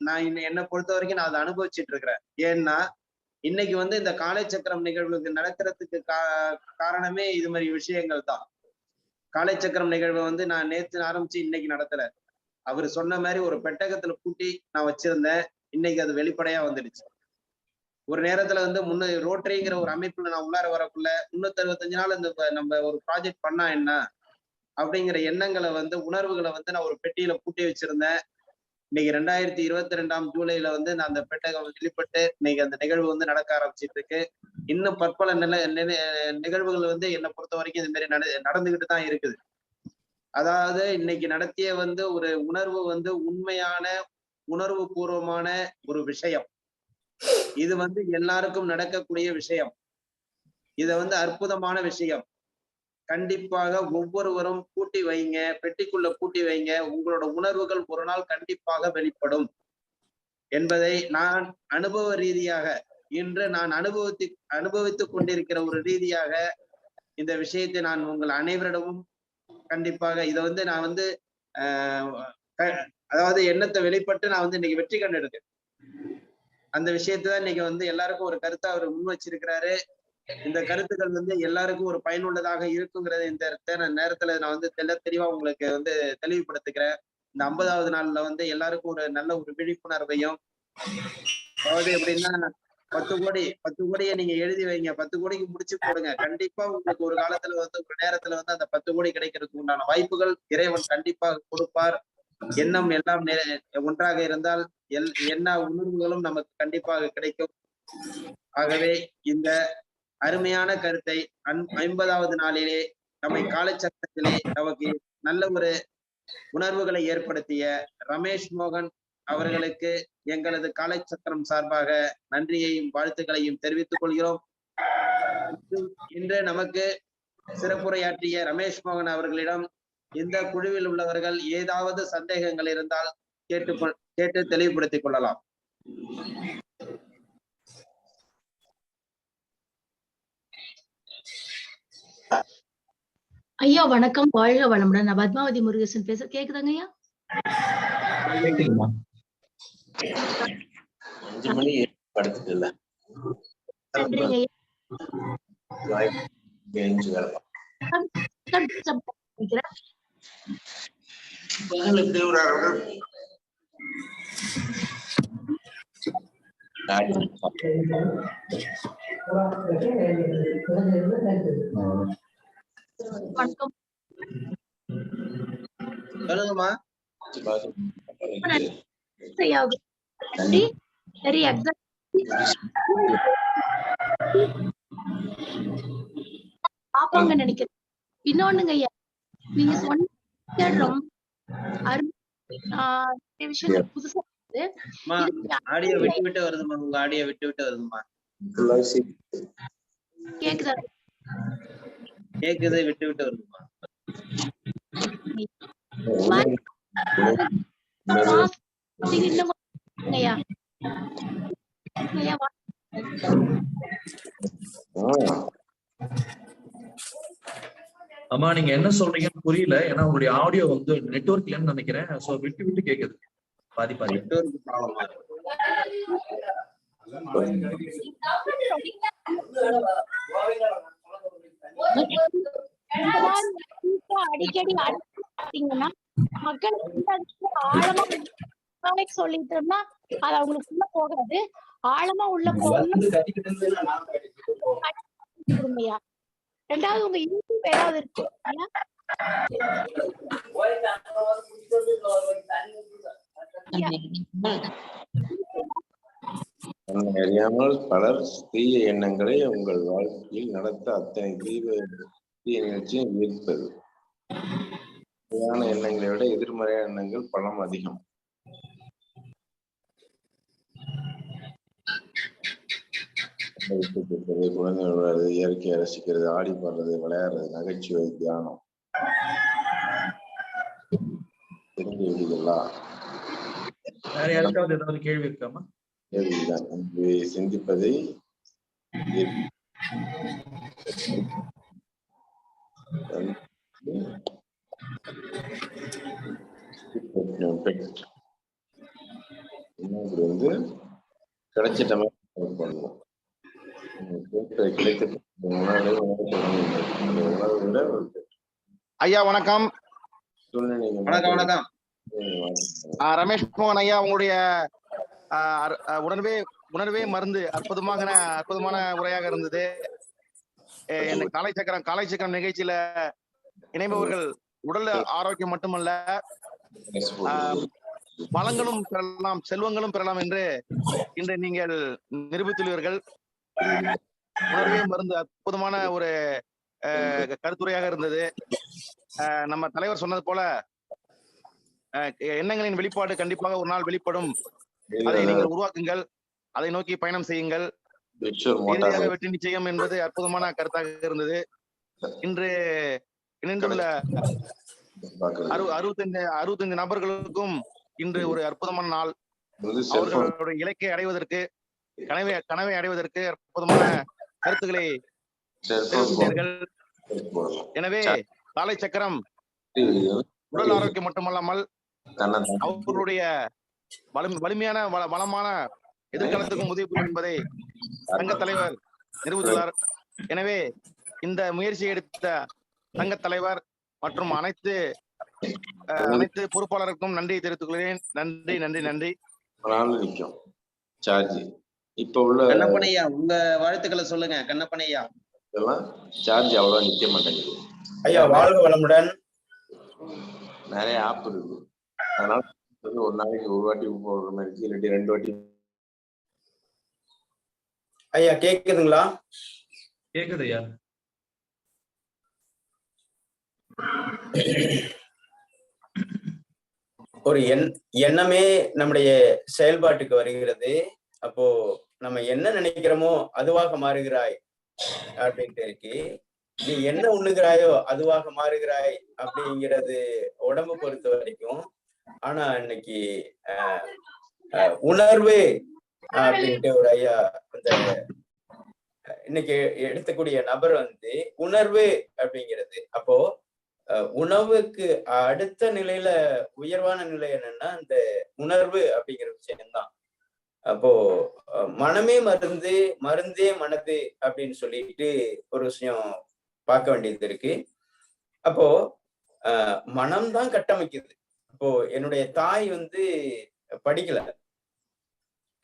நான் என்னை பொறுத்த வரைக்கும் நான் அதை அனுபவிச்சுட்டு இருக்கிறேன். ஏன்னா இன்னைக்கு வந்து இந்த காலை சக்கரம் நிகழ்வுக்கு நடக்கிறதுக்கு காரணமே இது மாதிரி விஷயங்கள் தான். காலை சக்கரம் நிகழ்வு வந்து நான் நேற்று ஆரம்பிச்சு இன்னைக்கு நடத்தல. அவர் சொன்ன மாதிரி ஒரு பெட்டகத்துல பூட்டி நான் வச்சிருந்தேன். இன்னைக்கு அது வெளிப்படையா வந்துடுச்சு. ஒரு நேரத்துல வந்து ரோட்டரிங்கிற ஒரு அமைப்புல நான் உள்ளார வரக்குள்ள 365 நாள் இந்த நம்ம ஒரு ப்ராஜெக்ட் பண்ணா என்ன அப்படிங்கிற எண்ணங்களை வந்து உணர்வுகளை வந்து நான் ஒரு பெட்டியில பூட்டி வச்சிருந்தேன். இன்னைக்கு 2022 ஜூலைல வந்து நான் அந்த பெட்டகம் வெளிப்பட்டு இன்னைக்கு அந்த நிகழ்வு வந்து நடக்க ஆரம்பிச்சிட்டு இருக்கு. இன்னும் பற்பல நிகழ்வுகள் வந்து என்னை பொறுத்த வரைக்கும் இது மாதிரி நடந்துகிட்டு தான் இருக்குது. அதாவது இன்னைக்கு நடத்திய வந்து ஒரு உணர்வு வந்து உண்மையான உணர்வு பூர்வமான ஒரு விஷயம். இது வந்து எல்லாருக்கும் நடக்கக்கூடிய விஷயம். இத வந்து அற்புதமான விஷயம். கண்டிப்பாக ஒவ்வொருவரும் பூட்டி வைங்க, பெட்டிக்குள்ள பூட்டி வைங்க. உங்களோட உணர்வுகள் ஒரு நாள் கண்டிப்பாக வெளிப்படும் என்பதை நான் அனுபவ ரீதியாக இன்று நான் அனுபவித்துக் கொண்டிருக்கிற ஒரு ரீதியாக இந்த விஷயத்தை நான் உங்கள் அனைவரிடமும் கண்டிப்பாக இதை வந்து நான் வந்து அதாவது எண்ணத்தை வெளிப்பட்டு நான் வந்து இன்னைக்கு வெற்றி கண்டு இருக்கேன். அந்த விஷயத்தான் இன்னைக்கு வந்து எல்லாருக்கும் ஒரு கருத்தை அவர் முன் வச்சிருக்கிறாரு. இந்த கருத்துக்கள் வந்து எல்லாருக்கும் ஒரு பயனுள்ளதாக இருக்குங்கிறது இந்த நேரத்துல நான் வந்து தெளிவா உங்களுக்கு வந்து தெளிவுபடுத்துகிறேன். இந்த 50வது நாள்ல வந்து எல்லாருக்கும் ஒரு நல்ல ஒரு விழிப்புணர்வையும், அதாவது எப்படின்னா 10 கோடியை நீங்க எழுதி வைங்க, 10 கோடிக்கு முடிச்சு போடுங்க. கண்டிப்பா உங்களுக்கு ஒரு காலத்துல வந்து ஒரு நேரத்துல வந்து அந்த 10 கோடி கிடைக்கிறதுக்கு உண்டான வாய்ப்புகள் இறைவன் கண்டிப்பாக கொடுப்பார். எண்ணம் எல்லாம் ஒன்றாக இருந்தால் என்ன உணர்வுகளும் நமக்கு கண்டிப்பாக கிடைக்கும். ஆகவே இந்த அருமையான கருத்தை 50வது நாளிலே நம்மை காலச்சக்கரத்திலே நமக்கு நல்ல ஒரு உணர்வுகளை ஏற்படுத்திய ரமேஷ் மோகன் அவர்களுக்கு எங்களது காலச்சக்கரம் சார்பாக நன்றியையும் வாழ்த்துக்களையும் தெரிவித்துக் கொள்கிறோம். இன்று நமக்கு சிறப்புரையாற்றிய ரமேஷ் மோகன் அவர்களிடம் இந்த குழுவில் உள்ளவர்கள் ஏதாவது சந்தேகங்கள் இருந்தால் கேட்டு தெளிவுபடுத்திக் கொள்ளலாம். ஐயா வணக்கம், வாழ்க வளமுடன். நான் பத்மாவதி முருகேசன் பேச கேக்குதாங்க ஐயா? 5 மணி படுத்துட்டு வணக்கம். சொல்லுங்கம்மா. பாப்பாங்க நினைக்கிறேன். இன்னொன்னுங்க ஐயா, நீங்க சொன்ன ரொம்ப விஷயம் புதுசா ஆடியோ விட்டு விட்டு வருதுமா. உங்க ஆடியோ விட்டு விட்டு வருதுமா. கேக்குதா? கேக்குது, விட்டு விட்டு வருதுமா. அம்மா நீங்க என்ன சொல்றீங்கன்னு புரியல. ஏன்னா உங்களுடைய ஆடியோ வந்து நெட்வொர்க் இல்லைன்னு நினைக்கிறேன். சோ விட்டு விட்டு கேக்குது. பாதி பாதி அடிக்கடி பாத்தீங்கன்னா மக்கள் ஆழமா சொல்லிட்டு இருந்தா அது அவங்களுக்குள்ள போகாது. ஆழமா உள்ள போகணும். ரெண்டாவது உங்க யூடியூப் ஏதாவது இருக்கு? அறியாமல் பலர் தீய எண்ணங்களை உங்கள் வாழ்க்கையில் நடத்த அத்தனை தீய நிகழ்ச்சியும் ஈர்ப்பது. எண்ணங்களை விட எதிர்மறையான எண்ணங்கள் பலம் அதிகம். குழந்தை விளையாடுறது, இயற்கையை ரசிக்கிறது, ஆடி பாடுறது, விளையாடுறது, நகைச்சுவை, தியானம், விடுதலா? வேற யாருக்காவது ஏதாவது கேள்வி இருக்காமா? கேள்விதான். அன்பு சிந்திப்பதை வந்து கிடைச்சிட்ட மாதிரி பண்ணுவோம். கிடைத்த உணவை விட ஐயா வணக்கம். வணக்கம் வணக்கம். ரமேஷ் மோகன் ஐயா, உங்களுடைய உணர்வே மருந்து அற்புதமான உரையாக இருந்தது. காலை சக்கரம் நிகழ்ச்சியில இணைபவர்கள் உடல் ஆரோக்கியம் மட்டுமல்ல, வளங்களும் பெறலாம், செல்வங்களும் பெறலாம் என்று இன்று நீங்கள் நிரூபித்துள்ளீர்கள். உணர்வே மருந்து அற்புதமான ஒரு கருத்துரையாக இருந்தது. நம்ம தலைவர் சொன்னது போல எண்ணங்களின் வெளிப்பாடு கண்டிப்பாக ஒரு நாள் வெளிப்படும். அதை நீங்கள் உருவாக்குங்கள், அதை நோக்கி பயணம் செய்யுங்கள், இறுதியாக வெற்றி நிச்சயம் என்பது அற்புதமான கருத்தாக இருந்தது. இன்று இணைந்துள்ள 65 நபர்களுக்கும் இன்று ஒரு அற்புதமான நாள். அவர்களுடைய இலக்கை அடைவதற்கு, கனவை அடைவதற்கு அற்புதமான கருத்துக்களை தெரிவித்தீர்கள். எனவே காலை சக்கரம் உடல் ஆரோக்கியம் மட்டுமல்லாமல் அவர்களுடைய வலிமையான வளமான எதிர்காலத்துக்கும் உதவி புரியும் என்பதை சங்க தலைவர் நிரூபித்துள்ளார். எனவே இந்த முயற்சியை எடுத்த சங்க தலைவர் மற்றும் அனைத்து பொறுப்பாளருக்கும் நன்றி தெரிவித்துக் கொள்கிறேன். நன்றி நன்றி நன்றி. இப்ப உள்ள கண்ணப்பனையா உங்க வாழ்த்துக்களை சொல்லுங்க. கண்ணப்பனையா சார்ஜ் அவ்வளவா நிக்க மாட்டேங்குது. ஐயா வாழ்க வளமுடன். நிறைய ஆப் இருக்கு, அதனால ஒரு நாளைக்கு ஒரு வாட்டி போடுற மாதிரி இருக்கு, இல்லாட்டி 2 வாட்டி. ஐயா கேக்குதுங்களா? கேக்குது ஐயா. ஒரு எண்ணமே நம்முடைய செயல்பாட்டுக்கு வருகிறது. அப்போ நம்ம என்ன நினைக்கிறோமோ அதுவாக மாறுகிறாய் அப்படின்ட்டு இருக்கு. நீ என்ன உண்ணுகிறாயோ அதுவாக மாறுகிறாய் அப்படிங்கிறது உடம்பு பொறுத்த வரைக்கும். ஆனா இன்னைக்கு உணர்வு அப்படின்ட்டு ஒரு ஐயா அந்த இன்னைக்கு எடுத்தக்கூடிய நபர் வந்து உணர்வு அப்படிங்கிறது. அப்போ உணவுக்கு அடுத்த நிலையில உயர்வான நிலை என்னன்னா அந்த உணர்வு அப்படிங்கிற விஷயம்தான். அப்போ மனமே மருந்து, மருந்தே மனது அப்படின்னு சொல்லிட்டு ஒரு விஷயம் பார்க்க வேண்டியது இருக்கு. அப்போ மனம்தான் கட்டமைக்குது. அப்போ என்னுடைய தாய் வந்து படிக்கல,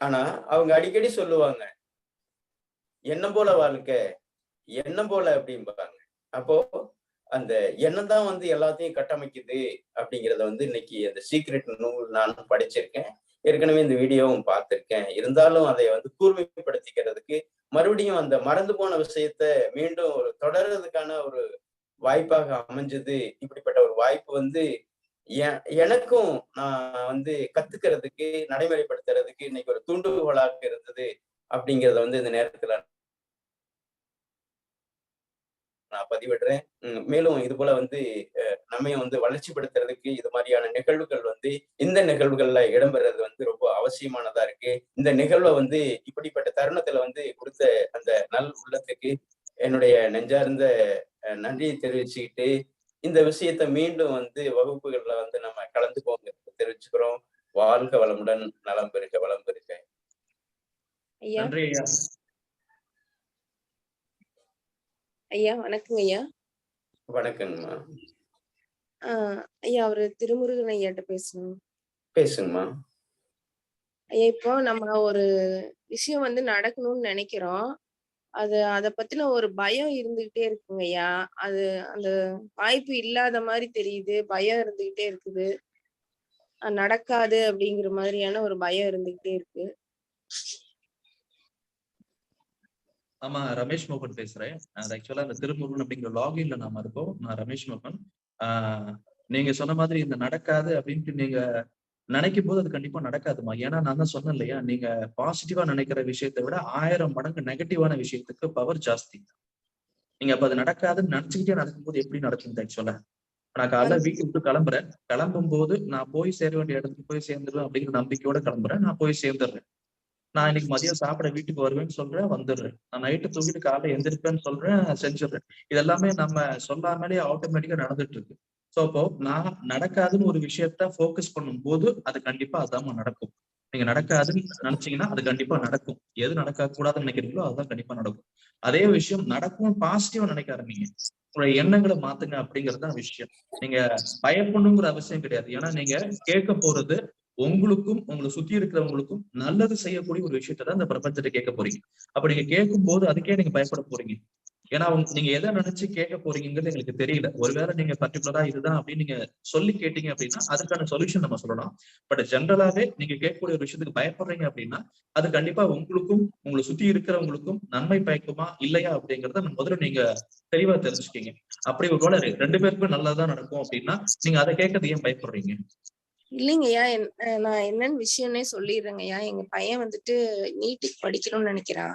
ஆனா அவங்க அடிக்கடி சொல்லுவாங்க எண்ணம் போல வாழ்க்கை, எண்ணம் போல அப்படிம்பாங்க. அப்போ அந்த எண்ணம் தான் வந்து எல்லாத்தையும் கட்டமைக்குது அப்படிங்கிறத வந்து இன்னைக்கு அந்த சீக்ரெட் நூல் நான் படிச்சிருக்கேன். ஏற்கனவே இந்த வீடியோவும் பார்த்திருக்கேன். இருந்தாலும் அதை வந்து கூர்மைப்படுத்திக்கிறதுக்கு மறுபடியும் அந்த மறந்து போன விஷயத்த மீண்டும் ஒரு தொடர்றதுக்கான ஒரு வாய்ப்பாக அமைஞ்சது. இப்படிப்பட்ட ஒரு வாய்ப்பு வந்து எனக்கும் நான் வந்து கத்துக்கிறதுக்கு, நடைமுறைப்படுத்துறதுக்கு இன்னைக்கு ஒரு தூண்டுகோலாக இருந்தது அப்படிங்கிறத வந்து இந்த நேரத்துல நான் பதிவிடுறேன். மேலும் இது போல வந்து நம்மையும் வந்து வளர்ச்சிப்படுத்துறதுக்கு இது மாதிரியான நிகழ்வுகள் வந்து இந்த நிகழ்வுகள்ல இடம்பெறது வந்து ரொம்ப அவசியமானதா இருக்கு. இந்த நிகழ்வை வந்து இப்படிப்பட்ட தருணத்துல வந்து கொடுத்த அந்த நல் உள்ளத்துக்கு என்னுடைய நெஞ்சார்ந்த நன்றியை தெரிவிச்சுக்கிட்டு இந்த விஷயத்த மீண்டும் வந்து வகுப்புகள்ல வந்து நம்ம கலந்து போங்க தெரிவிச்சுக்கிறோம். வாழ்க வளமுடன், நலம் பெருக, வளம் பெருக. நன்றி ஐயா. ஐயா வணக்கங்க ஐயா. வணக்கங்கம்மா. ஐயா அவரு திருமுருகன் ஐயாட்ட பேசணும். பேசுங்கம்மா. ஐயா இப்போ நம்ம ஒரு விஷயம் வந்து நடக்கணும்னு நினைக்கிறோம், அத பத்தின ஒரு பயம் இருந்துகிட்டே இருக்குங்க ஐயா. அந்த வாய்ப்பு இல்லாத மாதிரி தெரியுது, பயம் இருந்துகிட்டே இருக்குது, நடக்காது அப்படிங்கிற மாதிரியான ஒரு பயம் இருந்துகிட்டே இருக்கு. ஆமா, ரமேஷ் மோகன் பேசுறேன். ஆக்சுவலா அந்த திருமுருகன் அப்படிங்கிற லாகின்ல நாம இருக்கோம். நான் ரமேஷ் மோகன். நீங்க சொன்ன மாதிரி இந்த நடக்காது அப்படின்ட்டு நீங்க நினைக்கும் போது அது கண்டிப்பா நடக்காதுமா. ஏன்னா நான் தான் சொன்னேன் இல்லையா, நீங்க பாசிட்டிவா நினைக்கிற விஷயத்தை விட 1000 மடங்கு நெகட்டிவான விஷயத்துக்கு பவர் ஜாஸ்தி. நீங்க அப்ப அது நடக்காதுன்னு நினைச்சுக்கிட்டே நடக்கும்போது எப்படி நடக்குது ஆக்சுவலா? நான் காலைல வீட்டுக்கு விட்டு கிளம்புறேன். கிளம்பும் போது நான் போய் சேர வேண்டிய இடத்துக்கு போய் சேர்ந்துருவேன் அப்படிங்கிற நம்பிக்கையோட கிளம்புறேன். நான் போய் சேர்ந்துடுறேன். நான் இன்னைக்கு மதியம் சாப்பிட வீட்டுக்கு வருவேன்னு சொல்றேன், வந்துடுறேன். நான் நைட்டு தூங்கிட்டு காலைல எந்திரிப்பேன்னு சொல்றேன், செஞ்சிடுறேன். இது எல்லாமே நம்ம சொல்லாமலே ஆட்டோமேட்டிக்கா நடந்துட்டு இருக்கு. சோ அப்போ நான் நடக்காதுன்னு ஒரு விஷயத்த போக்கஸ் பண்ணும் போது அது கண்டிப்பா அதாம நடக்கும். நீங்க நடக்காதுன்னு நினைச்சீங்கன்னா அது கண்டிப்பா நடக்கும். எது நடக்க கூடாதுன்னு நினைக்கிறீங்களோ அதுதான் கண்டிப்பா நடக்கும். அதே விஷயம் நடக்கும் பாசிட்டிவா நினைக்க ஆரம்பிங்க. உங்களுடைய எண்ணங்களை மாத்துங்க அப்படிங்கறதுதான் விஷயம். நீங்க பயப்படணுங்கிற அவசியம் கிடையாது. ஏன்னா நீங்க கேட்க போறது உங்களுக்கும் உங்களை சுத்தி இருக்கிறவங்களுக்கும் நல்லது செய்யக்கூடிய ஒரு விஷயத்த தான் இந்த பிரபஞ்சத்தை கேட்க போறீங்க. அப்ப நீங்க கேட்கும் போது அதுக்கே நீங்க பயப்பட போறீங்க. ஏன்னா நீங்க எதை நினைச்சு கேட்க போறீங்கிறது எங்களுக்கு தெரியல. ஒருவேளை நீங்க பர்டிகுலரா இதுதான் அப்படின்னு நீங்க சொல்லி கேட்டீங்க அப்படின்னா அதுக்கான சொல்யூஷன் நம்ம சொல்லலாம். பட் ஜென்ரலாவே நீங்க கேட்கக்கூடிய ஒரு விஷயத்துக்கு பயப்படுறீங்க அப்படின்னா அது கண்டிப்பா உங்களுக்கும் உங்களை சுத்தி இருக்கிறவங்களுக்கும் நன்மை பயக்குமா இல்லையா அப்படிங்கறத முதல்ல நீங்க தெளிவா தெரிஞ்சுக்கீங்க. அப்படி ஒரு வேளை 2 பேருக்கும் நல்லதான் நடக்கும் அப்படின்னா நீங்க அதை கேட்கறது ஏன் பயப்படுறீங்க? இல்லைங்கய்யா, நான் என்னன்னு விஷயம்னே சொல்லிடுறேங்கய்யா. எங்க பையன் வந்துட்டு நீட்டுக்கு படிக்கணும்னு நினைக்கிறான்.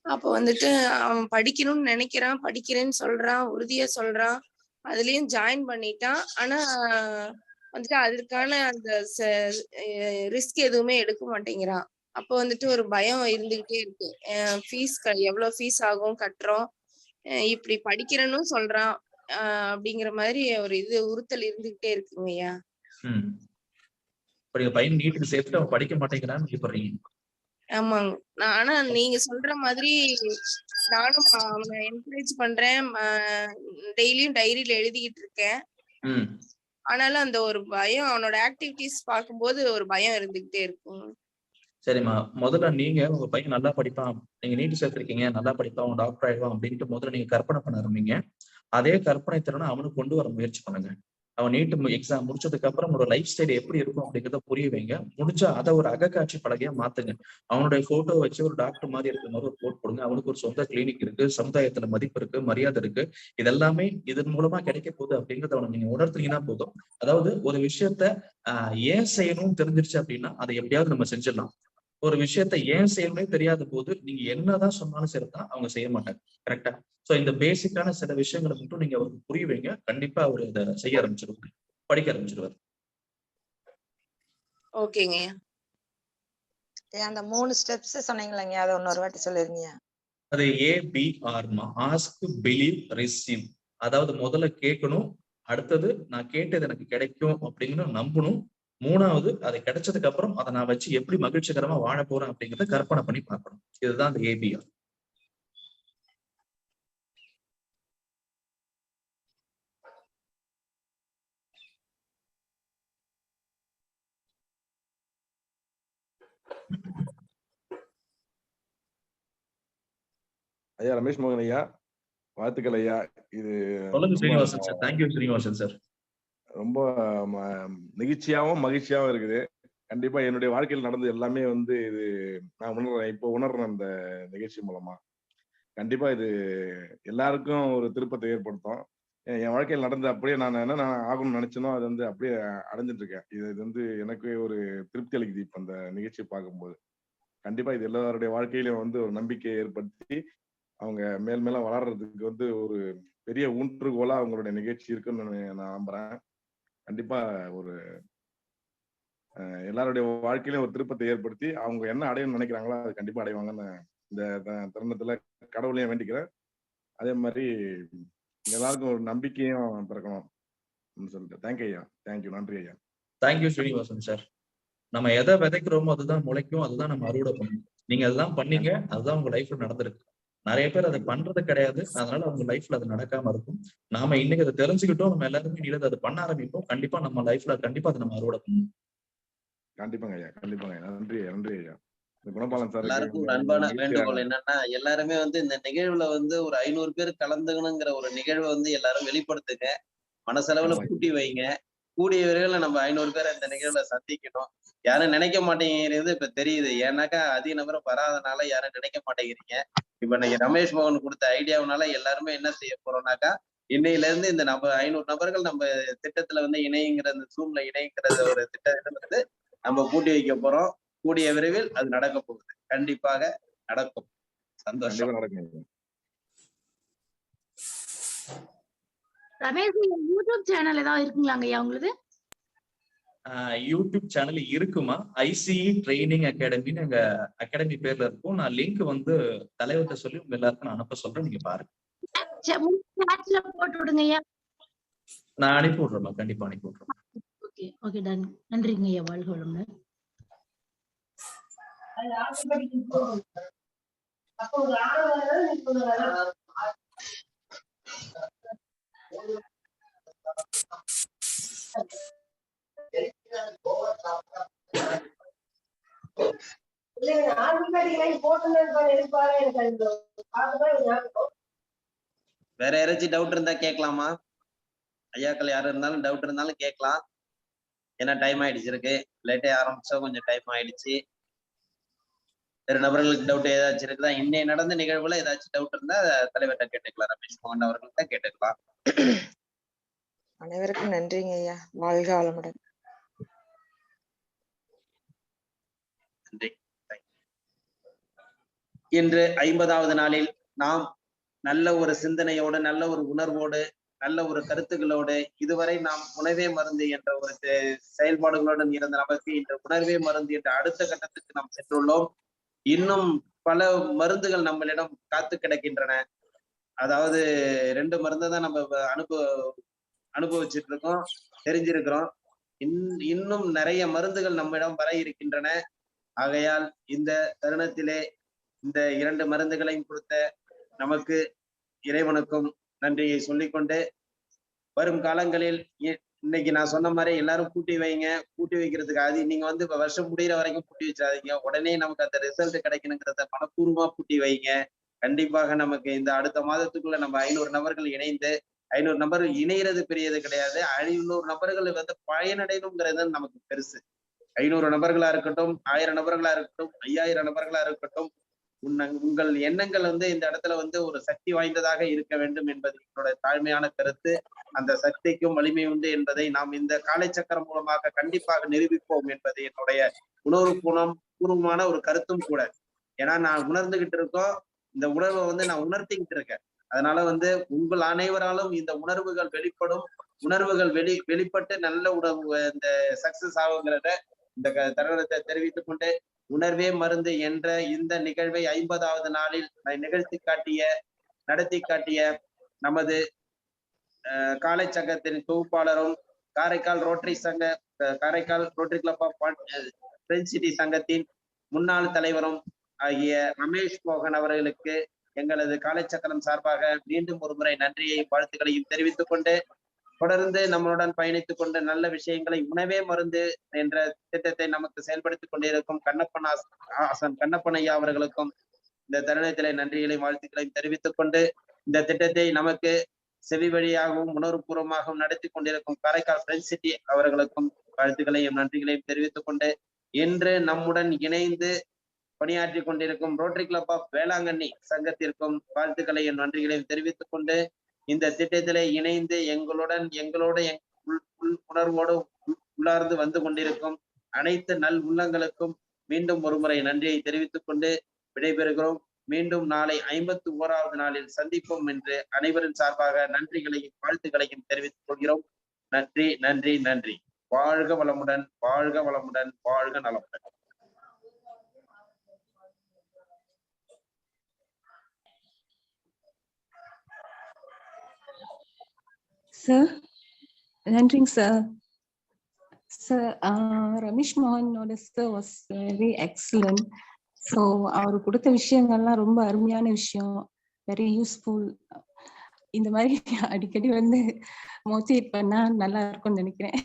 அப்போ வந்துட்டு அவன் படிக்கணும்னு நினைக்கிறான், படிக்கிறேன்னு சொல்றான், உறுதியா சொல்றான். அதுலயும் ஜாயின் பண்ணிட்டான். ஆனா வந்துட்டு அதற்கான அந்த ரிஸ்க் எதுவுமே எடுக்க மாட்டேங்கிறான். அப்போ வந்துட்டு ஒரு பயம் இருந்துகிட்டே இருக்கு. ஃபீஸ் எவ்வளவு ஃபீஸ் ஆகும் கட்டுறோம், இப்படி படிக்கிறேன்னு சொல்றான் அப்படிங்கிற மாதிரி ஒரு உறுத்தல் இருந்துகிட்டே இருக்குங்கய்யா. பையன் நீட்டுக்கு சேர்த்துட்டு அவன் படிக்க மாட்டேங்கிறான்னு சொல்றீங்க. ஆமாங்க. ஆனா நீங்க சொல்ற மாதிரி நானும் அவனை என்கரேஜ் பண்றேன். டெய்லியும் டைரியில எழுதிக்கிட்டு இருக்கேன். ஆனாலும் அந்த ஒரு பயம், அவனோட ஆக்டிவிட்டிஸ் பார்க்கும்போது ஒரு பயம் இருந்துகிட்டே இருக்கும். சரிம்மா, முதல்ல நீங்க உங்க பையன் நல்லா படிப்பான், நீங்க நீட்டு சேர்த்திருக்கீங்க, நல்லா படிப்பான், டாக்டர் ஆயிடுவான் அப்படின்ட்டு முதல்ல நீங்க கற்பனை பண்ண ஆரம்பிங்க. அதே கற்பனை திறனை அவனுக்கு கொண்டு வர முயற்சி பண்ணுங்க. அவன் நீட்டு எக்ஸாம் முடிச்சதுக்கு அப்புறம் ஒரு லைஃப் ஸ்டைல் எப்படி இருக்கும் அப்படிங்கிறத புரிய வைங்க. முடிஞ்சா அதை ஒரு அகக்காட்சி பலகையா மாத்துங்க. அவனுடைய போட்டோ வச்சு ஒரு டாக்டர் மாதிரி இருக்கிற மாதிரி ஒரு போட் போடுங்க. அவனுக்கு ஒரு சொந்த கிளினிக் இருக்கு, சமுதாயத்துல மதிப்பு இருக்கு, மரியாதை இருக்கு. இதெல்லாமே இதன் மூலமா கிடைக்க போகுது அப்படிங்கறத அவனை நீங்க உணர்த்தீங்கன்னா போதும். அதாவது ஒரு விஷயத்த ஏன் செய்யணும்னு தெரிஞ்சிருச்சு அப்படின்னா அதை எப்படியாவது நம்ம செஞ்சிடலாம். ஒரு விஷயத்த ஏன் செய்யணும்னே தெரியாத போது நீங்க என்னதான் சொன்னாலும் சரிதான், அவங்க செய்ய மாட்டாங்க. கரெக்டா? சோ இந்த பேசிக்கான சில விஷயங்களை மட்டும் நீங்க அவருக்கு புரிய வைங்க. கண்டிப்பா அவர் இதை செய்ய ஆரம்பிச்சிருவாரு, படிக்க ஆரம்பிச்சிருவாரு. ஓகேங்க. அந்த 3 ஸ்டெப்ஸ் சொன்னீங்களேங்க, அதை இன்னொரு வாட்டி சொல்லிருங்க. அது ABRமா, ஆஸ்க், பிலீவ், ரிசீவ். அதாவது முதல்ல கேட்கணும், அடுத்தது நான் கேட்டது எனக்கு கிடைக்கும் அப்படின்னு நம்பணும், மூணாவது அது கிடைச்சதுக்கு அப்புறம் அதை நான் வச்சு எப்படி மகிழ்ச்சிகரமா வாழ போறேன் அப்படிங்கிறத கற்பனை பண்ணி பார்க்கணும். இதுதான் அந்த ABR. ஐயா ரமேஷ் மோகன் ஐயா, வாழ்த்துக்கள் ஐயா. இது Srinivasan sir. Thank you Srinivasan sir. ரொம்ப நெகிழ்ச்சியாவும் மகிழ்ச்சியாவும் இருக்குது. கண்டிப்பா என்னுடைய வாழ்க்கையில் நடந்தது எல்லாமே இது நான் உணர்றேன், இப்போ உணர்றேன் இந்த நிகழ்ச்சி மூலமா. கண்டிப்பா இது எல்லாருக்கும் ஒரு திருப்பத்தை ஏற்படுத்தும். என் வாழ்க்கையில் நடந்து அப்படியே நான் என்ன ஆகணும்னு நினைச்சனோ அது அப்படியே அடைஞ்சிட்டு இருக்கேன். இது எனக்கு ஒரு திருப்தி அளிக்குது இப்ப அந்த நிகழ்ச்சியை பார்க்கும்போது. கண்டிப்பா இது எல்லாருடைய வாழ்க்கையிலும் ஒரு நம்பிக்கையை ஏற்படுத்தி அவங்க மேல் மேல வளர்றதுக்கு ஒரு பெரிய ஊன்றுகோலா அவங்களுடைய நிகழ்ச்சி இருக்குன்னு நான் நம்புறேன். கண்டிப்பா எல்லாருடைய வாழ்க்கையிலும் ஒரு திருப்பத்தை ஏற்படுத்தி அவங்க என்ன அடையணும்னு நினைக்கிறாங்களோ அது கண்டிப்பா அடைவாங்கன்னு இந்த தருணத்துல கடவுளையும் வேண்டிக்கிறேன். அதே மாதிரி எல்லாருக்கும் ஒரு நம்பிக்கையும் பிறக்கணும் சொல்லிட்டு தேங்க்யூ ஐயா. தேங்க்யூ, நன்றி ஐயா. Thank you Srinivasan sir. நம்ம எதை விதைக்கிறோமோ அதுதான் முளைக்கும், அதுதான் நம்ம அறுவடை பண்ணணும். நீங்க அதெல்லாம் பண்ணீங்க, அதுதான் உங்க லைஃப்ல நடந்திருக்கு. நிறைய பேர் அதை பண்றது கிடையாது, அதனால அவங்க லைஃப்ல அது நடக்காம இருக்கும். நாம இன்னைக்கு அதை தெரிஞ்சுக்கிட்டோம், நம்ம எல்லாருமே நீங்க அதை பண்ண ஆரம்பிப்போம். கண்டிப்பா நம்ம லைஃப்ல கண்டிப்பா அதை நம்ம அறுவடை பண்ணணும். கண்டிப்பாங்க ஐயா, கண்டிப்பாங்க. நன்றி நன்றி ஐயா. குணபாலன் சார், எல்லாருக்கும் ஒரு அன்பான வேண்டுகோள் என்னன்னா, எல்லாருமே இந்த நிகழ்வுல ஒரு 500 பேர் கலந்துக்கணுங்கிற ஒரு நிகழ்வை எல்லாரும் வெளிப்படுத்துங்க. மனசளவுல கூட்டி வைங்க. கூடிய விரைவில் நம்ம 500 பேரை இந்த நிகழ்வுல சந்திக்கணும். யாரும் நினைக்க மாட்டேங்கிறது இப்ப தெரியுது. ஏன்னாக்கா அதிக நபரும் வராதனால யாரும் நினைக்க மாட்டேங்கிறீங்க. இப்ப இன்னைக்கு ரமேஷ் மோகன் கொடுத்த ஐடியாவுனால எல்லாருமே என்ன செய்ய போறோம்னாக்கா, இன்னையில இருந்து இந்த 500 நபர்கள் நம்ம திட்டத்துல இணைங்கிற இந்த ஜூம்ல இணைங்கிறத ஒரு திட்டத்தை நம்ம கூட்டி வைக்க போறோம். கூடிய விரைவில் அது நடக்க போகுது. கண்டிப்பாக நடக்கும். சந்தோஷம். ரமேஷ் யூடியூப் சேனல் ஏதாவது இருக்குங்களாங்க ஐயா உங்களுக்கு? யூடியூப் சேனல் இருக்குமா? ஐசிஇ ட்ரைனிங் அகாடமின்னு எங்க அகாடமி பேர்ல இருக்கும். நான் லிங்க் வந்து தலைவர்கிட்ட சொல்லி உங்க எல்லாருக்கும் நான் அனுப்ப சொல்றேன், நீங்க பாருங்க. போட்டு விடுங்க ஐயா. நான் அனுப்பி விடுறேம்மா, கண்டிப்பா அனுப்பி விடுறேன். Okay okay done. நன்றிங்க ஐயா, வாழ்க வளமுடன். வேற யாராச்சும் டவுட் இருந்தா கேட்கலாமா? ஐயாக்கள் யாரும் இருந்தாலும் டவுட் இருந்தாலும் கேட்கலாம். ஏன்னா டைம் ஆயிடுச்சு இருக்கு, லேட்டே ஆரம்பிச்சா கொஞ்சம் டைம் ஆயிடுச்சு. வேற நபர்களுக்கு டவுட் ஏதாச்சும் இருக்குதா? இன்னைய நடந்த நிகழ்வுல ஏதாச்சும் டவுட் இருந்தா தலைவர்கிட்ட கேட்டுக்கலாம், ரமேஷ் மோகன் அவர்கள்ட்ட கேட்டுக்கலாம். அனைவருக்கும் நன்றிங்க ஐயா, வாழ்க வளமுடன். நன்றி. இன்று 50வது நாளில் நாம் நல்ல ஒரு சிந்தனையோடு, நல்ல ஒரு உணர்வோடு, நல்ல ஒரு கருத்துக்களோடு, இதுவரை நாம் உணவே மருந்து என்ற ஒரு செயல்பாடுகளுடன் இருந்த நமக்கு இன்று உணர்வே மருந்து என்ற அடுத்த கட்டத்துக்கு நாம் சென்றுள்ளோம். இன்னும் பல மருந்துகள் நம்மளிடம் காத்து கிடக்கின்றன. அதாவது 2 மருந்தை தான் நம்ம அனுபவிச்சுட்டு இருக்கோம், தெரிஞ்சிருக்கிறோம். இன்னும் நிறைய மருந்துகள் நம்மிடம் வர இருக்கின்றன. ஆகையால் இந்த தருணத்திலே இந்த 2 மருந்துகளையும் கொடுத்த நமக்கு இறைவனுக்கும் நன்றியை சொல்லிக்கொண்டு, வரும் காலங்களில் இன்னைக்கு நான் சொன்ன மாதிரி எல்லாரும் கூட்டி வைங்க. கூட்டி வைக்கிறதுக்கு அது நீங்க வந்து இப்ப வருஷம் முடிகிற வரைக்கும் கூட்டி வச்சாதீங்க. உடனே நமக்கு அந்த ரிசல்ட் கிடைக்கணுங்கிறத மனப்பூர்வமா கூட்டி வைங்க. கண்டிப்பாக நமக்கு இந்த அடுத்த மாதத்துக்குள்ள நம்ம 500 நபர்கள் இணைந்து, 500 நபர்கள் இணைகிறது பெரியது கிடையாது, 500 நபர்கள் வந்து பயனடையணுங்கிறது நமக்கு பெருசு. 500 நபர்களா இருக்கட்டும், 1000 நபர்களா இருக்கட்டும், 5000 நபர்களா இருக்கட்டும், உங்கள் எண்ணங்கள் வந்து இந்த இடத்துல வந்து ஒரு சக்தி வாய்ந்ததாக இருக்க வேண்டும் என்பது என்னோட தாழ்மையான கருத்து. அந்த சக்திக்கும் வலிமை உண்டு என்பதை நாம் இந்த காலை சக்கரம் மூலமாக கண்டிப்பாக நிரூபிப்போம் என்பது என்னுடைய பூர்வமான ஒரு கருத்தும் கூட. ஏன்னா நான் உணர்ந்துகிட்டு இருக்கோம், இந்த உணர்வை வந்து நான் உணர்த்திக்கிட்டு இருக்கேன். அதனால வந்து உங்கள் அனைவராலும் இந்த உணர்வுகள் வெளிப்படும். உணர்வுகள் வெளிப்பட்டு நல்ல உணர்வு இந்த சக்சஸ் ஆகுங்கிறத இந்த தருணத்தை தெரிவித்துக் கொண்டு, உணர்வே மருந்து என்ற இந்த நிகழ்வை 50வது நாளில் நடத்தி காட்டிய நமது காலை சங்கத்தின் தொகுப்பாளரும் Karaikal rotary club of French city சங்கத்தின் முன்னாள் தலைவரும் ஆகிய ரமேஷ் மோகன் அவர்களுக்கு எங்களது காலை சக்கரம் சார்பாக மீண்டும் ஒரு முறை நன்றியை வாழ்த்துக்களையும் தெரிவித்துக் கொண்டு, தொடர்ந்து நம்மளுடன் பயணித்துக் கொண்டு நல்ல விஷயங்களை உணவே மருந்து என்ற திட்டத்தை நமக்கு செயல்படுத்திக் கொண்டிருக்கும் கண்ணப்பன் ஐயா அவர்களுக்கும் இந்த தருணத்திலே நன்றிகளையும் வாழ்த்துக்களையும் தெரிவித்துக் கொண்டு, இந்த திட்டத்தை நமக்கு செவி வழியாகவும் உணர்வுபூர்வமாகவும் நடத்தி கொண்டிருக்கும் காரைக்கால் பிரெஞ்ச் சிட்டி அவர்களுக்கும் வாழ்த்துக்களையும் நன்றிகளையும் தெரிவித்துக் கொண்டு, இன்று நம்முடன் இணைந்து பணியாற்றி கொண்டிருக்கும் ரோட்டரி கிளப் ஆஃப் வேளாங்கண்ணி சங்கத்திற்கும் வாழ்த்துக்களையும் நன்றிகளையும் தெரிவித்துக் கொண்டு, இந்த திட்டத்திலே இணைந்து எங்களோட உணர்வோடு உள்ளார்ந்து வந்து கொண்டிருக்கும் அனைத்து நல் உள்ளங்களுக்கும் மீண்டும் ஒரு முறை நன்றியை தெரிவித்துக் கொண்டு விடைபெறுகிறோம். மீண்டும் நாளை 51வது நாளில் சந்திப்போம் என்று அனைவரின் சார்பாக நன்றிகளையும் வாழ்த்துக்களையும் தெரிவித்துக் கொள்கிறோம். நன்றி நன்றி நன்றி. வாழ்க வளமுடன், வாழ்க வளமுடன், வாழ்க நலமுடன். சார் நன்றிங்க சார். சார் ரமேஷ் மோகனோட sir was very excellent. So அவர் கொடுத்த விஷயங்கள்லாம் ரொம்ப அருமையான விஷயம், வெரி யூஸ்ஃபுல். இந்த மாதிரி அடிக்கடி வந்து மோட்டிவேட் பண்ணா நல்லா இருக்கும்னு நினைக்கிறேன்.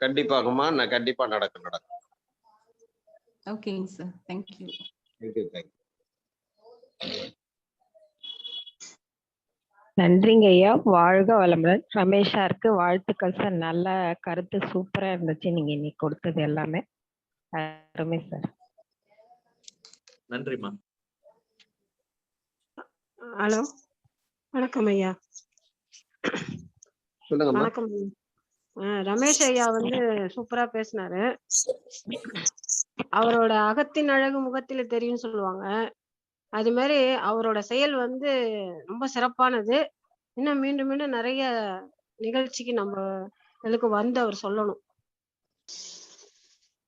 கண்டிப்பாகமா, நான் கண்டிப்பா நடக்கும். ஓகேங்க சார், தேங்க்யூ. நன்றிங்க ஐயா, வாழ்க வளமுடன். ரமேஷ் சாருக்கு வாழ்த்துக்கள் சார். நல்ல கருத்து, சூப்பரா இருந்துச்சு நீங்க இன்னைக்கு கொடுத்தது எல்லாமே. ரமேஷ் சார் நன்றிம்மா. ஹலோ, வணக்கம் ஐயா. வணக்கம். ரமேஷ் ஐயா வந்து சூப்பரா பேசினாரு. அவரோட அகத்தின் அழகு முகத்தில தெரியும் சொல்லுவாங்க. அது மாதிரி அவரோட செயல் வந்து ரொம்ப சிறப்பானது. இன்னும் மீண்டும் மீண்டும் நிறைய நிகழ்ச்சிக்கு நம்ம இதுக்கு வந்து அவர் சொல்லணும்.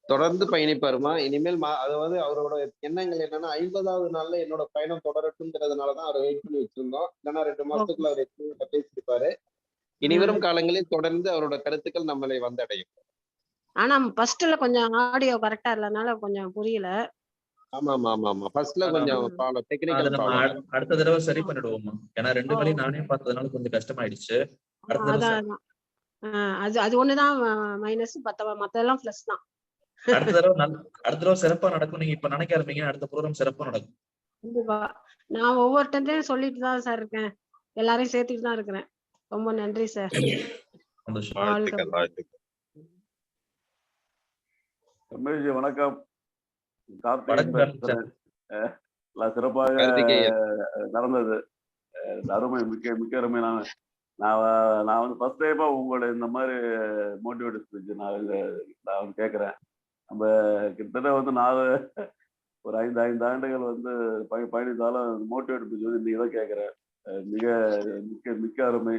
தொடர்ந்து பயணிப்பாருமா. இனிமேல் அதாவது அவரோட எண்ணங்கள் என்னன்னா 50வது நாள்ல என்னோட பயணம் தொடரட்டும்ங்கிறதுனாலதான் அவரை வெயிட் பண்ணி வச்சிருந்தோம். இல்லைன்னா 2 மாசத்துக்குள்ள அவர் பேசியிருப்பாரு. இனிவரும் காலங்களில் தொடர்ந்து அவரோட கருத்துக்கள் நம்மளை வந்தடையும். ஆனா ஃபர்ஸ்ட்ல கொஞ்சம் ஆடியோ கரெக்டா இல்லனால கொஞ்சம் புரியல. ஆமா ஆமா ஆமா ஆமா ஃபர்ஸ்ட்ல கொஞ்சம் டெக்னிக்கல் ப்ராப்ளம். அடுத்த தடவை சரி பண்ணிடுவோமா? ஏன்னா 2 வேலையும் நானே பார்த்ததுனால கொஞ்சம் கஷ்டமாயிடுச்சு. அடுத்த தடவை அது அது ஒண்ணுதான் மைனஸ், மத்தெல்லாம் பிளஸ் தான். அடுத்த தடவை சிறப்பா நடக்கும். நீங்க இப்ப நினைக்க ஆரம்பிங்க, அடுத்த ப்ரோகிராம் சிறப்பா நடக்கும். கண்டிப்பா. நான் ஒவ்வொருத்தையும் சொல்லிட்டு தான் சார் இருக்கேன். எல்லாரையும் சேர்த்துட்டு தான் இருக்கிறேன். ரொம்ப நன்றி சார். வாழ்த்துக்கள் வாழ்த்துக்கள். ரமேஷ் வணக்கம். சிறப்பாக நடந்தது. அருமை, மிக்க மிக்க அருமை. நான் வந்து ஃபர்ஸ்ட் டைமா உங்களோட இந்த மாதிரி மோட்டிவேட் ஸ்பீச் நான் கேட்குறேன். நம்ம கிட்டத்தட்ட வந்து ஒரு 5 ஆண்டுகள் வந்து பயணித்தாலும் மோட்டிவேட் ஸ்பீச் வந்து இன்னைக்கு தான் கேட்குறேன். மிக மிக்க மிக்க அருமை,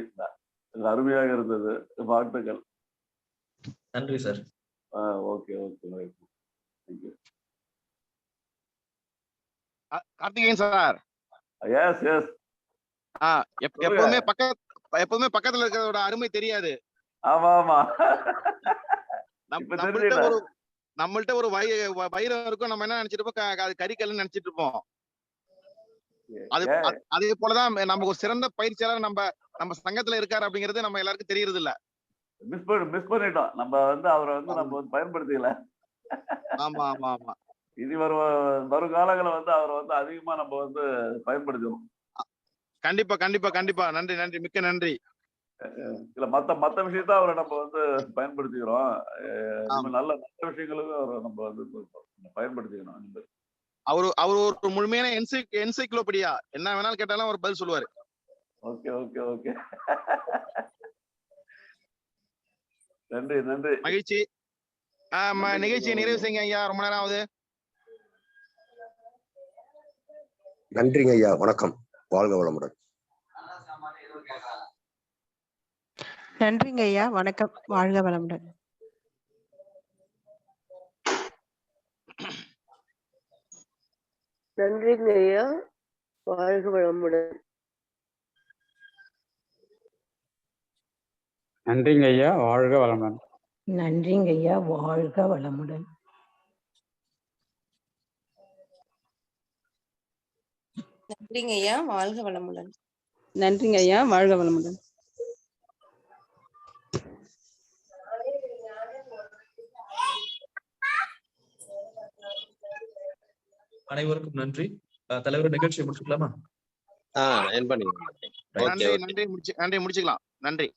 அருமையாக இருந்தது. வாழ்த்துக்கள். நன்றி sir. Okay okay thank you. Karthikeyan sir. Yes yes. எப்பவுமே பக்கத்துல இருக்கிறதோட அருமை தெரியாது. ஆமா ஆமா. நம்மள்ட்ட ஒரு வைரம் இருக்கும். நம்ம என்ன நினைச்சிட்டு இருப்போம், அது கறிக்கல்னு நினைச்சிட்டு இருப்போம். அதே போலதான் நமக்கு ஒரு சிறந்த பயிற்சியாளர் நம்ம சங்கத்துல இருக்காரு அப்படிங்கிறது நம்ம எல்லாருக்கும் தெரியறது இல்ல. மிஸ் பண்ணிட்டோம். நம்ம வந்து அவரை வந்து நம்ம வந்து பயன்படுத்திக்கல. ஆமா ஆமா ஆமா. இனி வரும் காலங்களை வந்து அவரை வந்து அதிகமா நம்ம வந்து பயன்படுத்தணும். கண்டிப்பா கண்டிப்பா கண்டிப்பா. நன்றி நன்றி, மிக்க நன்றி. இல்ல மத்த விஷயத்த அவரை நம்ம வந்து பயன்படுத்திக்கிறோம். நல்ல விஷயங்களுக்கும் அவரை நம்ம வந்து பயன்படுத்திக்கணும். அவரு ஒரு முழுமையான என்சைக்ளோபீடியா. என்ன வேணாலும் கேட்டாலும் அவர் பதில் சொல்லுவாரு. Okay okay okay. நன்றி நன்றி. மகிழ்ச்சி. நிகழ்ச்சியை நிறைவு செய்யுங்க ஐயா. ரொம்ப நேரம் ஆகுது. நன்றிங்க ஐயா. வணக்கம். வாழ்க வளமுடன். நன்றிங்க ஐயா. வணக்கம். வாழ்க வளமுடன். நன்றிங்க ஐயா. வாழ்க வளமுடன். நன்றிங்க ஐயா. வாழ்க வளமுடன். நன்றிங்க ஐயா. வாழ்க வளமுடன். நன்றிங்க ஐயா. வாழ்க வளமுடன். நன்றிங்க ஐயா. வாழ்க வளமுடன். அனைவருக்கும் நன்றி. தலைவர் நிகழ்ச்சியை முடிச்சுக்கலாமா? என் பண்ணி. நன்றி நன்றி, முடிச்சுக்கலாம். நன்றி.